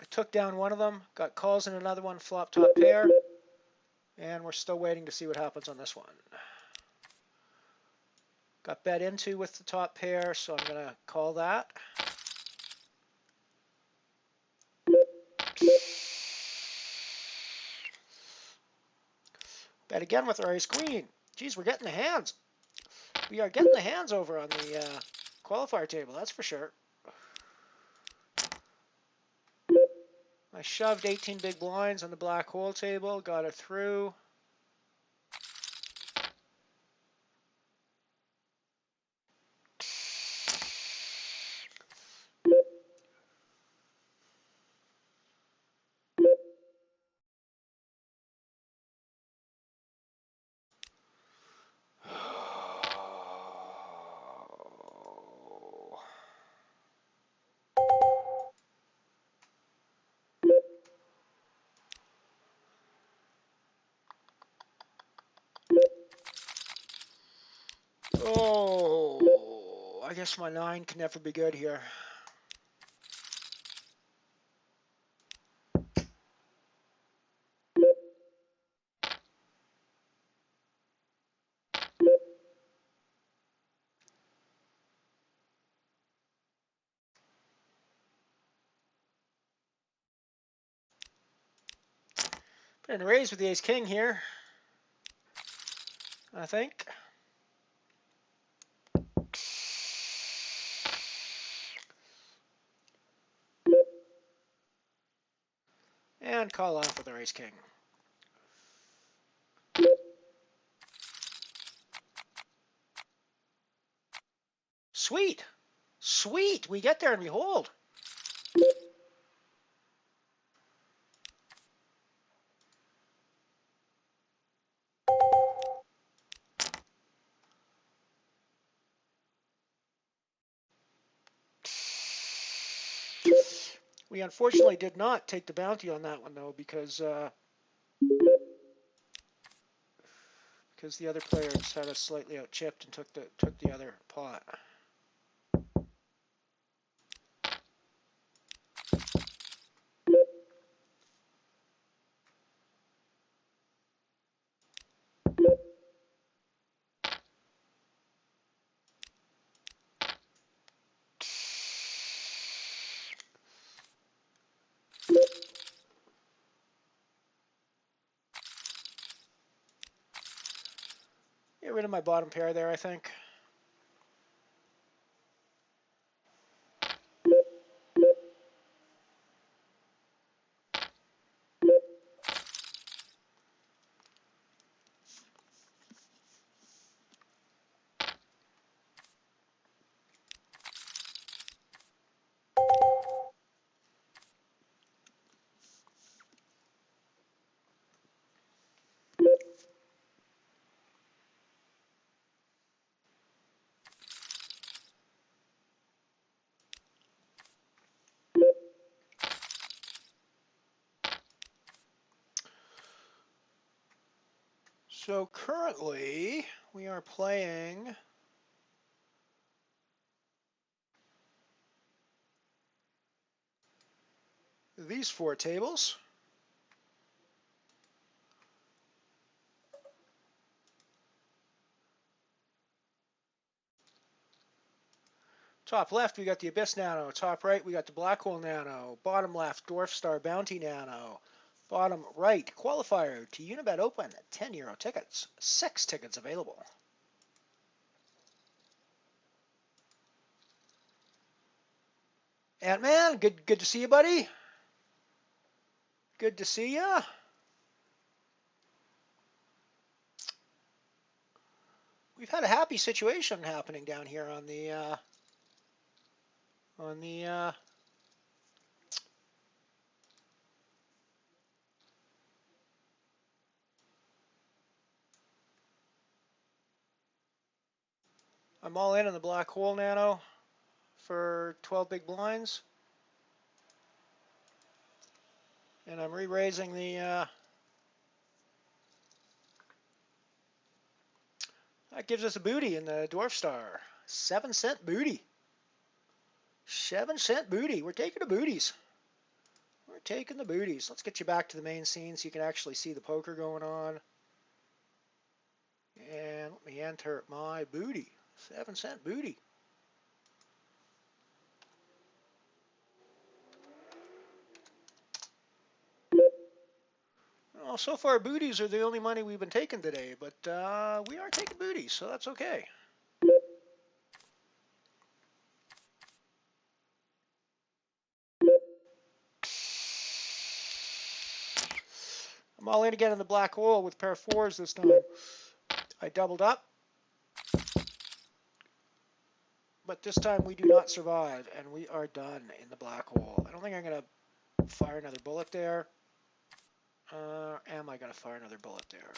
I took down one of them, got calls in another one, flop top pair, and we're still waiting to see what happens on this one. Got bet into with the top pair, so I'm going to call that. Bet again with our ace queen. Geez, we're getting the hands. We are getting the hands over on the qualifier table, that's for sure. I shoved 18 big blinds on the black hole table, got it through. Oh, I guess my 9 can never be good here. Put in a raise with the ace king here, I think. And call off with our ace king. Sweet. Sweet. We get there and we hold. We unfortunately did not take the bounty on that one though, because the other player just had us slightly out chipped and took the other pot. Get rid of my bottom pair there, I think. So currently, we are playing these 4 tables. Top left, we got the Abyss Nano. Top right, we got the Black Hole Nano. Bottom left, Dwarf Star Bounty Nano. Bottom right, qualifier to Unibet Open, €10 tickets. 6 tickets available. Ant-Man, good to see you, buddy. Good to see ya. We've had a happy situation happening down here on the I'm all in on the Black Hole Nano for 12 big blinds. And I'm re-raising the that gives us a booty in the Dwarf Star. 7-cent booty. 7-cent booty. We're taking the booties. We're taking the booties. Let's get you back to the main scene so you can actually see the poker going on. And let me enter my booty. 7-cent booty. Well, so far booties are the only money we've been taking today, but we are taking booties, so that's okay. I'm all in again in the black hole with pair of fours this time. I doubled up, but this time we do not survive, and we are done in the black hole. I don't think I'm going to fire another bullet there. Am I going to fire another bullet there?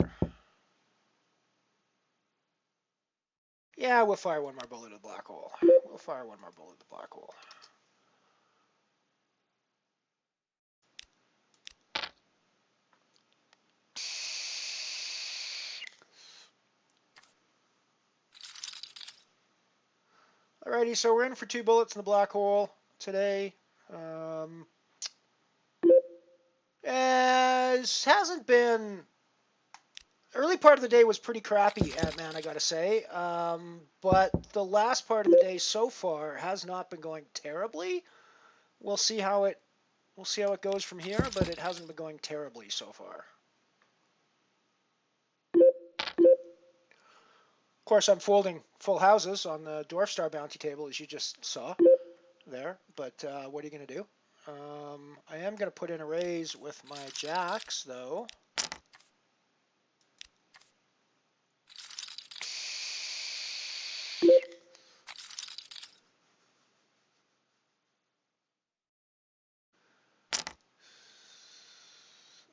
Yeah, we'll fire one more bullet at the black hole. We'll fire one more bullet at the black hole. Alrighty, so we're in for 2 bullets in the black hole today. As hasn't been... Early part of the day was pretty crappy, man, I gotta say. But the last part of the day so far has not been going terribly. We'll see how it goes from here, but it hasn't been going terribly so far. Of course, I'm folding full houses on the Dwarf Star bounty table, as you just saw there. But what are you going to do? I am going to put in a raise with my jacks, though.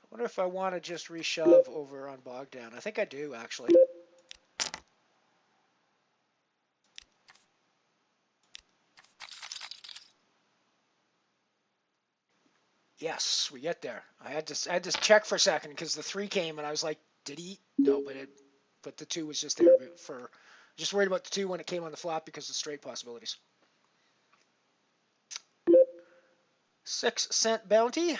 I wonder if I want to just reshove over on Bogdan. I think I do, actually. Yes, we get there. I had to check for a second because the 3 came and I was like, did he? No, but the 2 was just there for. Just worried about the 2 when it came on the flop because of straight possibilities. 6-cent bounty.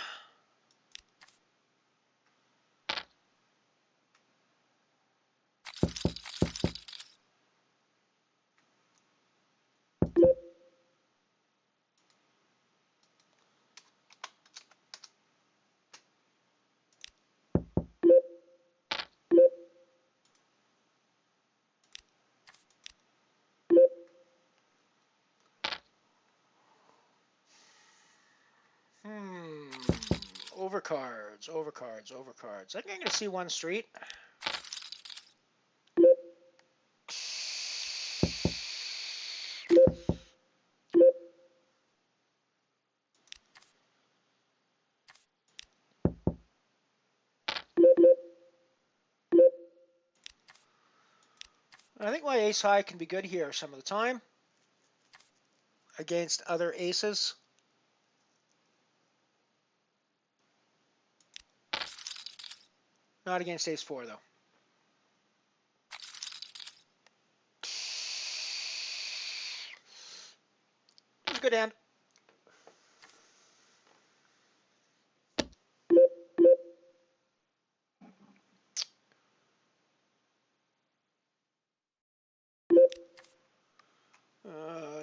Overcards, overcards, overcards. I think I'm going to see 1 street. I think my ace high can be good here some of the time against other aces. Not against ace 4, though. It was a good hand.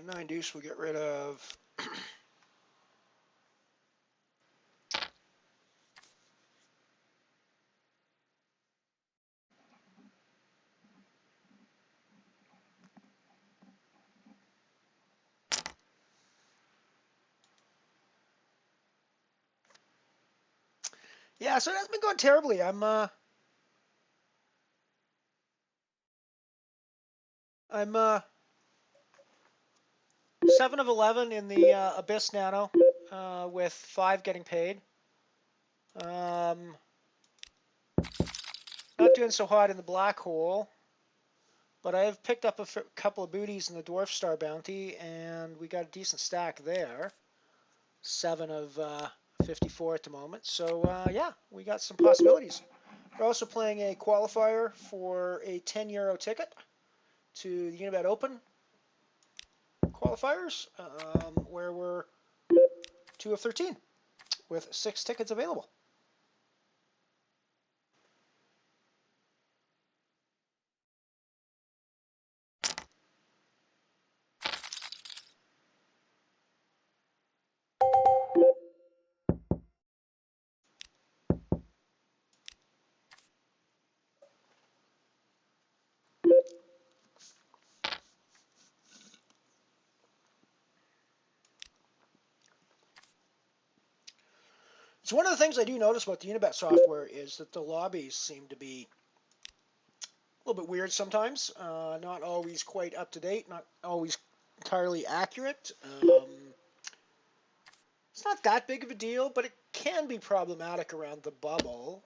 Nine deuce we'll get rid of. Yeah, so it hasn't been going terribly. I'm 7 of 11 in the Abyss Nano, with 5 getting paid. Not doing so hot in the black hole, but I have picked up a couple of booties in the Dwarf Star bounty, and we got a decent stack there. 7 of 54 at the moment. So yeah, we got some possibilities. We're also playing a qualifier for a €10 ticket to the Unibet Open qualifiers, where we're 2 of 13 with 6 tickets available. So one of the things I do notice about the Unibet software is that the lobbies seem to be a little bit weird sometimes, not always quite up to date, not always entirely accurate. It's not that big of a deal, but it can be problematic around the bubble.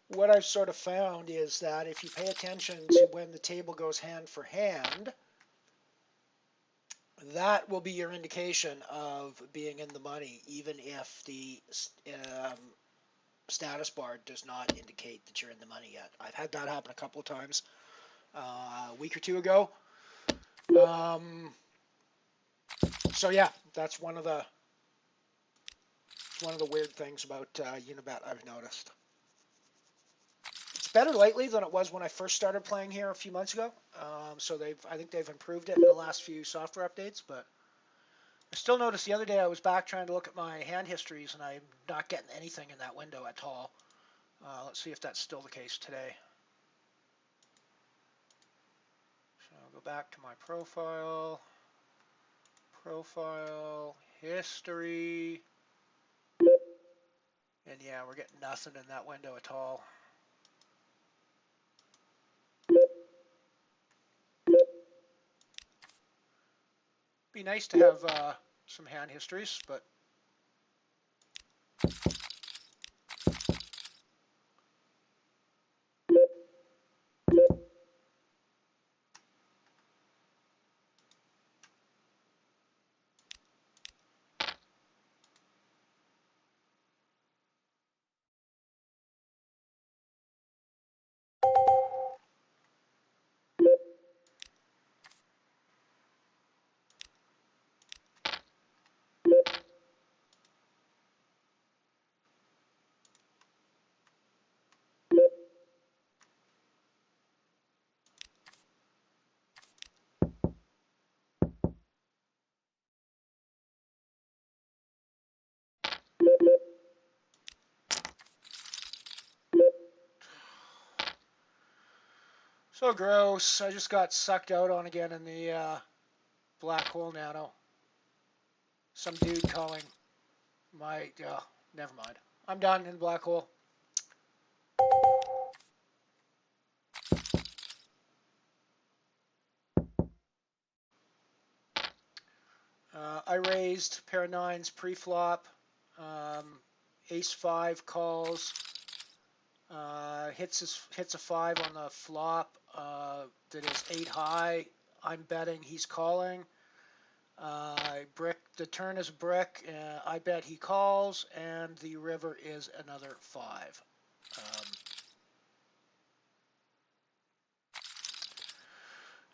What I've sort of found is that if you pay attention to when the table goes hand for hand, that will be your indication of being in the money, even if the status bar does not indicate that you're in the money yet. I've had that happen a couple of times a week or two ago. So yeah, that's one of the weird things about Unibet I've noticed. It's better lately than it was when I first started playing here a few months ago. So I think they've improved it in the last few software updates, but I still noticed the other day I was back trying to look at my hand histories and I'm not getting anything in that window at all. Let's see if that's still the case today. So I'll go back to my profile, history, and yeah, we're getting nothing in that window at all. Be nice to have some hand histories, but so gross. I just got sucked out on again in the black hole nano. Some dude calling my... never mind. I'm done in the black hole. I raised pair of nines pre-flop. Ace 5 calls. Hits a 5 on the flop that is 8 high. I'm betting he's calling. The turn is a brick. I bet he calls, and the river is another 5.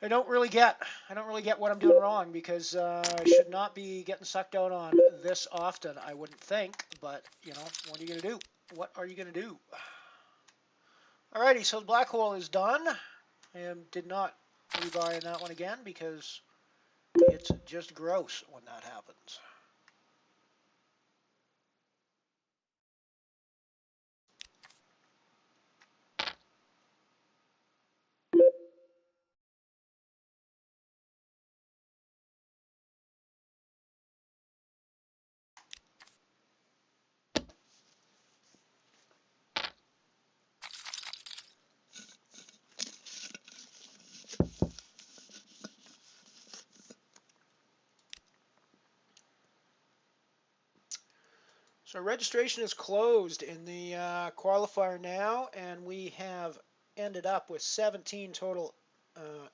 I don't really get what I'm doing wrong, because I should not be getting sucked out on this often, I wouldn't think. But you know, what are you gonna do? What are you gonna do? Alrighty, so the black hole is done. I did not rebuy in that one again because it's just gross when that happens. So registration is closed in the qualifier now, and we have ended up with 17 total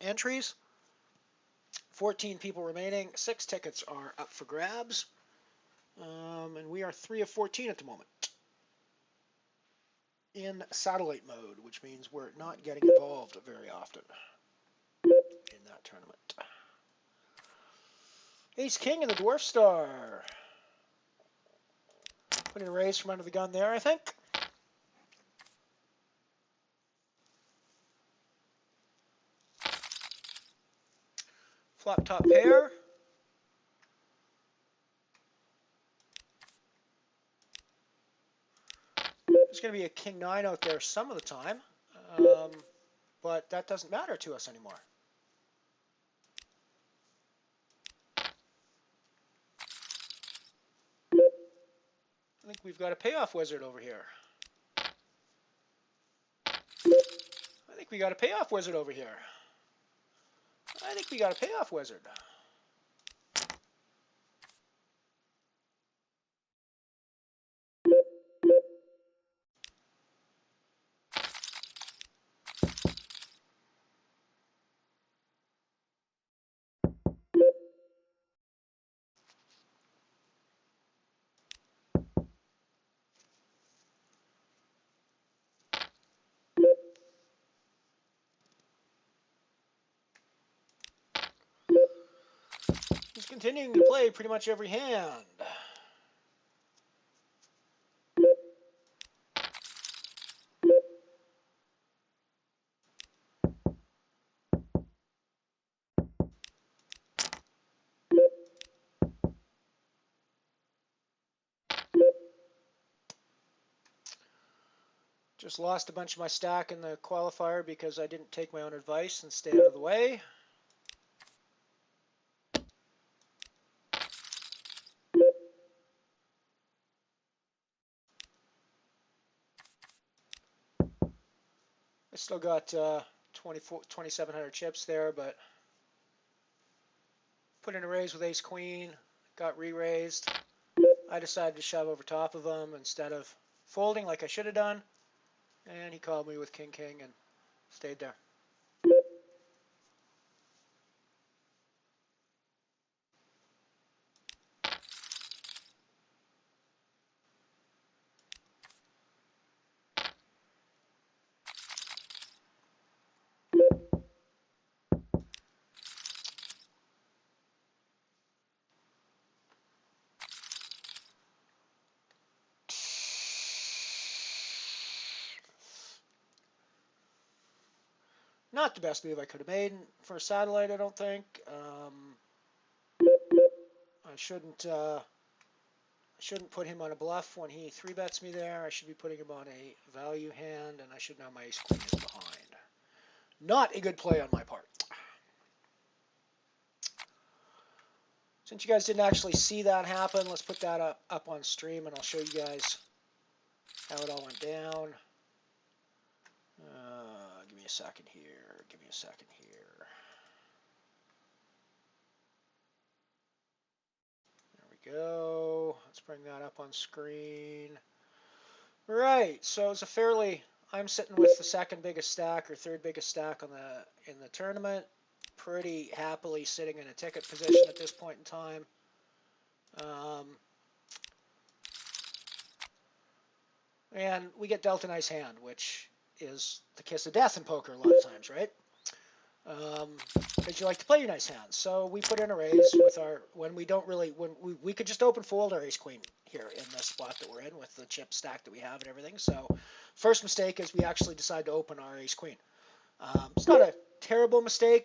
entries. 14 people remaining. 6 tickets are up for grabs. And we are 3 of 14 at the moment in satellite mode, which means we're not getting involved very often in that tournament. Ace King and the Dwarf Star. Putting a raise from under the gun there, I think. Flop top pair. There's going to be a King 9 out there some of the time, but that doesn't matter to us anymore. I think we've got a payoff wizard over here. I think we got a payoff wizard over here. I think we got a payoff wizard. He's continuing to play pretty much every hand. Just lost a bunch of my stack in the qualifier because I didn't take my own advice and stay out of the way. I still got 2,700 chips there, but put in a raise with Ace Queen, got re-raised. I decided to shove over top of him instead of folding like I should have done, and he called me with King King and stayed there. Not the best move I could have made for a satellite, I don't think. I shouldn't put him on a bluff when he 3-bets me there. I should be putting him on a value hand, and I should know my Ace Queen is behind. Not a good play on my part. Since you guys didn't actually see that happen, let's put that up on stream, and I'll show you guys how it all went down. Give me a second here. Give me a second here. There we go. Let's bring that up on screen. Right. So it's a fairly. I'm sitting with the second biggest stack or third biggest stack in the tournament. Pretty happily sitting in a ticket position at this point in time. And we get dealt a nice hand, which is the kiss of death in poker a lot of times, right? Because you like to play your nice hands. So we put in a raise with our, when we could just open fold our Ace Queen here in the spot that we're in with the chip stack that we have and everything. So first mistake is we actually decide to open our Ace Queen. It's not a terrible mistake,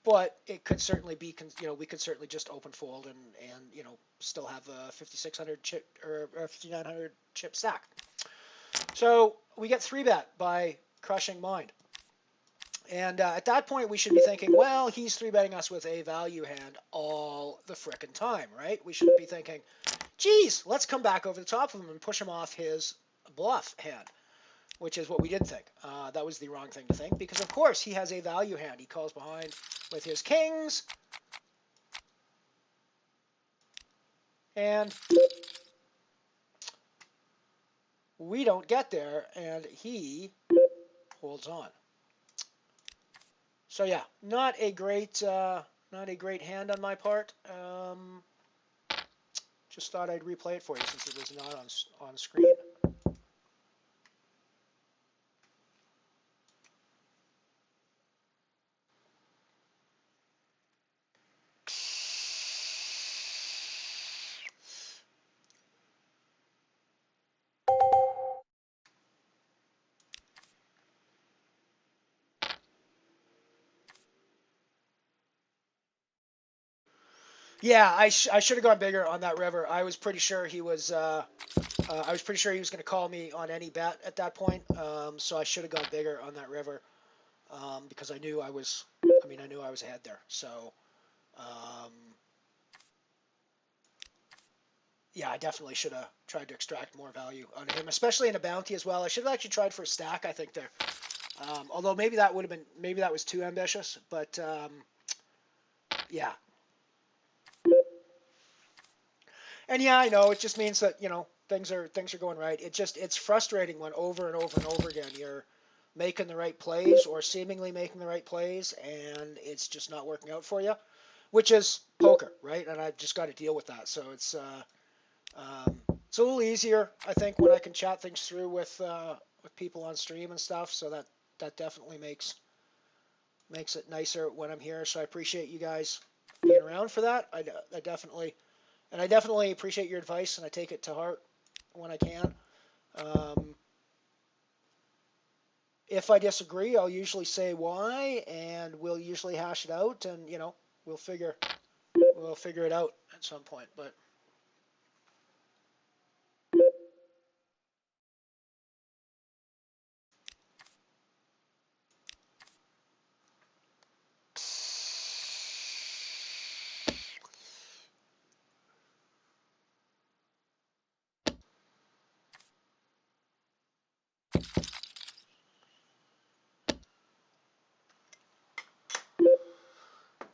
but it could certainly be, we could certainly just open fold and still have a 5,600 chip or 5,900 chip stack. So we get 3-bet by crushing mind. And at that point, we should be thinking, well, he's 3-betting us with a value hand all the frickin' time, right? We shouldn't be thinking, geez, let's come back over the top of him and push him off his bluff hand, which is what we did think. That was the wrong thing to think because, of course, he has a value hand. He calls behind with his kings. And we don't get there, and he holds on. So yeah, not a great hand on my part. Just thought I'd replay it for you since it was not on screen. Yeah, I should have gone bigger on that river. I was pretty sure he was. I was pretty sure he was going to call me on any bet at that point. So I should have gone bigger on that river because I knew I was. I knew I was ahead there. So. Yeah, I definitely should have tried to extract more value out of him, especially in a bounty as well. I should have actually tried for a stack, I think, there. Although maybe that was too ambitious, but yeah. And yeah, I know it just means that things are going right. It's frustrating when over and over and over again you're making the right plays or seemingly making the right plays, and it's just not working out for you, which is poker, right? And I've just got to deal with that. So it's a little easier, I think, when I can chat things through with people on stream and stuff. So that definitely makes it nicer when I'm here. So I appreciate you guys being around for that. I definitely appreciate your advice, and I take it to heart when I can. If I disagree, I'll usually say why, and we'll usually hash it out, and we'll figure it out at some point. But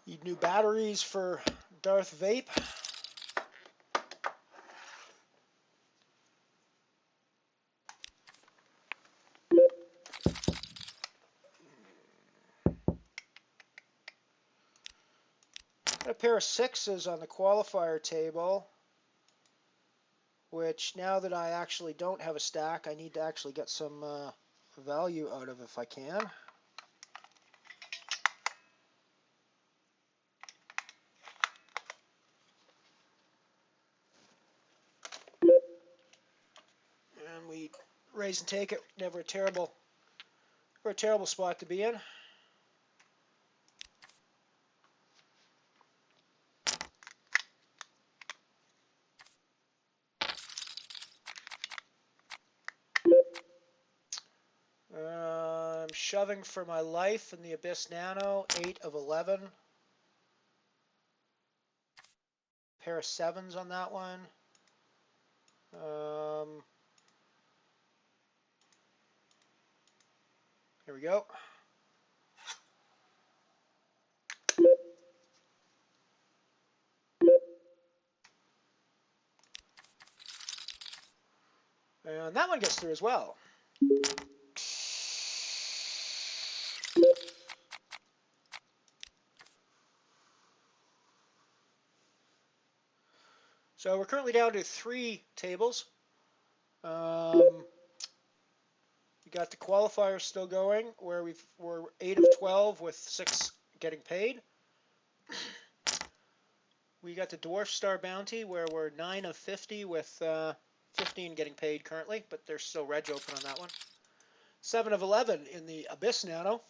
need new batteries for Darth Vape. Got a pair of sixes on the qualifier table, which now that I actually don't have a stack, I need to actually get some value out of if I can. And we raise and take it. Never a terrible spot to be in. I'm shoving for my life in the Abyss Nano, 8 of 11. Pair of sevens on that one. Here we go. And that one gets through as well. So we're currently down to 3 tables. We got the qualifier still going, where we're 8 of 12 with 6 getting paid. We got the Dwarf Star Bounty, where we're 9 of 50 with 15 getting paid currently, but there's still reg open on that one. 7 of 11 in the Abyss Nano,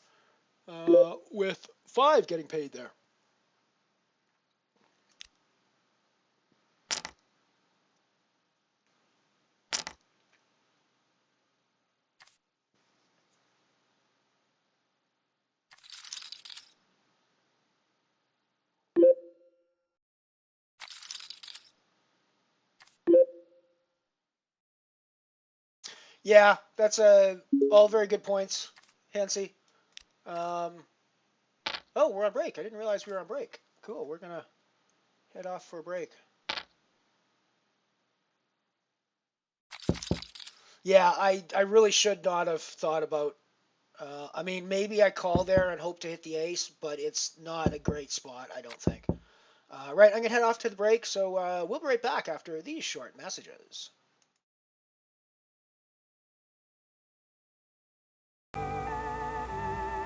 with 5 getting paid there. Yeah, that's all very good points, Hansi. Oh, we're on break. I didn't realize we were on break. Cool. We're going to head off for a break. Yeah, I really should not have thought about... maybe I call there and hope to hit the ace, but it's not a great spot, I don't think. Right, I'm going to head off to the break, so we'll be right back after these short messages.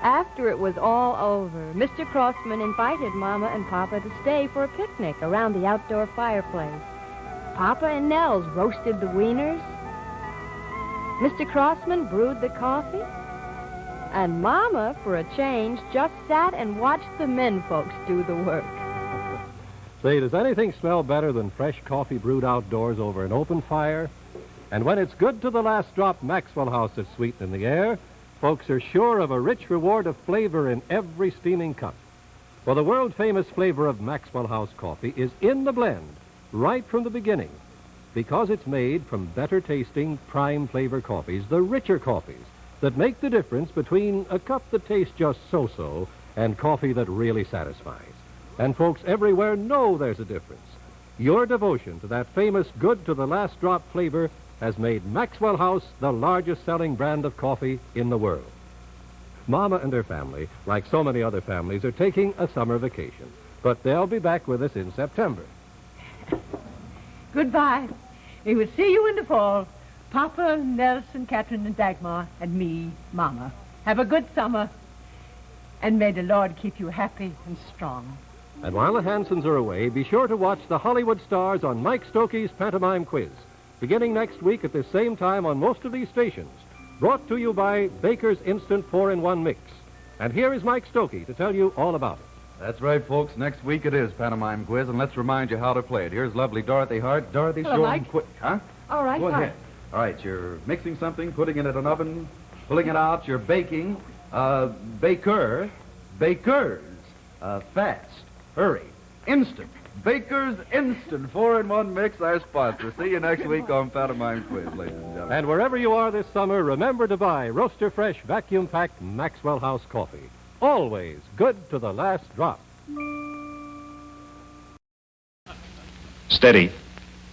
After it was all over, Mr. Crossman invited Mama and Papa to stay for a picnic around the outdoor fireplace. Papa and Nels roasted the wieners. Mr. Crossman brewed the coffee. And Mama, for a change, just sat and watched the men folks do the work. Say, does anything smell better than fresh coffee brewed outdoors over an open fire? And when it's good to the last drop Maxwell House is sweet in the air, folks are sure of a rich reward of flavor in every steaming cup. For the world-famous flavor of Maxwell House coffee is in the blend right from the beginning, because it's made from better-tasting prime flavor coffees, the richer coffees, that make the difference between a cup that tastes just so-so and coffee that really satisfies. And folks everywhere know there's a difference. Your devotion to that famous good-to-the-last-drop flavor has made Maxwell House the largest-selling brand of coffee in the world. Mama and her family, like so many other families, are taking a summer vacation, but they'll be back with us in September. Goodbye. We will see you in the fall. Papa, Nelson, Catherine, and Dagmar, and me, Mama. Have a good summer, and may the Lord keep you happy and strong. And while the Hansons are away, be sure to watch the Hollywood Stars on Mike Stokey's Pantomime Quiz, beginning next week at the same time on most of these stations. Brought to you by Baker's Instant 4-in-1 Mix. And here is Mike Stokey to tell you all about it. That's right, folks. Next week it is Pantomime Quiz, and let's remind you how to play it. Here's lovely Dorothy Hart. Dorothy, Hello, show 'em Mike. quick. Huh? All right, Go fine. ahead. All right, you're mixing something, putting it in an oven, pulling it out. You're baking. Bakers. Fast. Hurry. Instant. Baker's Instant 4-in-1 Mix, our sponsor. See you next week on Pantomime Quiz, ladies and gentlemen. And wherever you are this summer, remember to buy Roaster Fresh vacuum-packed Maxwell House coffee. Always good to the last drop. Steady.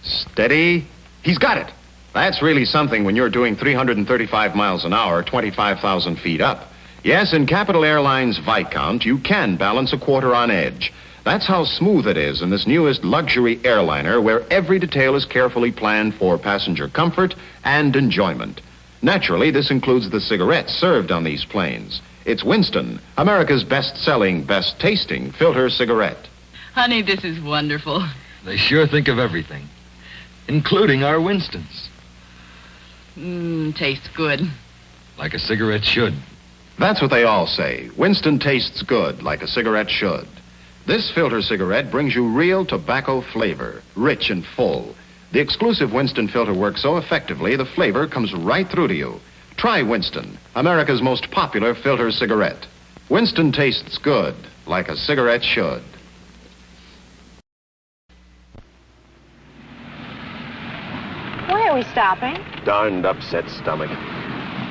Steady. He's got it. That's really something when you're doing 335 miles an hour, 25,000 feet up. Yes, in Capital Airlines Viscount, you can balance a quarter on edge. That's how smooth it is in this newest luxury airliner where every detail is carefully planned for passenger comfort and enjoyment. Naturally, this includes the cigarettes served on these planes. It's Winston, America's best-selling, best-tasting filter cigarette. Honey, this is wonderful. They sure think of everything, including our Winstons. Tastes good. Like a cigarette should. That's what they all say. Winston tastes good, like a cigarette should. This filter cigarette brings you real tobacco flavor, rich and full. The exclusive Winston filter works so effectively, the flavor comes right through to you. Try Winston, America's most popular filter cigarette. Winston tastes good, like a cigarette should. Why are we stopping? Darned upset stomach.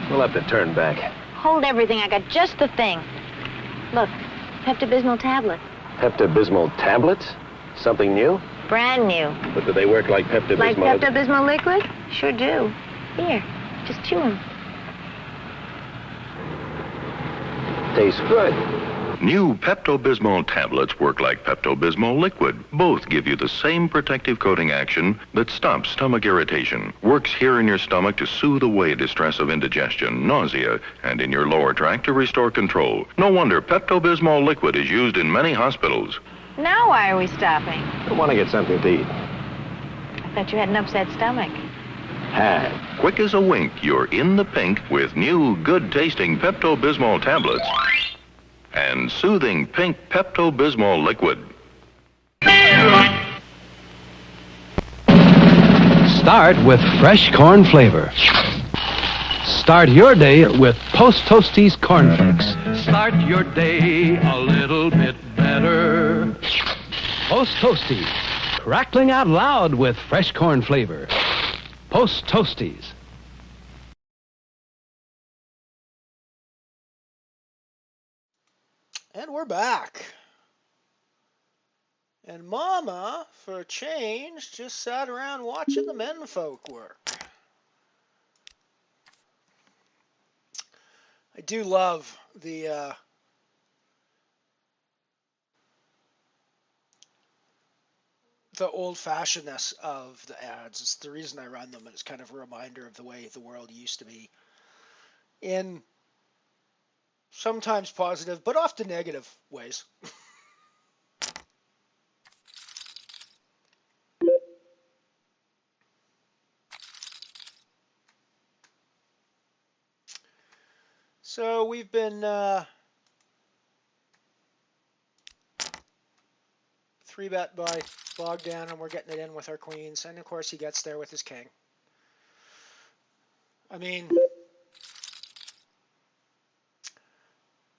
We'll have to turn back. Hold everything. I got just the thing. Look, Pepto-Bismol tablet. Pepto-Bismol tablets? Something new? Brand new. But do they work like Pepto-Bismol? Like Pepto-Bismol liquid? Sure do. Here, just chew them. Tastes good. New Pepto-Bismol tablets work like Pepto-Bismol liquid. Both give you the same protective coating action that stops stomach irritation. Works here in your stomach to soothe away distress of indigestion, nausea, and in your lower tract to restore control. No wonder Pepto-Bismol liquid is used in many hospitals. Now why are we stopping? I want to get something to eat. I thought you had an upset stomach. Had. Quick as a wink, you're in the pink with new good-tasting Pepto-Bismol tablets and soothing pink Pepto-Bismol liquid. Start with fresh corn flavor. Start your day with Post Toasties Corn Flakes. Start your day a little bit better. Post Toasties, crackling out loud with fresh corn flavor. Post Toasties. And we're back. And Mama, for a change, just sat around watching the men folk work. I do love the old-fashionedness of the ads. It's the reason I run them, and it's kind of a reminder of the way the world used to be. In sometimes positive, but often negative ways. So we've been 3-bet by Bogdan, and we're getting it in with our queens. And, of course, he gets there with his king. I mean,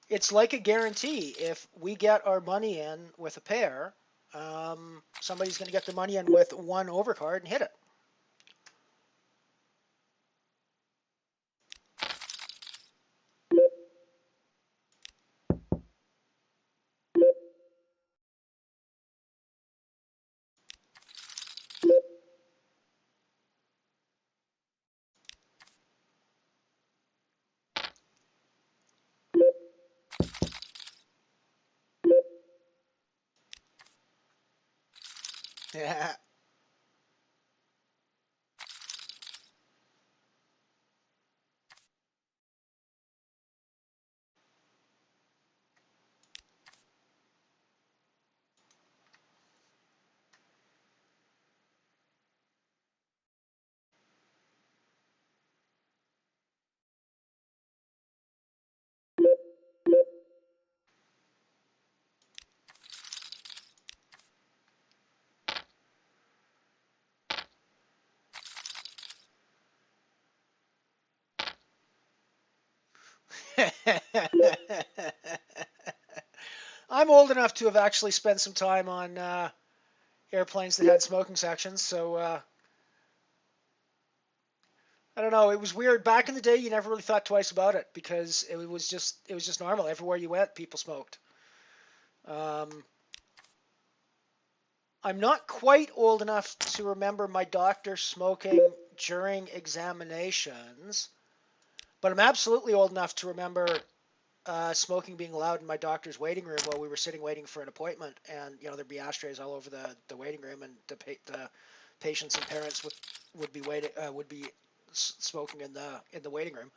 it's like a guarantee. If we get our money in with a pair, somebody's going to get the money in with one overcard and hit it. Yeah. I'm old enough to have actually spent some time on airplanes that had smoking sections, so I don't know. It was weird. Back in the day, you never really thought twice about it because it was just normal. Everywhere you went, people smoked. I'm not quite old enough to remember my doctor smoking during examinations, but I'm absolutely old enough to remember smoking being allowed in my doctor's waiting room while we were sitting waiting for an appointment, and there'd be ashtrays all over the waiting room, and the patients and parents would be smoking in the waiting room.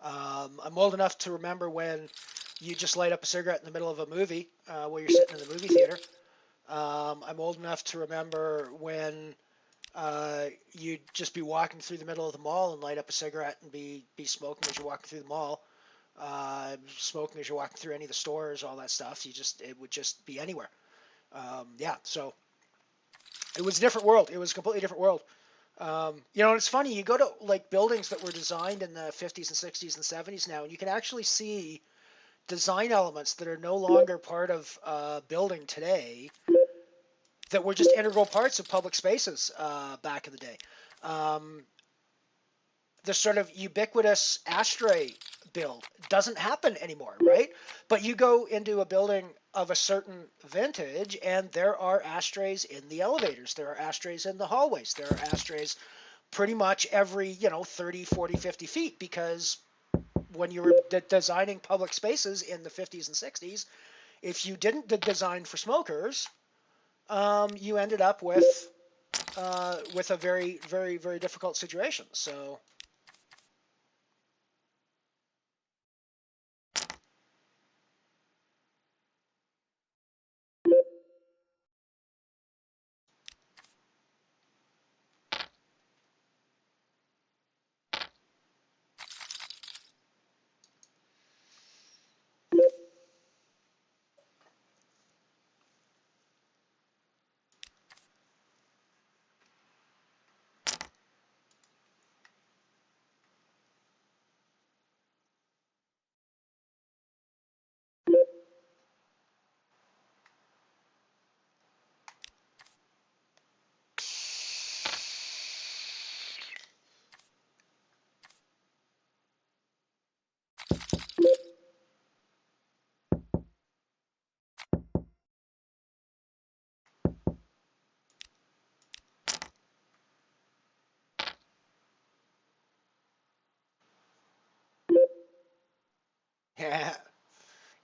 I'm old enough to remember when you just light up a cigarette in the middle of a movie while you're sitting in the movie theater. I'm old enough to remember when you'd just be walking through the middle of the mall and light up a cigarette and be smoking as you're walking through the mall. Smoking as you're walking through any of the stores, all that stuff. It would just be anywhere. So it was a different world. It was a completely different world. And it's funny. You go to like buildings that were designed in the 50s and 60s and 70s now, and you can actually see design elements that are no longer part of building today that were just integral parts of public spaces back in the day. The sort of ubiquitous ashtray build doesn't happen anymore, right? But you go into a building of a certain vintage and there are ashtrays in the elevators. There are ashtrays in the hallways. There are ashtrays pretty much every, 30, 40, 50 feet, because when you were designing public spaces in the 50s and 60s, if you didn't design for smokers, you ended up with a very, very, very difficult situation. So yeah.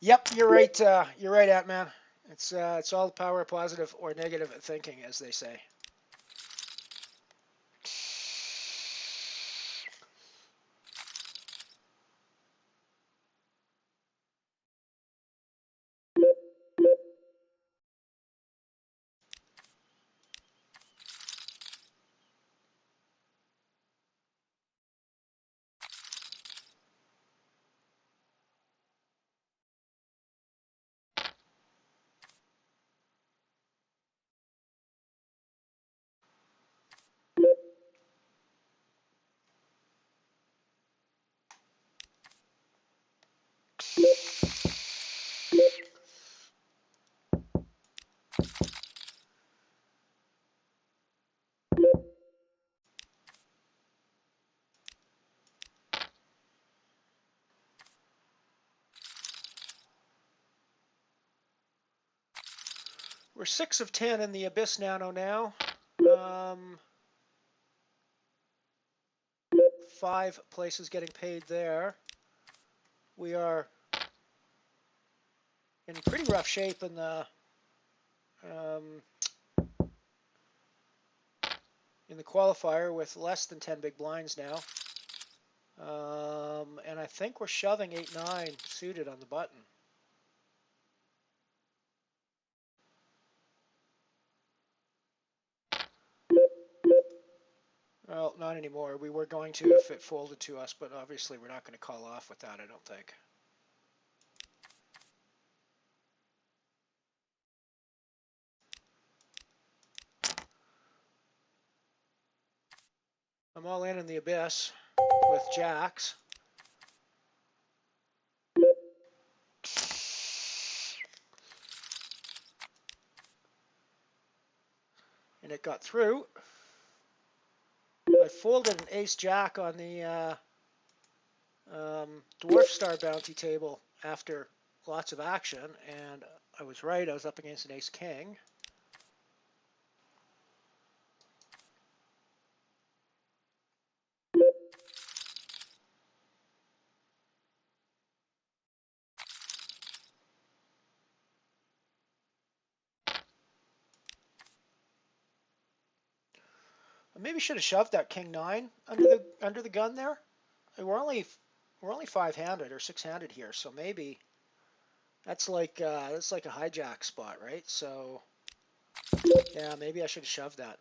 Yep, you're right. You're right, Ant-Man. It's all the power of positive or negative thinking, as they say. We're 6 of 10 in the Abyss Nano now. 5 places getting paid there. We are in pretty rough shape in the qualifier with less than 10 big blinds now. And I think we're shoving 8-9 suited on the button. Well, not anymore. We were going to if it folded to us, but obviously we're not going to call off with that, I don't think. I'm all in the Abyss with jacks. And it got through. I folded an ace-jack on the Dwarf Star bounty table after lots of action, and I was right. I was up against an ace-king. I maybe should have shoved that king-9 under the gun there. We're only 5-handed or 6-handed here, so maybe that's like a hijack spot, right? So yeah, maybe I should have shoved that.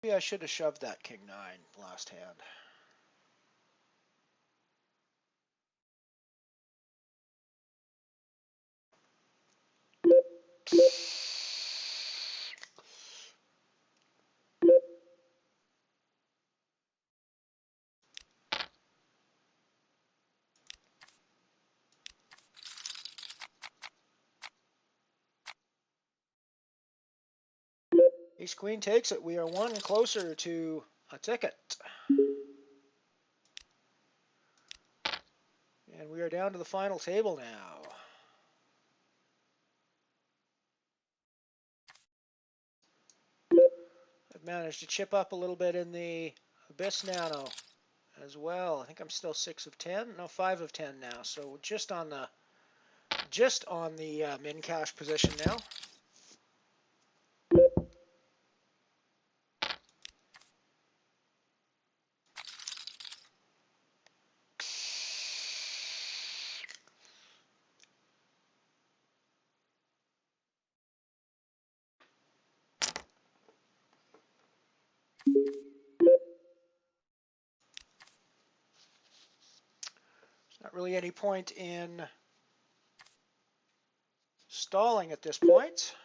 Maybe I should have shoved that king-9 last hand. Ace-queen takes it. We are one closer to a ticket. And we are down to the final table now. I've managed to chip up a little bit in the Abyss Nano as well. I think I'm still 6 of 10. No, 5 of 10 now. So just on the min cash position now. Not really any point in stalling at this point.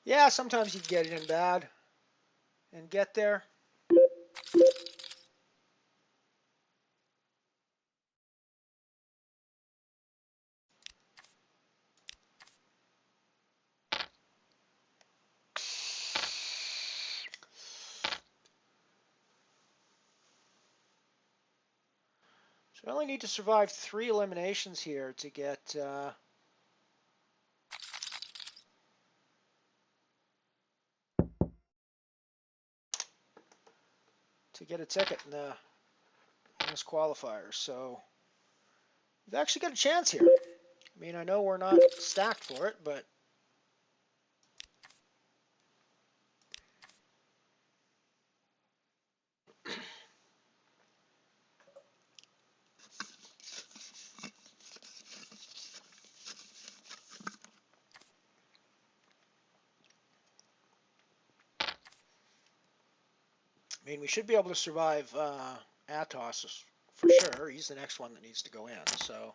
Yeah, sometimes you get it in bad and get there. So I only need to survive 3 eliminations here to get a ticket in this qualifier. So we've actually got a chance here. I mean, I know we're not stacked for it, but I mean, we should be able to survive Atos for sure. He's the next one that needs to go in, so...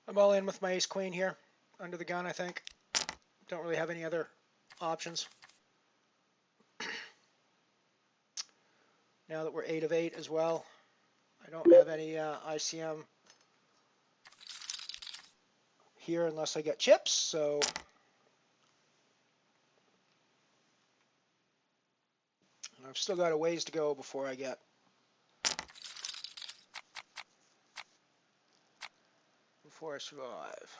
I'm all in with my ace-queen here, under the gun, I think. Don't really have any other options. Now that we're 8 of 8 as well, I don't have any ICM here unless I get chips, so... I've still got a ways to go before I get... before I survive.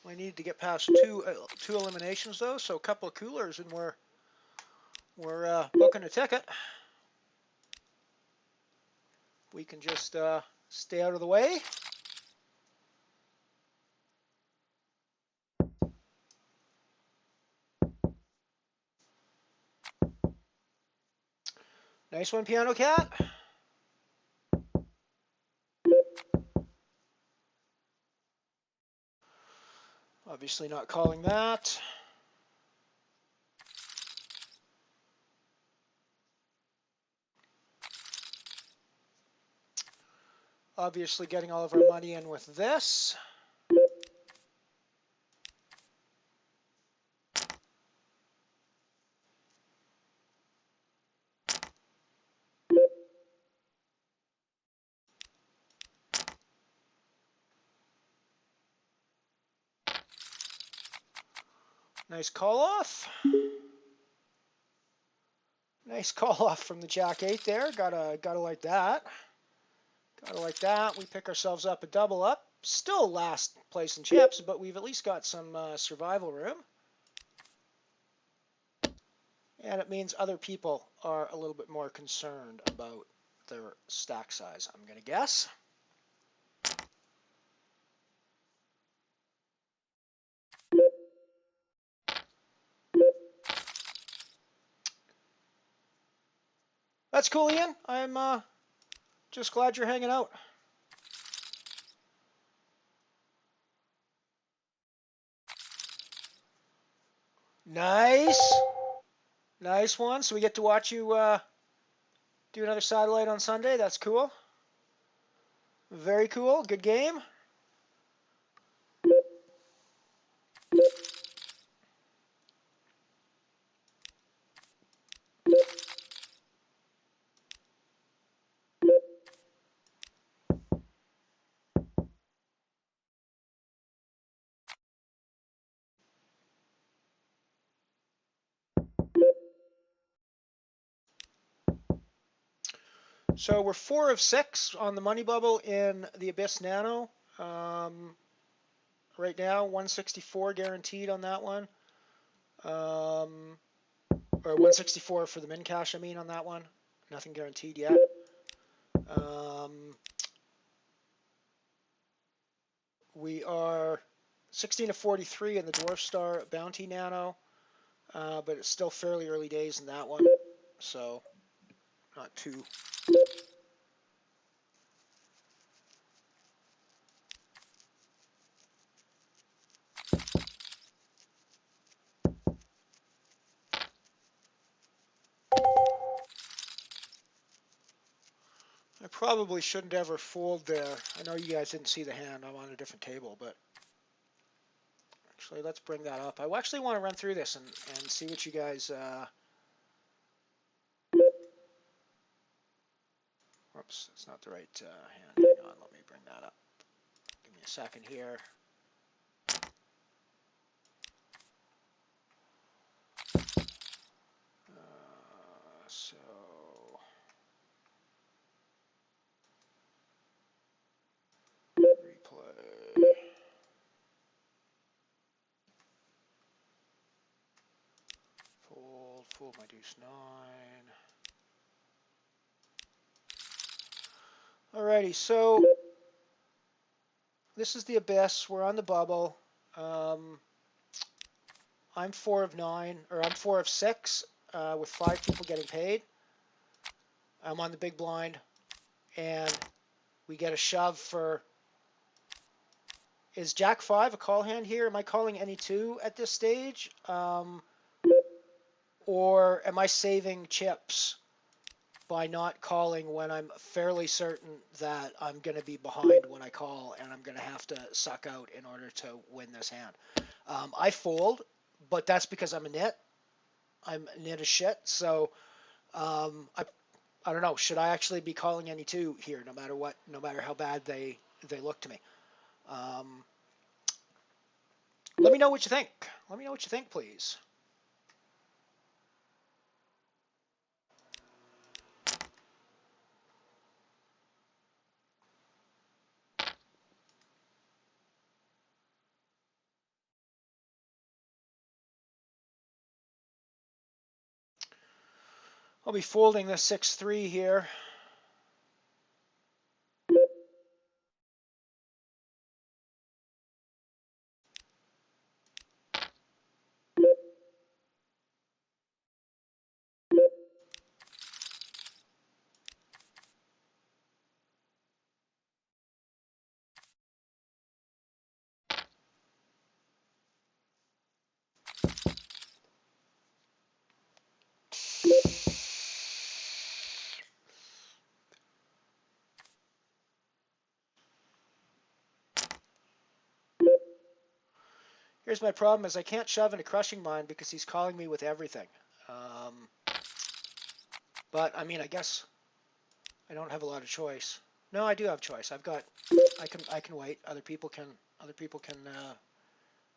I need to get past two eliminations though, so a couple of coolers and we're booking a ticket. We can just stay out of the way. Nice one, Piano Cat. Obviously not calling that. Obviously getting all of our money in with this. Nice call off. Nice call off from the Jack-8 there. Gotta like that. Gotta like that. We pick ourselves up a double up. Still last place in chips, but we've at least got some survival room. And it means other people are a little bit more concerned about their stack size, I'm going to guess. That's cool, Ian. I'm just glad you're hanging out. Nice. Nice one. So we get to watch you do another satellite on Sunday. That's cool. Very cool. Good game. So we're 4 of 6 on the money bubble in the Abyss Nano. Right now, 164 guaranteed on that one. Or 164 for the min cash, I mean, on that one. Nothing guaranteed yet. We are 16 of 43 in the Dwarf Star Bounty Nano. But it's still fairly early days in that one. So, not too... I probably shouldn't ever fold there. I know you guys didn't see the hand. I'm on a different table, but actually, let's bring that up. I actually want to run through this and see what you guys... Whoops, that's not the right hand. Hang on, let me bring that up. Give me a second here. So... Replay. fold my deuce 9. Alrighty, so this is the abyss. We're on the bubble. I'm 4 of 9, or I'm 4 of 6, with 5 people getting paid. I'm on the big blind, and we get a shove for... Is Jack 5 a call hand here? Am I calling any 2 at this stage? Or am I saving chips by not calling when I'm fairly certain that I'm going to be behind when I call and I'm going to have to suck out in order to win this hand? I fold, but that's because I'm a nit. I'm a nit as shit, so I don't know. Should I actually be calling any 2 here, no matter what, no matter how bad they look to me? Let me know what you think. Let me know what you think, please. I'll be folding the 6-3 here. Here's my problem is I can't shove into crushing mine because he's calling me with everything. But I mean, I guess I don't have a lot of choice. No, I do have choice. I can wait. Other people can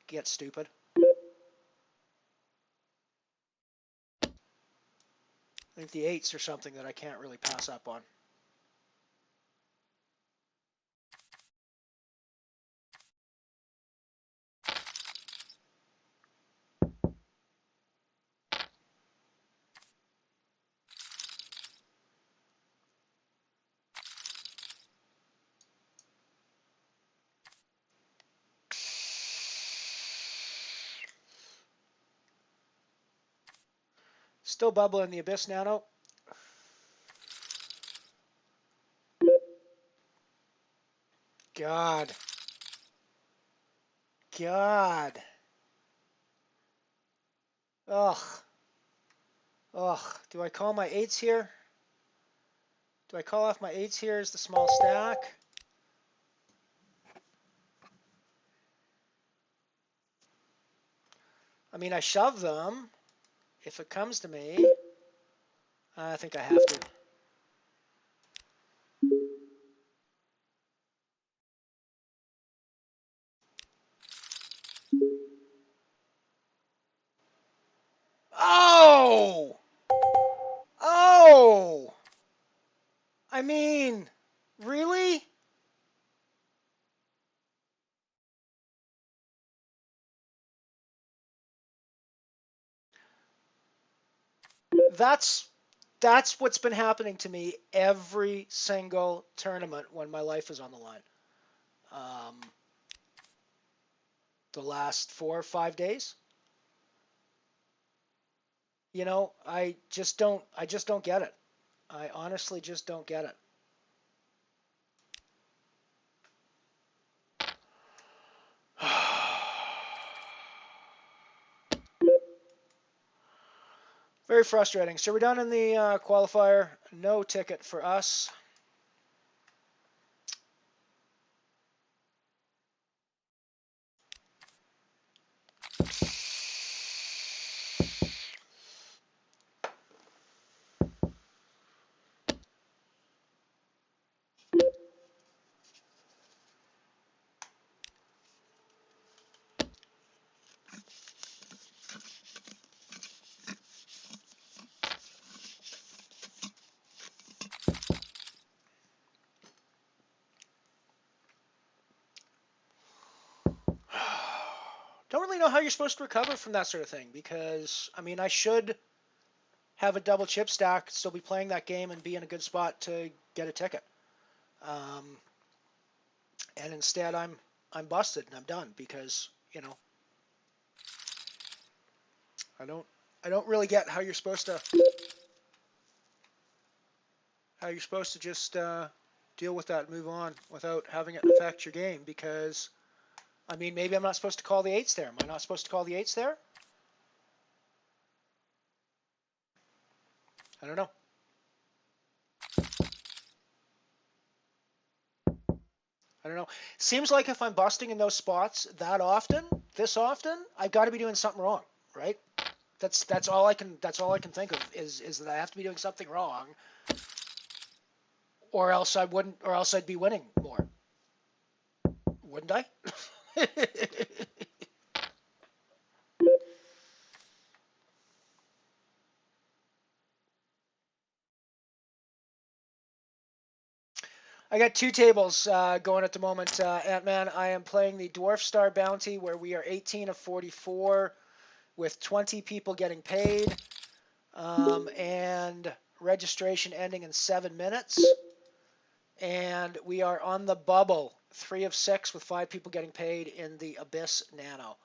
get stupid. I think the 8s are something that I can't really pass up on. Still bubbling the abyss, Nano. God. Ugh. Do I call my 8s here? Do I call off my 8s here as the small stack? I mean, I shove them if it comes to me. I think I have to. Oh! Oh! I mean, really? That's what's been happening to me every single tournament when my life is on the line. The last 4 or 5 days. You know, I just don't get it. I honestly just don't get it. Very frustrating. So we're down in the qualifier. No ticket for us. Don't really know how you're supposed to recover from that sort of thing because, I mean, I should have a double chip stack, still be playing that game, and be in a good spot to get a ticket. And instead, I'm busted and I'm done because I don't really get how you're supposed to just deal with that and move on without having it affect your game. Because I mean, maybe I'm not supposed to call the eights there. Am I not supposed to call the eights there? I don't know. I don't know. Seems like if I'm busting in those spots this often, I've got to be doing something wrong, right? That's all I can think of is that I have to be doing something wrong, or else I'd be winning more. Wouldn't I? I got two tables going at the moment, Ant-Man. I am playing the Dwarf Star Bounty, where we are 18 of 44, with 20 people getting paid, and registration ending in 7 minutes. And we are on the bubble, 3 of 6, with 5 people getting paid in the Abyss Nano.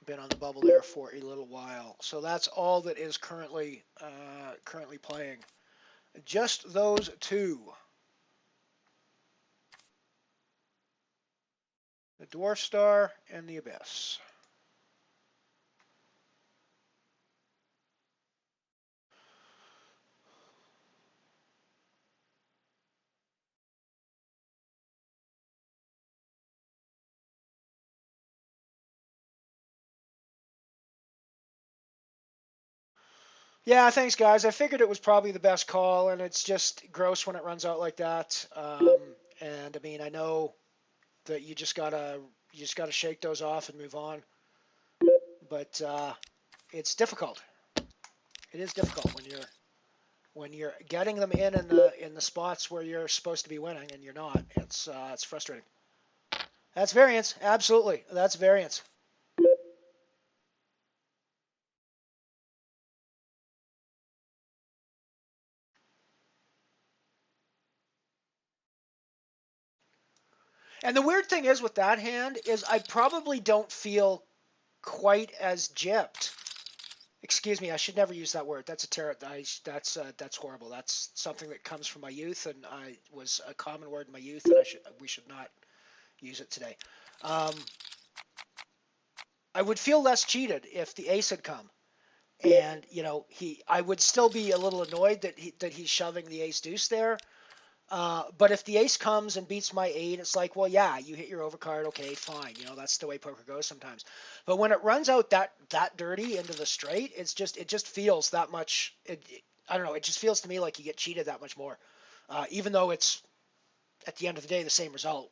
Been on the bubble there for a little while, so that's all that is currently playing. Just those two. The Dwarf Star and the Abyss. Yeah, thanks, guys. I figured it was probably the best call, and it's just gross when it runs out like that. And I mean, I know that you just gotta shake those off and move on. But it's difficult. It is difficult when you're getting them in the spots where you're supposed to be winning and you're not. It's frustrating. That's variance. Absolutely, that's variance. And the weird thing is with that hand is I probably don't feel quite as gypped. Excuse me, I should never use that word. That's that's horrible. That's something that comes from my youth, and I was a common word in my youth, and we should not use it today. I would feel less cheated if the ace had come, and I would still be a little annoyed that he's shoving the ace deuce there. But if the ace comes and beats my 8, it's like, well, yeah, you hit your overcard, okay, fine. That's the way poker goes sometimes. But when it runs out that dirty into the straight, it just feels that much. I don't know. It just feels to me like you get cheated that much more, even though it's at the end of the day the same result,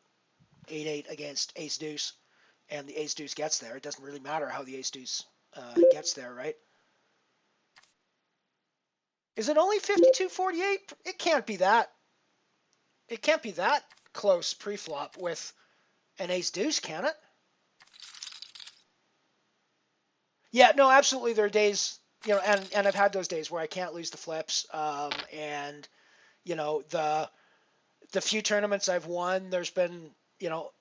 8-8 against ace deuce, and the ace deuce gets there. It doesn't really matter how the ace deuce gets there, right? Is it only 52-48? It can't be that. It can't be that close pre-flop with an ace-deuce, can it? Yeah, no, absolutely. There are days, and I've had those days where I can't lose the flips. And the few tournaments I've won, there's been,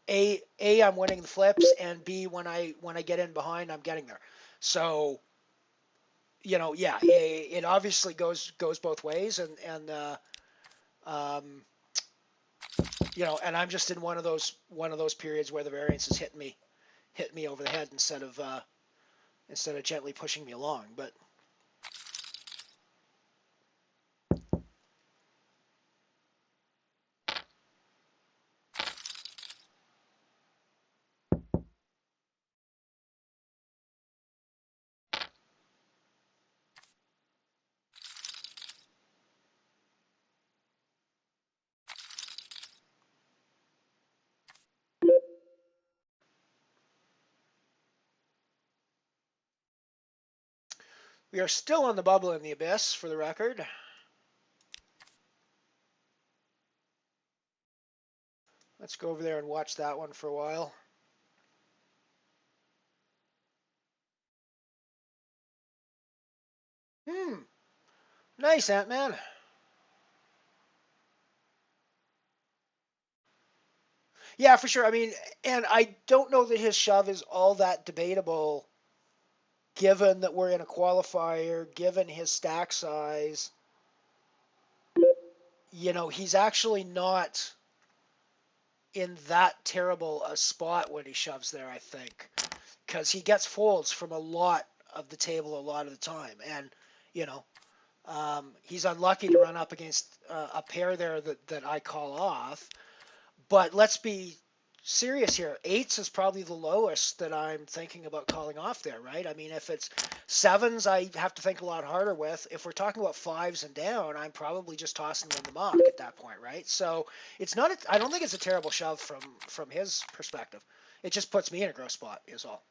A, I'm winning the flips, and B, when I get in behind, I'm getting there. So, yeah, it obviously goes both ways, and and I'm just in one of those periods where the variance is hitting me over the head instead of gently pushing me along. But we are still on the bubble in the Abyss, for the record. Let's go over there and watch that one for a while. Nice, Ant-Man. Yeah, for sure. I mean, and I don't know that his shove is all that debatable given that we're in a qualifier, given his stack size. He's actually not in that terrible a spot when he shoves there, I think, because he gets folds from a lot of the table a lot of the time. And, he's unlucky to run up against a pair there that I call off. But let's be serious here. Eights is probably the lowest that I'm thinking about calling off there, right? I mean, if it's sevens, I have to think a lot harder with. If we're talking about fives and down, I'm probably just tossing them in the muck at that point, right? So it's not. I don't think it's a terrible shove from his perspective. It just puts me in a gross spot, is all.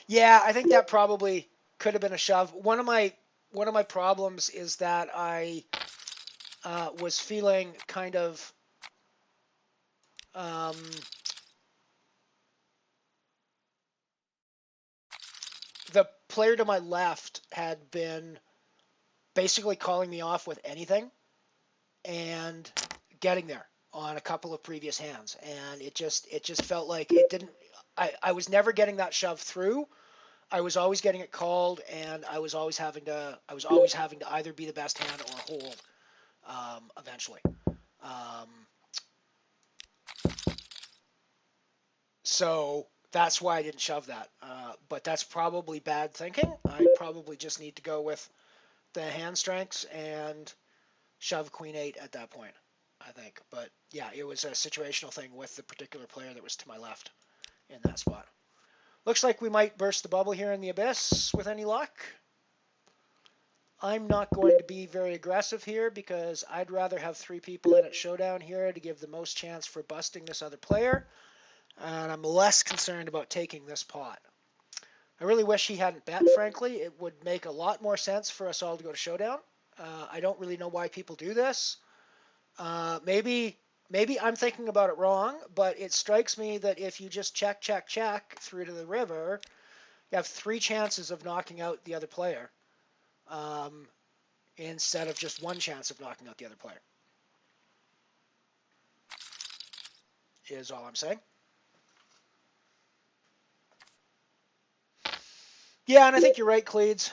Yeah, I think that probably could have been a shove. One of my problems is that I was feeling kind of the player to my left had been basically calling me off with anything and getting there on a couple of previous hands, and it just felt like it didn't. I was never getting that shove through. I was always getting it called, and I was always having to either be the best hand or hold eventually. So that's why I didn't shove that. But that's probably bad thinking. I probably just need to go with the hand strengths and shove queen eight at that point, I think. But yeah, it was a situational thing with the particular player that was to my left in that spot. Looks like we might burst the bubble here in the abyss with any luck. I'm not going to be very aggressive here because I'd rather have three people in at showdown here to give the most chance for busting this other player. And I'm less concerned about taking this pot. I really wish he hadn't bet, frankly. It would make a lot more sense for us all to go to showdown. I don't really know why people do this. Maybe I'm thinking about it wrong, but it strikes me that if you just check through to the river, you have three chances of knocking out the other player instead of just one chance of knocking out the other player, is all I'm saying. Yeah, and I think you're right, Cleeds.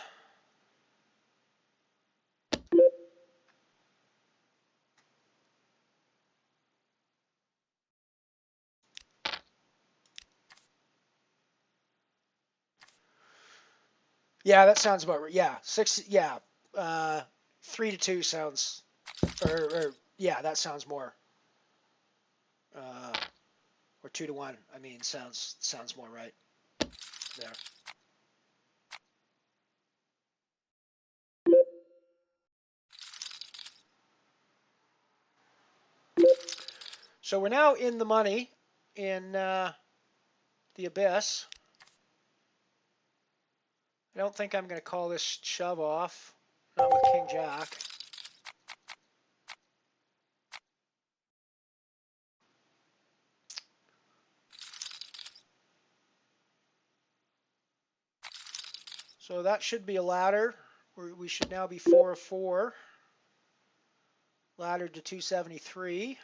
Yeah, that sounds about right. Yeah, 3-2 sounds, or yeah, that sounds more. Or 2-1. I mean, sounds more right there. So we're now in the money in the abyss. I don't think I'm going to call this shove off. Not with King Jack. So that should be a ladder. We should now be 4-4. Ladder to 273.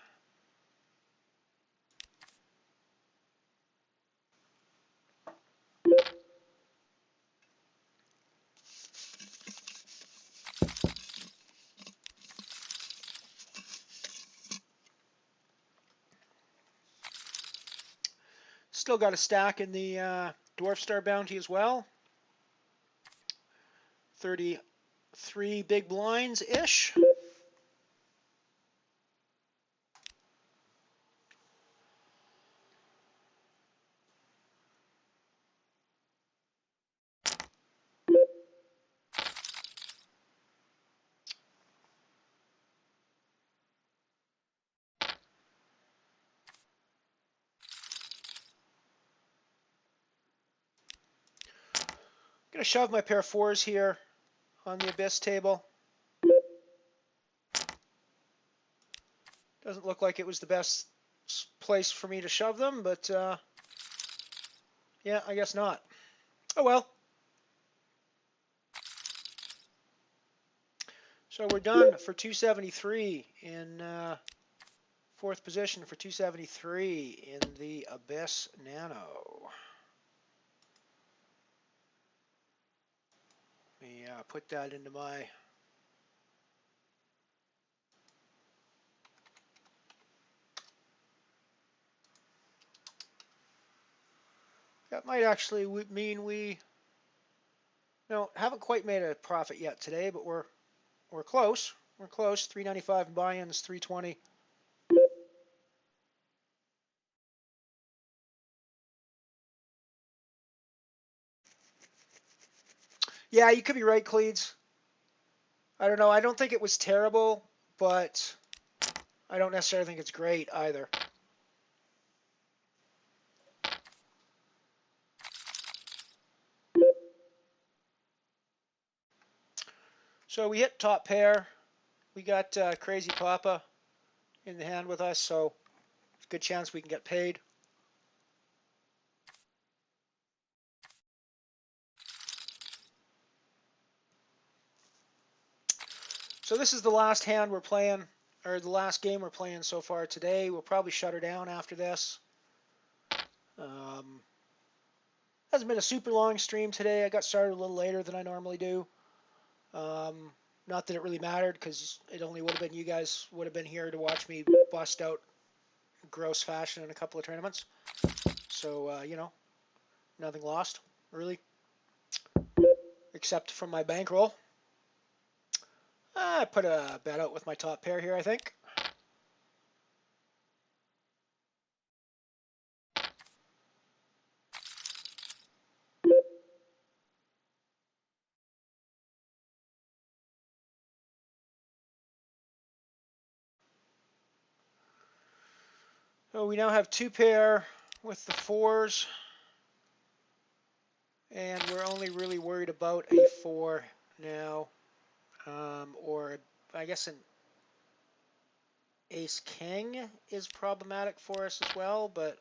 Still got a stack in the Dwarf Star Bounty as well. 33 big blinds-ish. I'm going to shove my pair of fours here on the abyss table. Doesn't look like it was the best place for me to shove them, but yeah, I guess not. Oh well. So we're done for 273 in fourth position for 273 in the Abyss Nano. Let me put that into my that might actually mean we haven't quite made a profit yet today, but we're close. We're close. 395 buy-ins, 320. Yeah, you could be right, Cleeds. I don't know. I don't think it was terrible, but I don't necessarily think it's great either. So we hit top pair. We got Crazy Papa in the hand with us, so it's a good chance we can get paid. So this is the last hand we're playing, or the last game we're playing so far today. We'll probably shut her down after this. Hasn't been a super long stream today. I got started a little later than I normally do. Not that it really mattered, because it only would have been you guys would have been here to watch me bust out gross fashion in a couple of tournaments. So, nothing lost, really, except from my bankroll. I put a bet out with my top pair here, I think. So we now have two pair with the fours, and we're only really worried about a four now, or I guess an ace king is problematic for us as well, but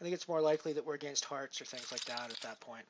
I think it's more likely that we're against hearts or things like that at that point.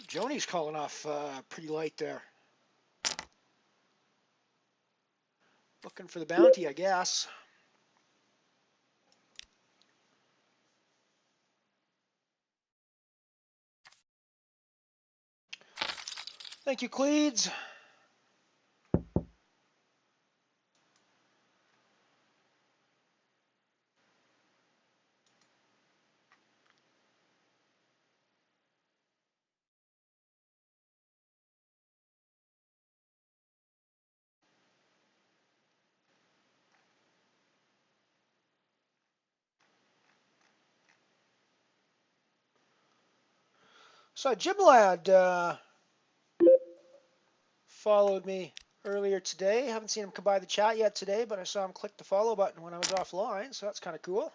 Joni's calling off pretty light there. Looking for the bounty, I guess. Thank you, Cleeds. So Jiblad followed me earlier today. Haven't seen him come by the chat yet today, but I saw him click the follow button when I was offline, so that's kind of cool.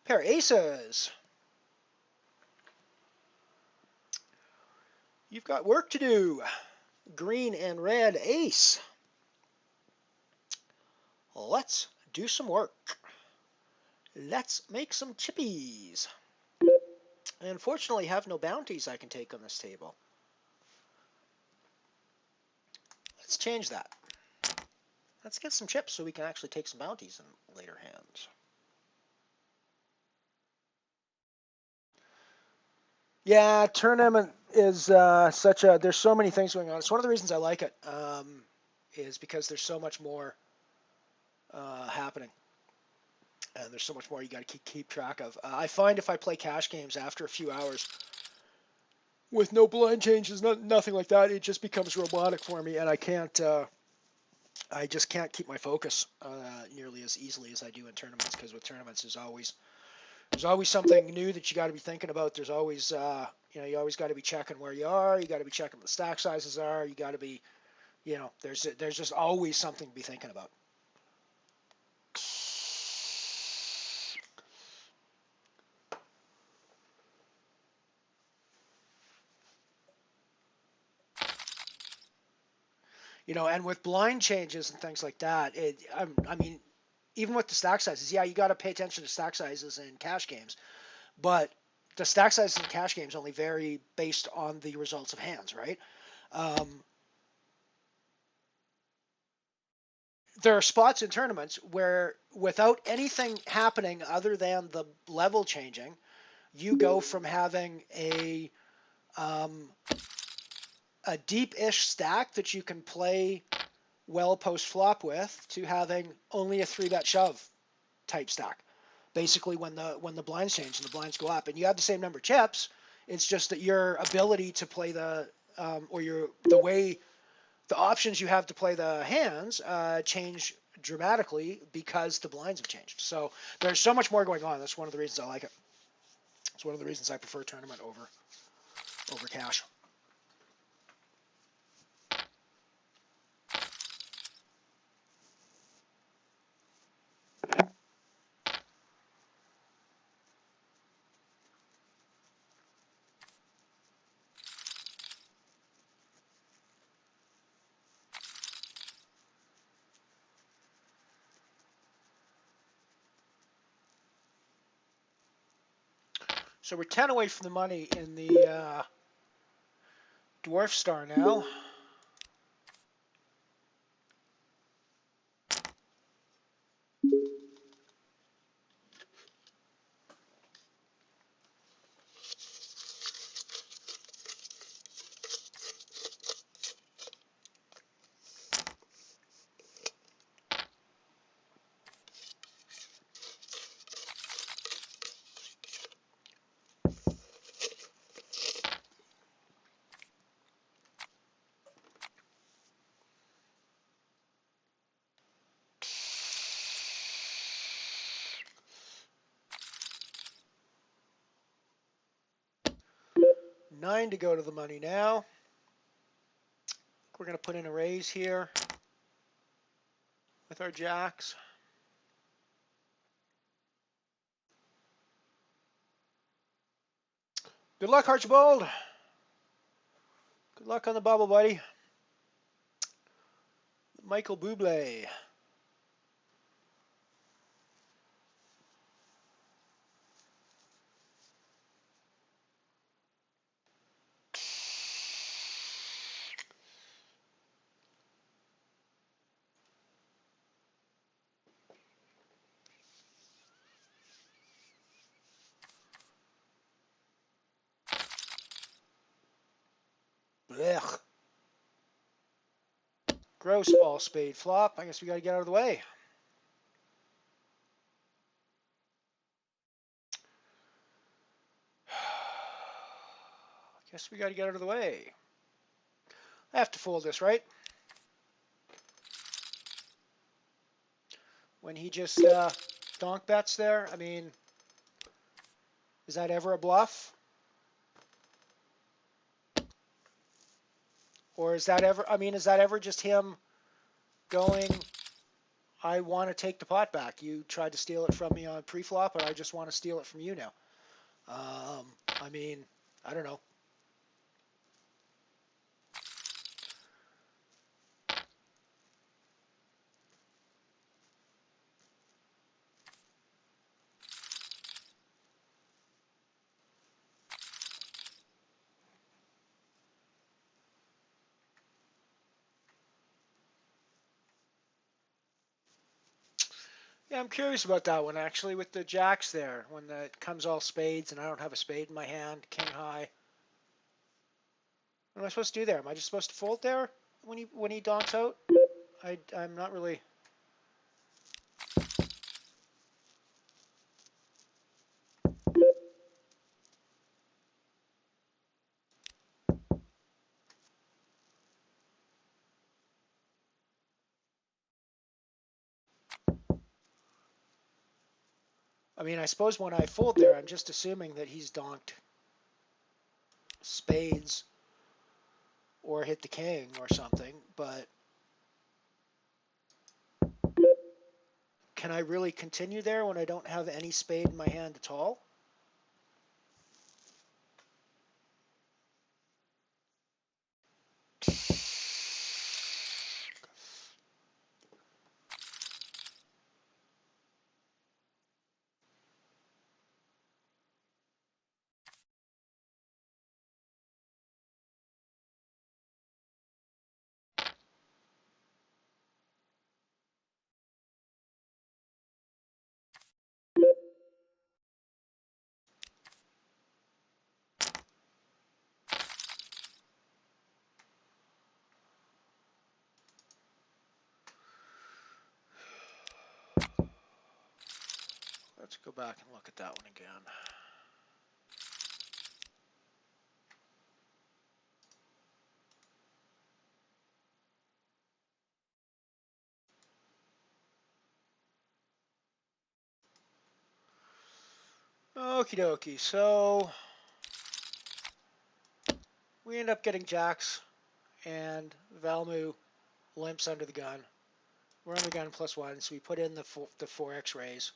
Pair of aces. You've got work to do. Green and red ace. Let's do some work. Let's make some chippies. I unfortunately have no bounties I can take on this table. Let's change that. Let's get some chips so we can actually take some bounties in later hands. Yeah, tournament is such a... There's so many things going on. It's one of the reasons I like it, is because there's so much more happening. And there's so much more you got to keep track of. I find if I play cash games after a few hours with no blind changes, nothing like that, it just becomes robotic for me, and I just can't keep my focus nearly as easily as I do in tournaments, because with tournaments there's always something new that you got to be thinking about. There's always you always got to be checking where you are. You got to be checking what the stack sizes are. You got to be, there's just always something to be thinking about. And with blind changes and things like that, I mean, even with the stack sizes, yeah, you got to pay attention to stack sizes in cash games, but the stack sizes in cash games only vary based on the results of hands, right? There are spots in tournaments where, without anything happening other than the level changing, you go from having a deep-ish stack that you can play well post-flop with to having only a 3-bet shove type stack. Basically, when the blinds change and the blinds go up, and you have the same number of chips, it's just that your ability to play the options you have to play the hands change dramatically because the blinds have changed. So there's so much more going on. That's one of the reasons I like it. It's one of the reasons I prefer tournament over cash. So we're 10 away from the money in the Dwarf Star now. $9 to go to the money now. We're going to put in a raise here with our jacks. Good luck, Archibald. Good luck on the bubble, buddy. Michael Bublé. Blech. Gross all spade flop. I guess we got to get out of the way. Guess we got to get out of the way. I have to fold this, right? When he just donk bets there, I mean, is that ever a bluff? Or is that ever, I mean, is that ever just him going, I want to take the pot back. You tried to steal it from me on pre-flop, and I just want to steal it from you now. I mean, I don't know. Yeah, I'm curious about that one actually with the jacks there. When it comes all spades and I don't have a spade in my hand, king high. What am I supposed to do there? Am I just supposed to fold there when he donks out? I'm not really. I mean, I suppose when I fold there, I'm just assuming that he's donked spades or hit the king or something, but can I really continue there when I don't have any spade in my hand at all? Let's go back and look at that one again. Okie dokie, so we end up getting jacks and Valmu limps under the gun. We're under the gun +1, so we put in the 4x raise.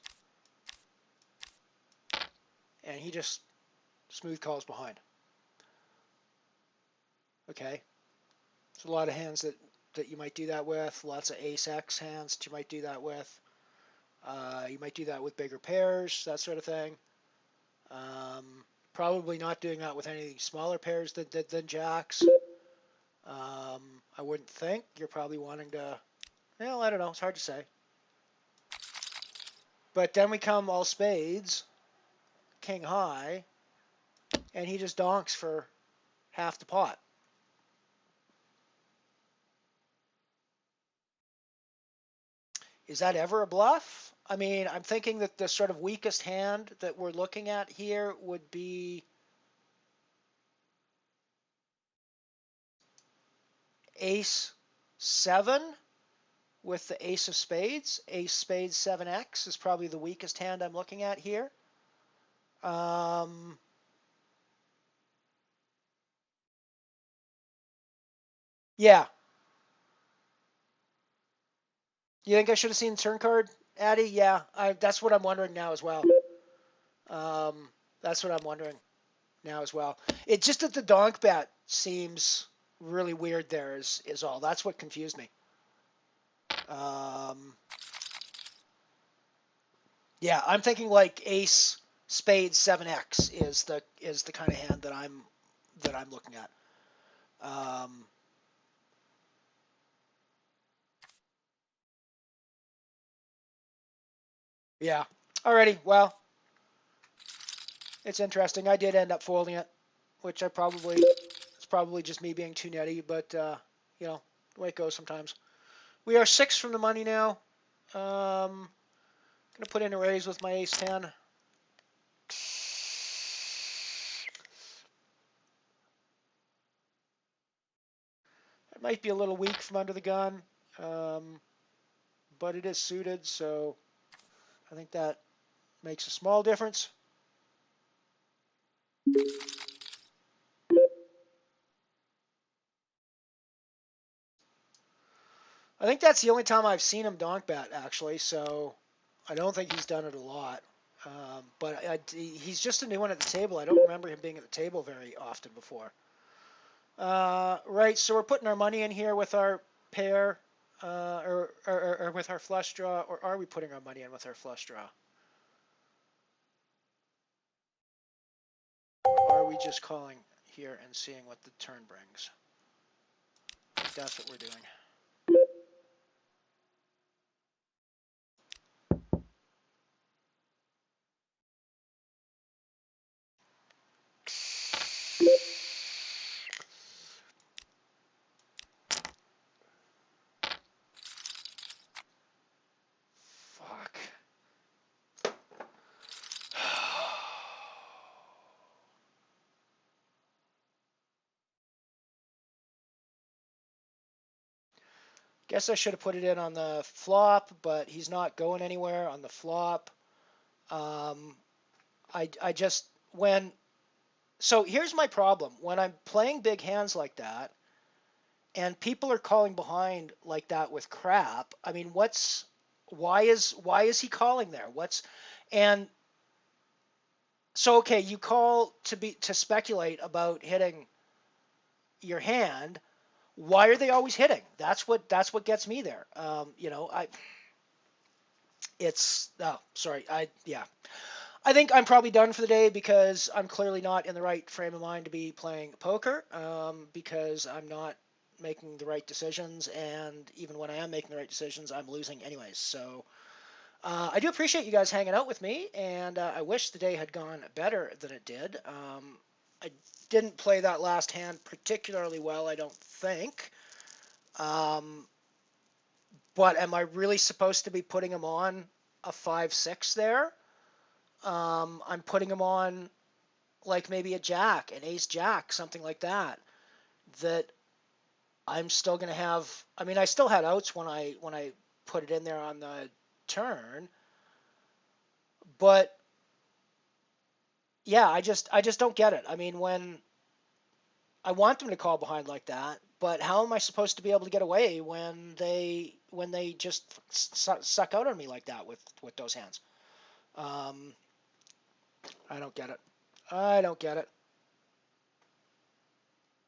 And he just smooth calls behind. Okay. There's a lot of hands that you might do that with. Lots of ace-x hands that you might do that with. You might do that with bigger pairs, that sort of thing. Probably not doing that with any smaller pairs than jacks. I wouldn't think. You're probably wanting to, well, I don't know. It's hard to say. But then we come all spades, king high, and he just donks for half the pot. Is that ever a bluff? I mean, I'm thinking that the sort of weakest hand that we're looking at here would be ace 7 with the ace of spades. Ace spades 7x is probably the weakest hand I'm looking at here. Yeah. You think I should have seen the turn card, Addy? Yeah, that's what I'm wondering now as well. That's what I'm wondering now as well. It's just that the donk bet seems really weird there is all. That's what confused me. Yeah, I'm thinking like ace spade 7x is the kind of hand that I'm looking at. Yeah. Alrighty. Well, it's interesting. I did end up folding it, which it's probably just me being too nutty, but you know, the way it goes sometimes. We are 6 from the money now. Gonna put in a raise with my ace 10. It might be a little weak from under the gun, but it is suited, so I think that makes a small difference. I think that's the only time I've seen him donk bet, actually, so I don't think he's done it a lot. But he's just a new one at the table. I don't remember him being at the table very often before. Right, so we're putting our money in here with our pair, or with our flush draw, or are we putting our money in with our flush draw? Or are we just calling here and seeing what the turn brings? I think that's what we're doing. Fuck. Guess I should have put it in on the flop, but he's not going anywhere on the flop. I just, so here's my problem. When I'm playing big hands like that, and people are calling behind like that with crap, I mean, why is he calling there? And so, okay, you call to speculate about hitting your hand. Why are they always hitting? That's what gets me there. I think I'm probably done for the day because I'm clearly not in the right frame of mind to be playing poker, because I'm not making the right decisions, and even when I am making the right decisions, I'm losing anyways. So I do appreciate you guys hanging out with me, and I wish the day had gone better than it did. I didn't play that last hand particularly well, I don't think. But am I really supposed to be putting him on a 5-6 there? I'm putting him on like maybe a jack, an ace jack, something like that. That I'm still going to have. I mean, I still had outs when I put it in there on the turn, but yeah, I just don't get it. I mean, when I want them to call behind like that, but how am I supposed to be able to get away when they just suck out on me like that with those hands? I don't get it. I don't get it.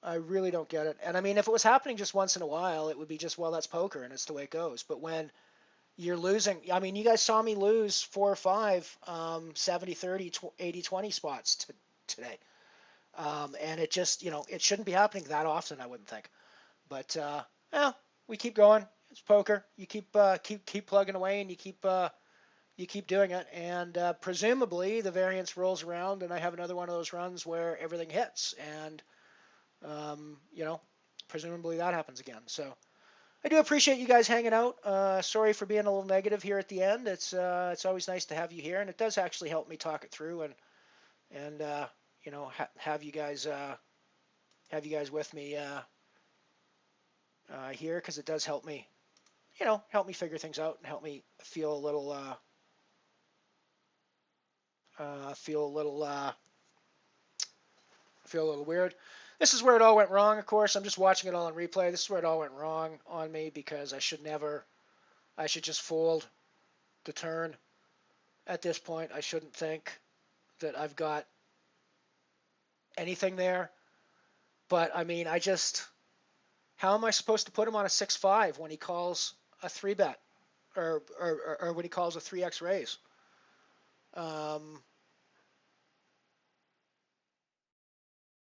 I really don't get it. And I mean, if it was happening just once in a while, it would be just, well, that's poker and it's the way it goes. But when you're losing, I mean, you guys saw me lose 4 or 5 70-30, 80-20 spots today. And it just, it shouldn't be happening that often, I wouldn't think. But, we keep going. It's poker. You keep plugging away, and you keep doing it. And presumably the variance rolls around, and I have another one of those runs where everything hits. And presumably that happens again. So I do appreciate you guys hanging out. Sorry for being a little negative here at the end. It's always nice to have you here, and it does actually help me talk it through and have you guys with me here, because it does help me figure things out and help me feel a little weird. This is where it all went wrong, of course. I'm just watching it all on replay. This is where it all went wrong on me, because I should just fold the turn at this point. I shouldn't think that I've got anything there. But, I mean, how am I supposed to put him on a 6-5 when he calls a 3-bet or when he calls a 3x raise?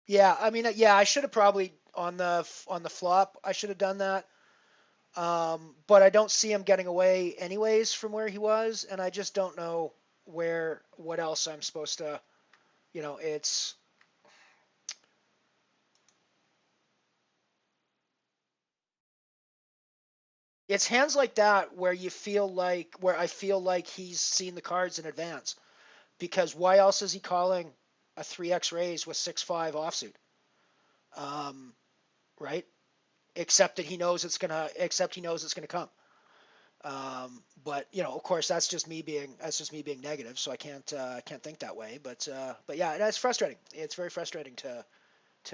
Yeah, I mean, I should have probably on the flop. I should have done that, but I don't see him getting away anyways from where he was, and I just don't know what else I'm supposed to. It's hands like that where I feel like he's seen the cards in advance, because why else is he calling a 3x raise with 6-5 offsuit? Right? Except he knows it's gonna come. But of course, that's just me being negative, so I can't think that way. But yeah, it's frustrating. It's very frustrating to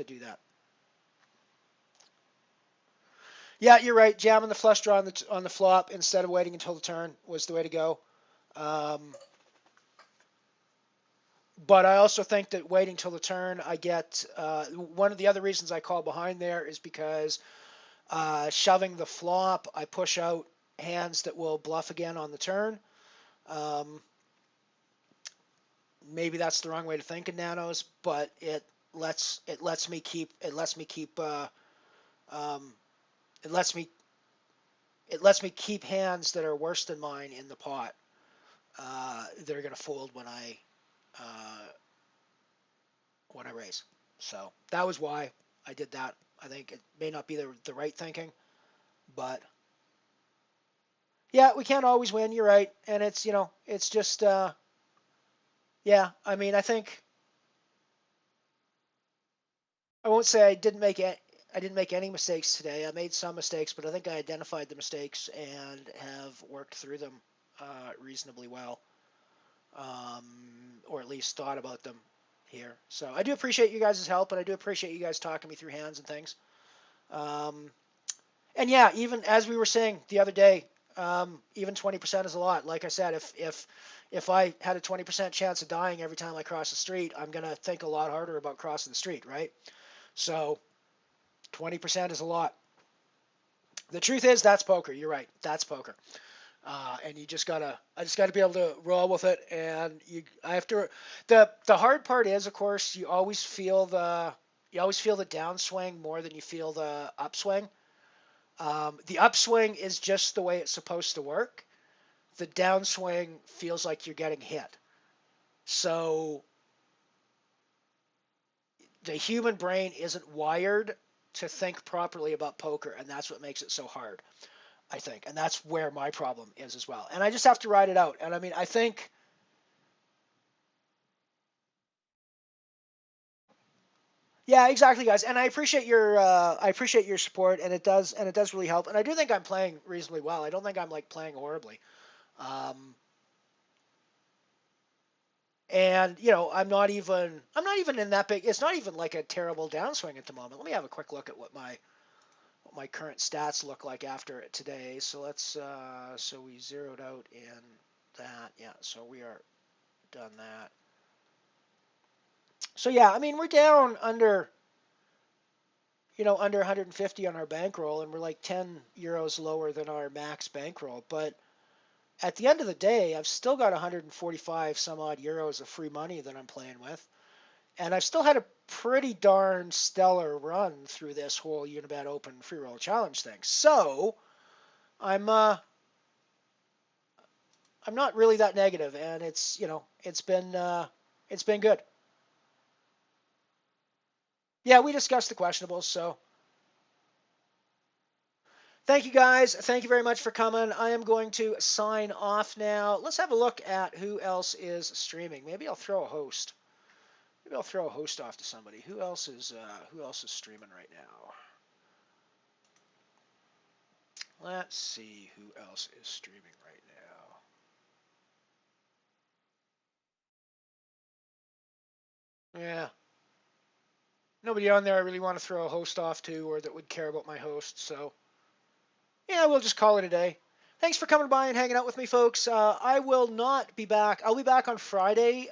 do that. Yeah, you're right. Jamming the flush draw on the flop instead of waiting until the turn was the way to go. But I also think that waiting till the turn, I get one of the other reasons I call behind there is because shoving the flop, I push out hands that will bluff again on the turn. Maybe that's the wrong way to think in nanos, but it lets me keep it lets me keep hands that are worse than mine in the pot. They're going to fold when I raise. So that was why I did that. I think it may not be the right thinking, but yeah, we can't always win. You're right, and it's just yeah. I mean, I think I won't say I didn't make any mistakes today. I made some mistakes, but I think I identified the mistakes and have worked through them reasonably well, or at least thought about them here. So I do appreciate you guys' help, and I do appreciate you guys talking me through hands and things. And yeah, even as we were saying the other day, even 20% is a lot. Like I said, if I had a 20% chance of dying every time I cross the street, I'm gonna think a lot harder about crossing the street, right? So 20% is a lot. The truth is, that's poker. You're right. That's poker. And I just gotta be able to roll with it. And the hard part is, of course, you always feel the downswing more than you feel the upswing. The upswing is just the way it's supposed to work. The downswing feels like you're getting hit. So the human brain isn't wired to think properly about poker, and that's what makes it so hard, I think. And that's where my problem is as well. And I just have to ride it out. And I mean, I think yeah, exactly, guys. And I appreciate your support, and it does really help. And I do think I'm playing reasonably well. I don't think I'm like playing horribly. And I'm not even in that big. It's not even like a terrible downswing at the moment. Let me have a quick look at what my current stats look like after today. So so we zeroed out in that. Yeah, so we are done that. So yeah, I mean, we're down under 150 on our bankroll, and we're like 10 euros lower than our max bankroll. But at the end of the day, I've still got 145 some odd euros of free money that I'm playing with. And I've still had a pretty darn stellar run through this whole Unibet Open free roll challenge thing. So I'm not really that negative, and it's been good. Yeah, we discussed the questionables, so thank you guys. Thank you very much for coming. I am going to sign off now. Let's have a look at who else is streaming. Maybe I'll throw a host. Maybe I'll throw a host off to somebody. Who else is streaming right now? Let's see who else is streaming right now. Yeah. Nobody on there I really want to throw a host off to, or that would care about my host. So yeah, we'll just call it a day. Thanks for coming by and hanging out with me, folks. I will not be back. I'll be back on Friday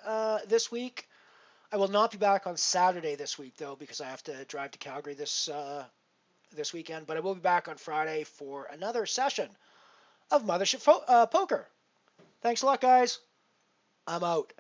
this week. I will not be back on Saturday this week, though, because I have to drive to Calgary this weekend. But I will be back on Friday for another session of MotherShip Poker. Thanks a lot, guys. I'm out.